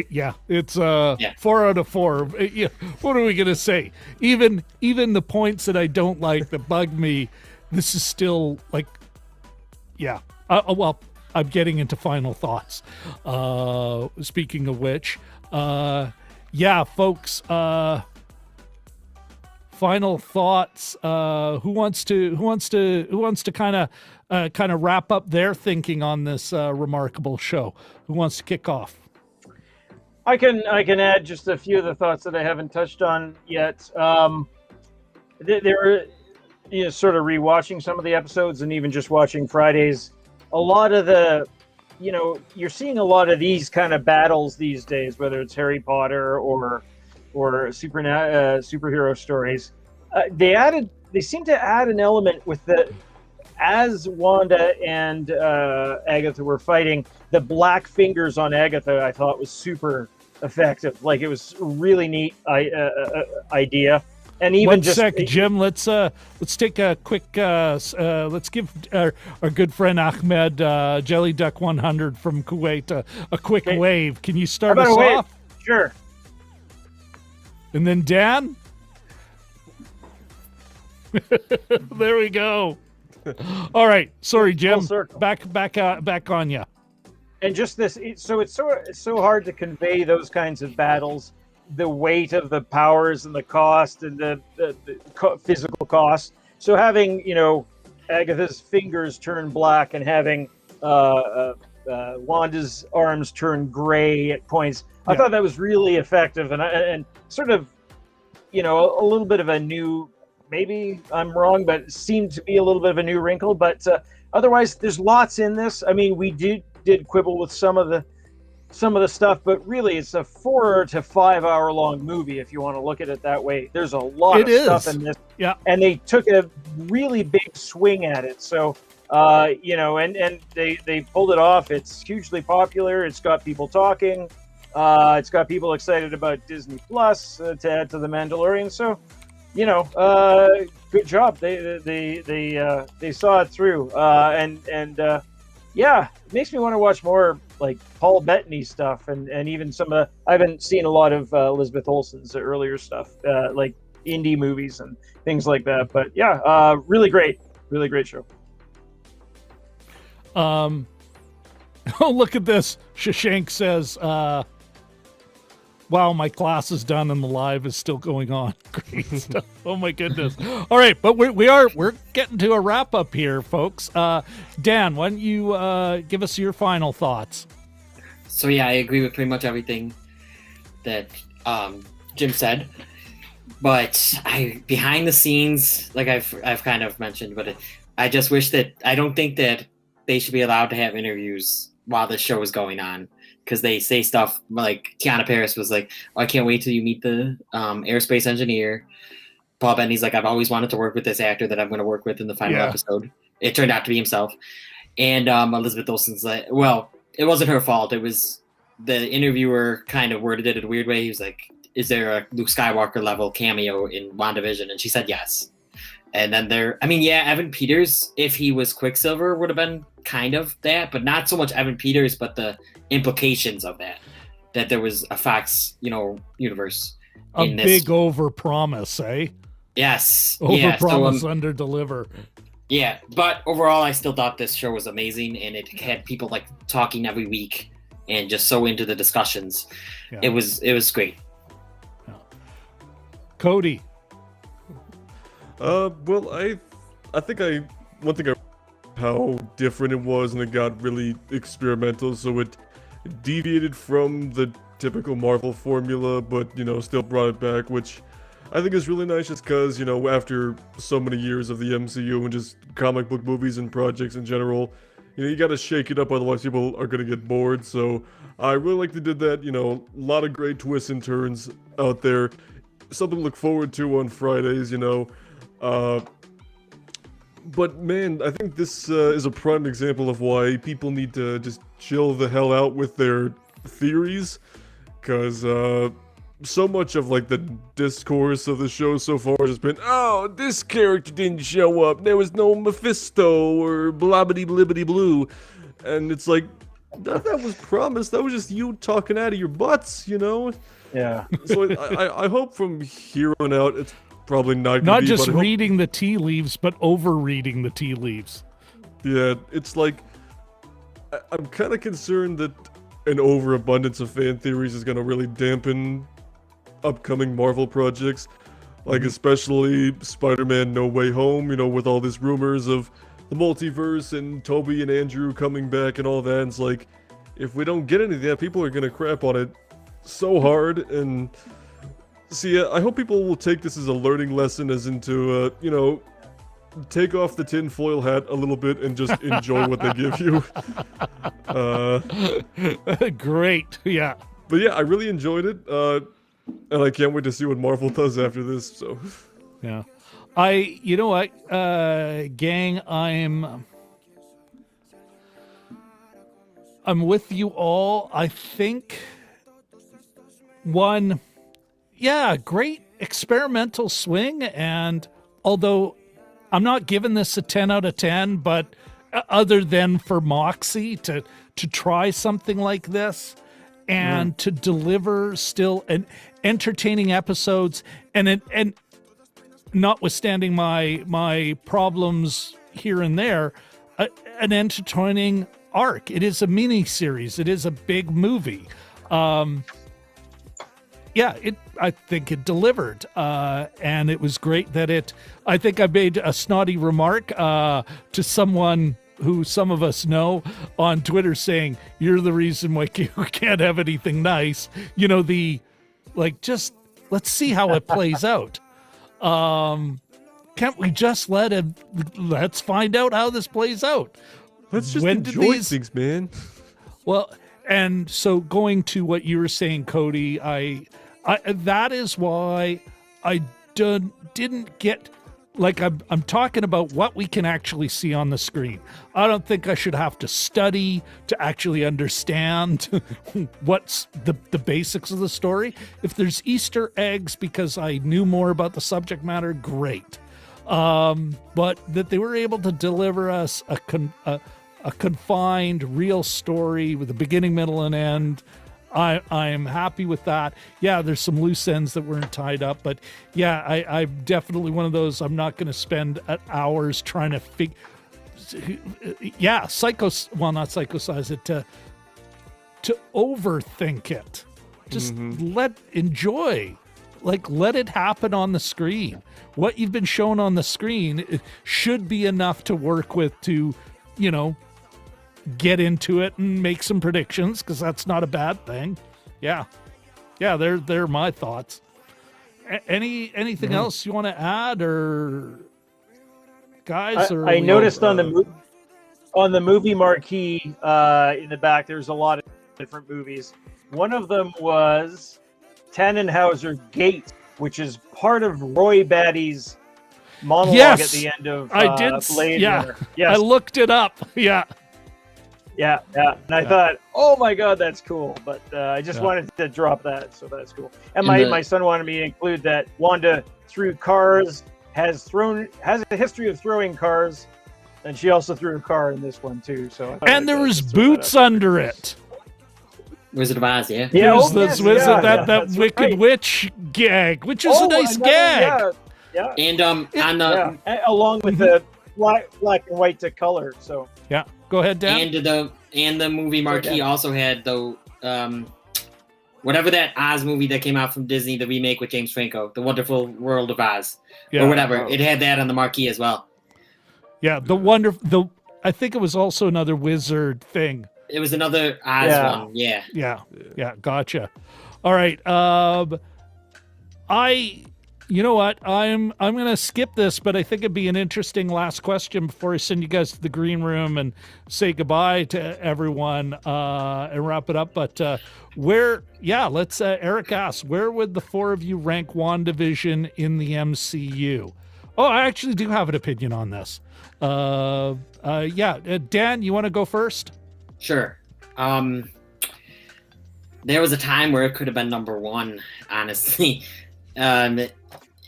Yeah, it's 4 out of 4. What are we gonna say? Even the points that I don't like, that bug me, this is still like, yeah. Well, I'm getting into final thoughts. Speaking of which, folks. Final thoughts. Who wants to kind of wrap up their thinking on this remarkable show? Who wants to kick off? I can add just a few of the thoughts that I haven't touched on yet. They were sort of rewatching some of the episodes and even just watching Fridays. A lot of the, you're seeing a lot of these kind of battles these days, whether it's Harry Potter or superhero stories. They seem to add an element with as Wanda and Agatha were fighting, the black fingers on Agatha I thought was super effective. Like, it was a really neat idea. And even One sec, Jim. Let's take a quick. Let's give our good friend Ahmed Jelly Duck 100 from Kuwait a quick wave. Can you start us off? Sure. And then Dan. There we go. All right. Sorry, Jim. Back on you. And just this, so it's so hard to convey those kinds of battles, the weight of the powers and the cost and the physical cost. So having Agatha's fingers turn black and having Wanda's arms turn gray at points, I thought that was really effective and sort of a little bit of a new. Maybe I'm wrong, but it seemed to be a little bit of a new wrinkle. But otherwise, there's lots in this. I mean, we did quibble with some of the stuff, but really, it's a 4 to 5 hour long movie if you want to look at it that way. There's a lot of stuff in this, and they took a really big swing at it. So, and they pulled it off. It's hugely popular. It's got people talking. It's got people excited about Disney Plus to add to The Mandalorian. So. Good job. They saw it through, it makes me want to watch more like Paul Bettany stuff, and even some of I haven't seen a lot of Elizabeth Olsen's earlier stuff, like indie movies and things like that. But really great show. Oh, look at this. Shashank says, wow, my class is done and the live is still going on. Great stuff. Oh my goodness. All right, but we're getting to a wrap up here, folks. Dan, why don't you give us your final thoughts? So I agree with pretty much everything that Jim said. But behind the scenes, like I've kind of mentioned, but I just wish that I don't think that they should be allowed to have interviews while the show is going on, because they say stuff like Tiana Paris was like, oh, I can't wait till you meet the aerospace engineer. Paul Bettany's like, I've always wanted to work with this actor that I'm going to work with in the final episode. It turned out to be himself. And Elizabeth Olsen's like, well, it wasn't her fault. It was the interviewer kind of worded it in a weird way. He was like, is there a Luke Skywalker level cameo in WandaVision? And she said yes. And then Evan Peters, if he was Quicksilver, would have been kind of that, but not so much Evan Peters, but the implications of that there was a Fox, universe. A big overpromise, eh? Yes. Overpromise, under-deliver. Yeah, but overall, I still thought this show was amazing, and it had people like talking every week and just so into the discussions. Yeah. It was great. Yeah. Cody. Well, I think one thing how different it was, and it got really experimental, so it deviated from the typical Marvel formula, but still brought it back, which I think is really nice, just because after so many years of the MCU and just comic book movies and projects in general, you got to shake it up, otherwise people are going to get bored. So I really like they did that. A lot of great twists and turns out there, something to look forward to on Fridays. But man, I think this is a prime example of why people need to just chill the hell out with their theories, because so much of like the discourse of the show so far has been, oh, this character didn't show up, there was no Mephisto or blabbity blibbity blue, and it's like, that was promised, that was just you talking out of your butts, Yeah. So I hope from here on out it's probably not not just reading the tea leaves, but over-reading the tea leaves. Yeah, it's like, I'm kind of concerned that an overabundance of fan theories is going to really dampen upcoming Marvel projects, like especially Spider-Man No Way Home, with all these rumors of the multiverse and Toby and Andrew coming back and all that. And it's like, if we don't get any of that, people are going to crap on it so hard. And see, I hope people will take this as a learning lesson, as into, take off the tinfoil hat a little bit and just enjoy what they give you. Great, yeah. But yeah, I really enjoyed it, and I can't wait to see what Marvel does after this. So, yeah, you know what, gang, I'm with you all. I think great experimental swing, and although I'm not giving this a 10 out of 10, but other than for Moxie to try something like this and to deliver still an entertaining episodes, and notwithstanding my problems here and there, an entertaining arc. It is a mini series. It is a big movie. I think it delivered, and it was great that I think I made a snotty remark to someone who some of us know on Twitter, saying, you're the reason why you can't have anything nice. Just let's see how it plays out. Can't we just let's find out how this plays out? Let's just enjoy things, man. Well, and so going to what you were saying, Cody, that is why I didn't get, like, I'm talking about what we can actually see on the screen. I don't think I should have to study to actually understand what's the basics of the story. If there's Easter eggs because I knew more about the subject matter, great. But that they were able to deliver us a confined, real story with a beginning, middle, and end. I'm happy with that. Yeah, there's some loose ends that weren't tied up, but yeah, I'm definitely one of those. I'm not going to spend hours trying to not psychosize it, to overthink it. Just enjoy. Let it happen on the screen. What you've been shown on the screen should be enough to work with to, get into it and make some predictions, because that's not a bad thing. Yeah, they're my thoughts. Anything else you want to add, or guys? I noticed on the movie marquee in the back, there's a lot of different movies. One of them was Tannenhauser Gate, which is part of Roy Batty's monologue at the end of I did. Blade Yeah, Runner. Yes. I looked it up. Yeah. Yeah. And I thought, oh my God, that's cool. But I just wanted to drop that, so that's cool. And my son wanted me to include that Wanda threw cars, has a history of throwing cars, and she also threw a car in this one too. So and there was boots under it. Wizard of Oz, yeah. Yeah, that Wicked Witch gag, which is a nice gag. Yeah. And along with the black and white to color. So yeah, go ahead, Dan. And the movie marquee also had whatever that Oz movie that came out from Disney, the remake with James Franco, The Wonderful World of Oz, or whatever. It had that on the marquee as well. Yeah, I think it was also another wizard thing. It was another Oz one. Yeah. Yeah. Gotcha. All right. You know what? I'm going to skip this, but I think it'd be an interesting last question before I send you guys to the green room and say goodbye to everyone and wrap it up. But let's, Eric asks, where would the four of you rank WandaVision in the MCU? Oh, I actually do have an opinion on this. Dan, you want to go first? Sure. There was a time where it could have been number one, honestly.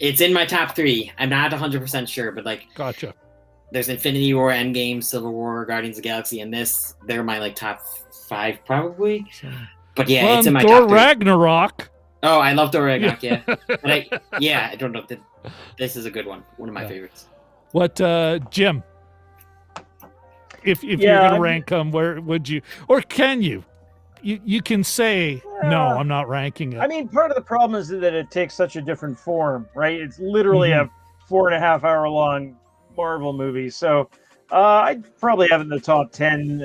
It's in my top three. I'm not 100% sure, but gotcha. There's Infinity War, Endgame, Civil War, Guardians of the Galaxy, and this. They're my top five, probably. But yeah, it's in my top three. Ragnarok. Oh, I love Thor Ragnarok, yeah. But I don't know. This is a good one. One of my favorites. What, Jim? If you're going to rank them, where would you, or can you? You can say, no, I'm not ranking it. I mean, part of the problem is that it takes such a different form, right? It's literally a 4.5 hour long Marvel movie. So I'd probably have it in the top 10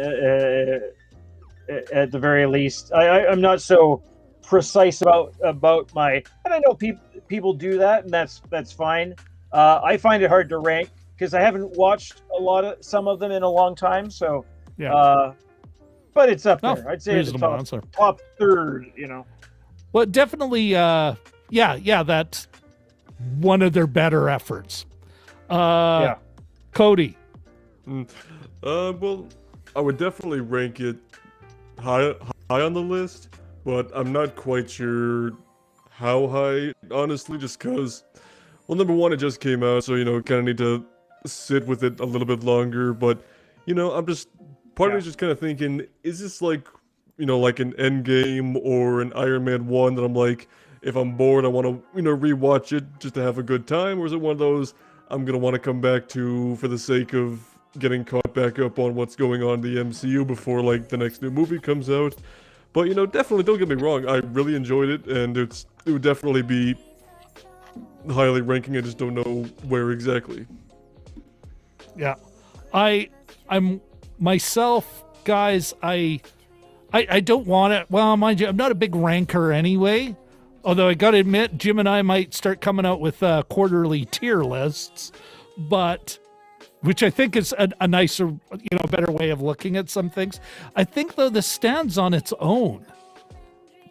at the very least. I'm not so precise about my, and I know people do that, and that's fine. I find it hard to rank because I haven't watched some of them in a long time. So but it's up there. I'd say it's top third, Well, definitely, that's one of their better efforts. Cody. Well, I would definitely rank it high on the list, but I'm not quite sure how high, honestly, just because, well, number one, it just came out, so, kind of need to sit with it a little bit longer, but, I'm just... Part of me is just kind of thinking, is this like an Endgame or an Iron Man 1 that I'm like, if I'm bored, I want to, rewatch it just to have a good time? Or is it one of those I'm going to want to come back to for the sake of getting caught back up on what's going on in the MCU before, the next new movie comes out? But, definitely, don't get me wrong, I really enjoyed it, and it would definitely be highly ranking. I just don't know where exactly. Yeah. I'm... Myself, guys, I don't want it. Well, mind you, I'm not a big ranker anyway. Although I got to admit, Jim and I might start coming out with quarterly tier lists, which I think is a nicer, better way of looking at some things. I think though this stands on its own.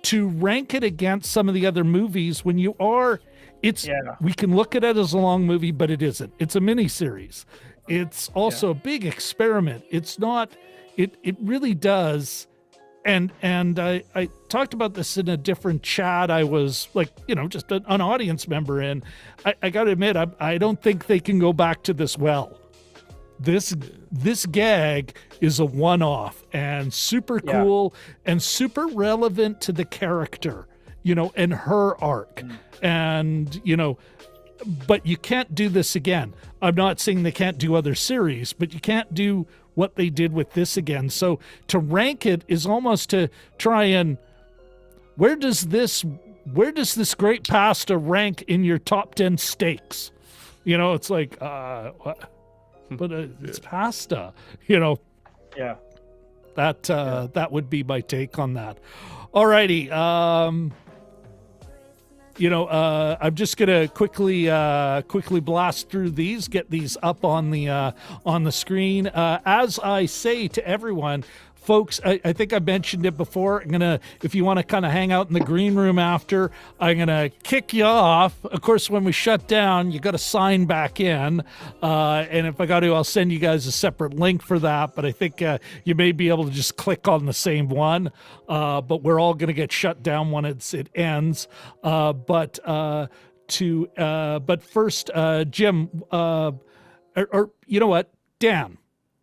To rank it against some of the other movies, when you are, we can look at it as a long movie, but it isn't. It's a miniseries. It's also a big experiment. It's not, it really does. And I talked about this in a different chat. I was just an audience member in. I got to admit, I don't think they can go back to this well. This gag is a one-off and super cool and super relevant to the character, and her arc. And, but you can't do this again. I'm not saying they can't do other series, but you can't do what they did with this again. So to rank it is almost to try and where does this great pasta rank in your top 10 steaks? It's like what? But it's pasta. Yeah. That would be my take on that. Alrighty. I'm just gonna quickly blast through these, get these up on the screen. As I say to everyone, folks, I think I mentioned it before. If you want to kind of hang out in the green room after, I'm gonna kick you off. Of course, when we shut down, you got to sign back in, and if I got to, I'll send you guys a separate link for that. But I think you may be able to just click on the same one. But we're all gonna get shut down when it ends. But first, Jim, or you know what, Dan.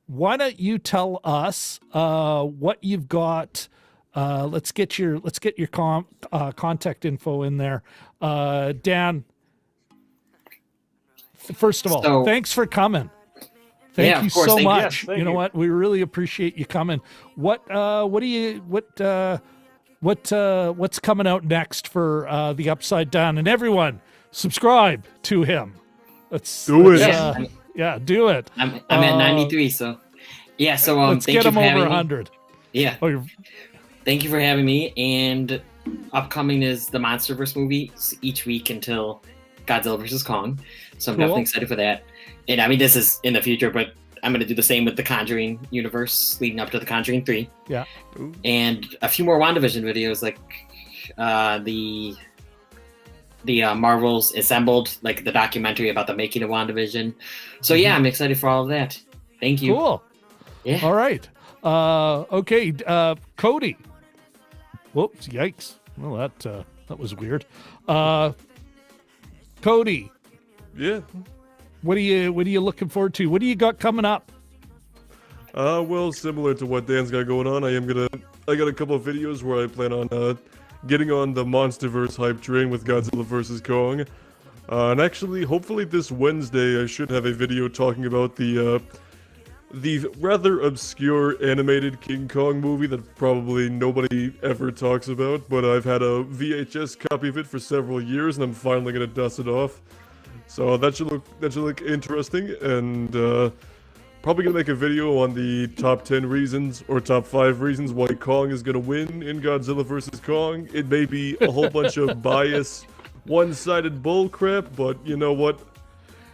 Why don't you tell us what you've got? Let's get your contact info in there, Dan. First of all, thanks for coming. Thank you so much. You know what? We really appreciate you coming. What's coming out next for the Upside Down? And everyone, subscribe to him. Let's do it. Yeah, do it. I'm at 93, so yeah. So let's thank get you him for over having 100. Me. Yeah. Thank you for having me. And upcoming is the MonsterVerse movie each week until Godzilla vs. Kong. So I'm definitely excited for that. And I mean, this is in the future, but I'm going to do the same with the Conjuring universe leading up to the Conjuring 3. Yeah. Ooh. And a few more WandaVision videos, like the Marvels Assembled, like the documentary about the making of WandaVision. So yeah, I'm excited for all of that. Thank you. Cool. Yeah. All right. Okay. Cody. Whoops. Yikes. Well, that was weird. Cody. Yeah. What are you looking forward to? What do you got coming up? Well, similar to what Dan's got going on, I got a couple of videos where I plan on getting on the MonsterVerse hype train with Godzilla vs. Kong. And actually, hopefully this Wednesday, I should have a video talking about the rather obscure animated King Kong movie that probably nobody ever talks about, but I've had a VHS copy of it for several years, and I'm finally gonna dust it off. So that should look interesting, and probably gonna make a video on the top 10 reasons or top 5 reasons why Kong is gonna win in Godzilla vs. Kong. It may be a whole bunch of bias, one-sided bullcrap, but you know what?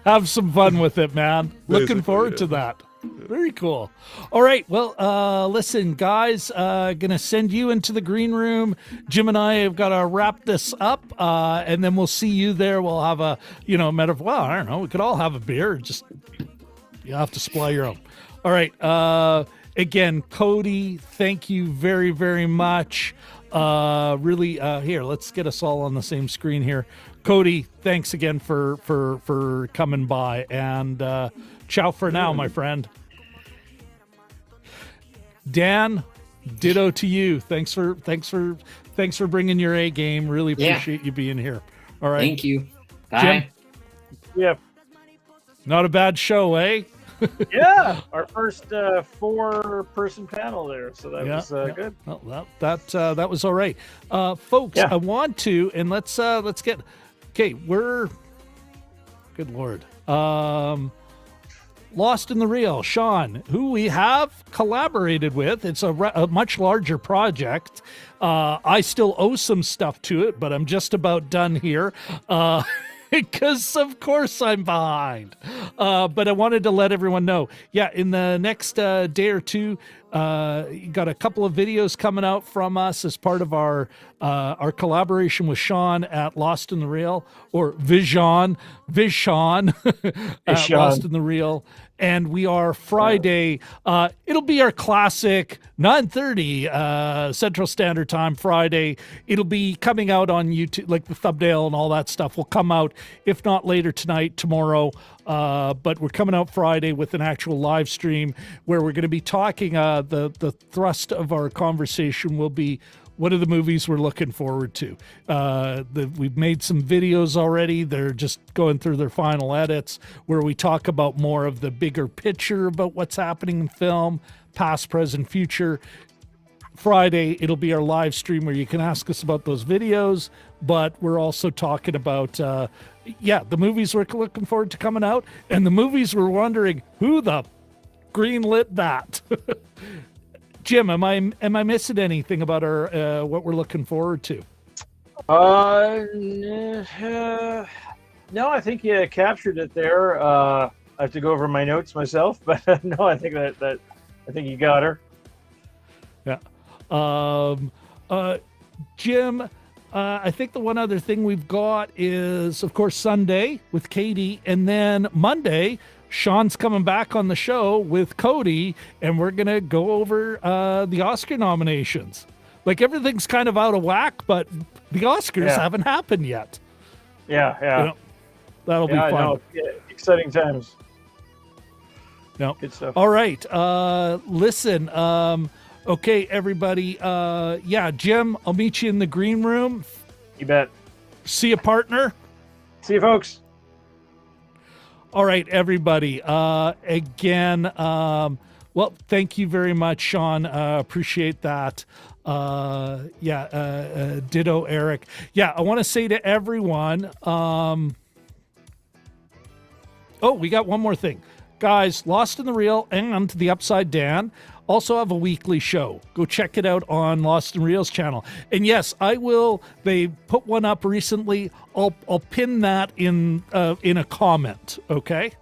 Have some fun with it, man. Looking forward to that. Very cool. All right. Well, listen, guys, gonna send you into the green room. Jim and I have got to wrap this up, and then we'll see you there. We'll have a, well, I don't know. We could all have a beer. Just you have to supply your own. All right. Again, Cody, thank you very, very much. Really, here, let's get us all on the same screen here. Cody, thanks again for coming by, and ciao for now, my friend. Dan, ditto to you. Thanks for bringing your A game. Really appreciate you being here. All right. Thank you. Bye. Jim? Yep. Not a bad show, eh? Yeah, our first 4-person panel there, so that was good. Well, that was all right, folks. I want to, and let's get. Okay, we're good Lord. Lost in the Reel, Sean, who we have collaborated with. It's a much larger project. I still owe some stuff to it, but I'm just about done here. Because of course I'm behind. But I wanted to let everyone know. Yeah, in the next day or two, you got a couple of videos coming out from us as part of our collaboration with Sean at Lost in the Reel, or Vision at Lost in the Reel. And we are Friday. It'll be our classic 9:30 Central Standard Time Friday. It'll be coming out on YouTube, like the thumbnail and all that stuff will come out, if not later tonight, tomorrow. But we're coming out Friday with an actual live stream where we're going to be talking. The thrust of our conversation will be, what are the movies we're looking forward to? We've made some videos already. They're just going through their final edits where we talk about more of the bigger picture about what's happening in film, past, present, future. Friday, it'll be our live stream where you can ask us about those videos, but we're also talking about, the movies we're looking forward to coming out, and the movies we're wondering who the greenlit that. Jim, am I missing anything about our what we're looking forward to? No, I think you captured it there. I have to go over my notes myself, but no, I think that I think you got her. Yeah. Jim, I think the one other thing we've got is, of course, Sunday with Katie, and then Monday, Sean's coming back on the show with Cody, and we're going to go over the Oscar nominations. Like, everything's kind of out of whack, but the Oscars haven't happened yet. Yeah. You know, that'll be fun. Yeah, exciting times. No. Good stuff. All right. Listen, okay, everybody. Jim, I'll meet you in the green room. You bet. See you, partner. See you, folks. All right, everybody. Again, well, thank you very much, Sean. Appreciate that. Ditto, Eric. Yeah, I want to say to everyone, we got one more thing. Guys, Lost in the Reel and The Upside Dan also have a weekly show. Go check it out on Lost in Reel's channel. And yes, I will. They put one up recently. I'll pin that in a comment. Okay,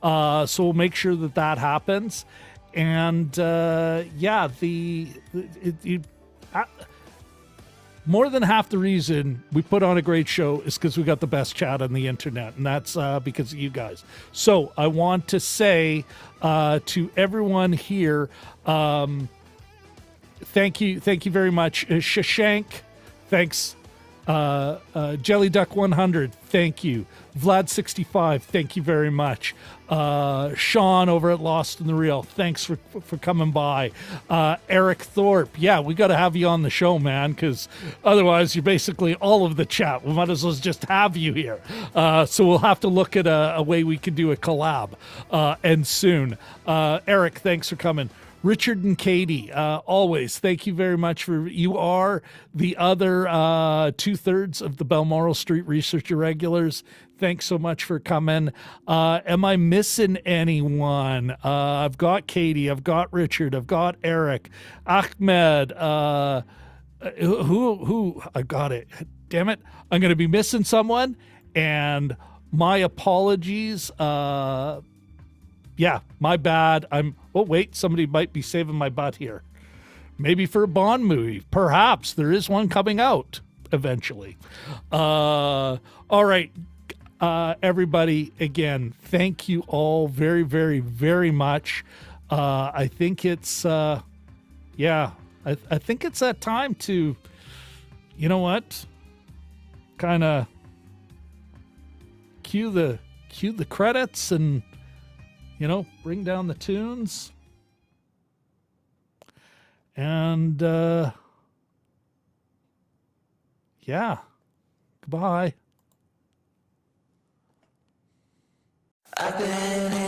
so we'll make sure that happens. And more than half the reason we put on a great show is because we got the best chat on the internet, and that's because of you guys. So I want to say to everyone here, thank you very much. Shashank, thanks. Jelly Duck 100, thank you. Vlad 65, thank you very much. Sean over at Lost in the Reel, thanks for coming by. Eric Thorpe, we got to have you on the show, man, because otherwise you're basically all of the chat. We might as well just have you here. So we'll have to look at a way we can do a collab, and soon. Eric, thanks for coming. Richard and Katie, always, thank you very much you are the other 2/3 of the Balmoral Street Research Irregulars. Thanks so much for coming. Am I missing anyone? I've got Katie, I've got Richard, I've got Eric, Ahmed, who I got it. Damn it. I'm going to be missing someone, and my apologies. My bad. Somebody might be saving my butt here. Maybe for a Bond movie. Perhaps there is one coming out eventually. All right. Everybody, again, thank you all very, very, very much. I think it's, I think it's that time to, you know what? Kind of cue the credits and, bring down the tunes. And, goodbye. I've been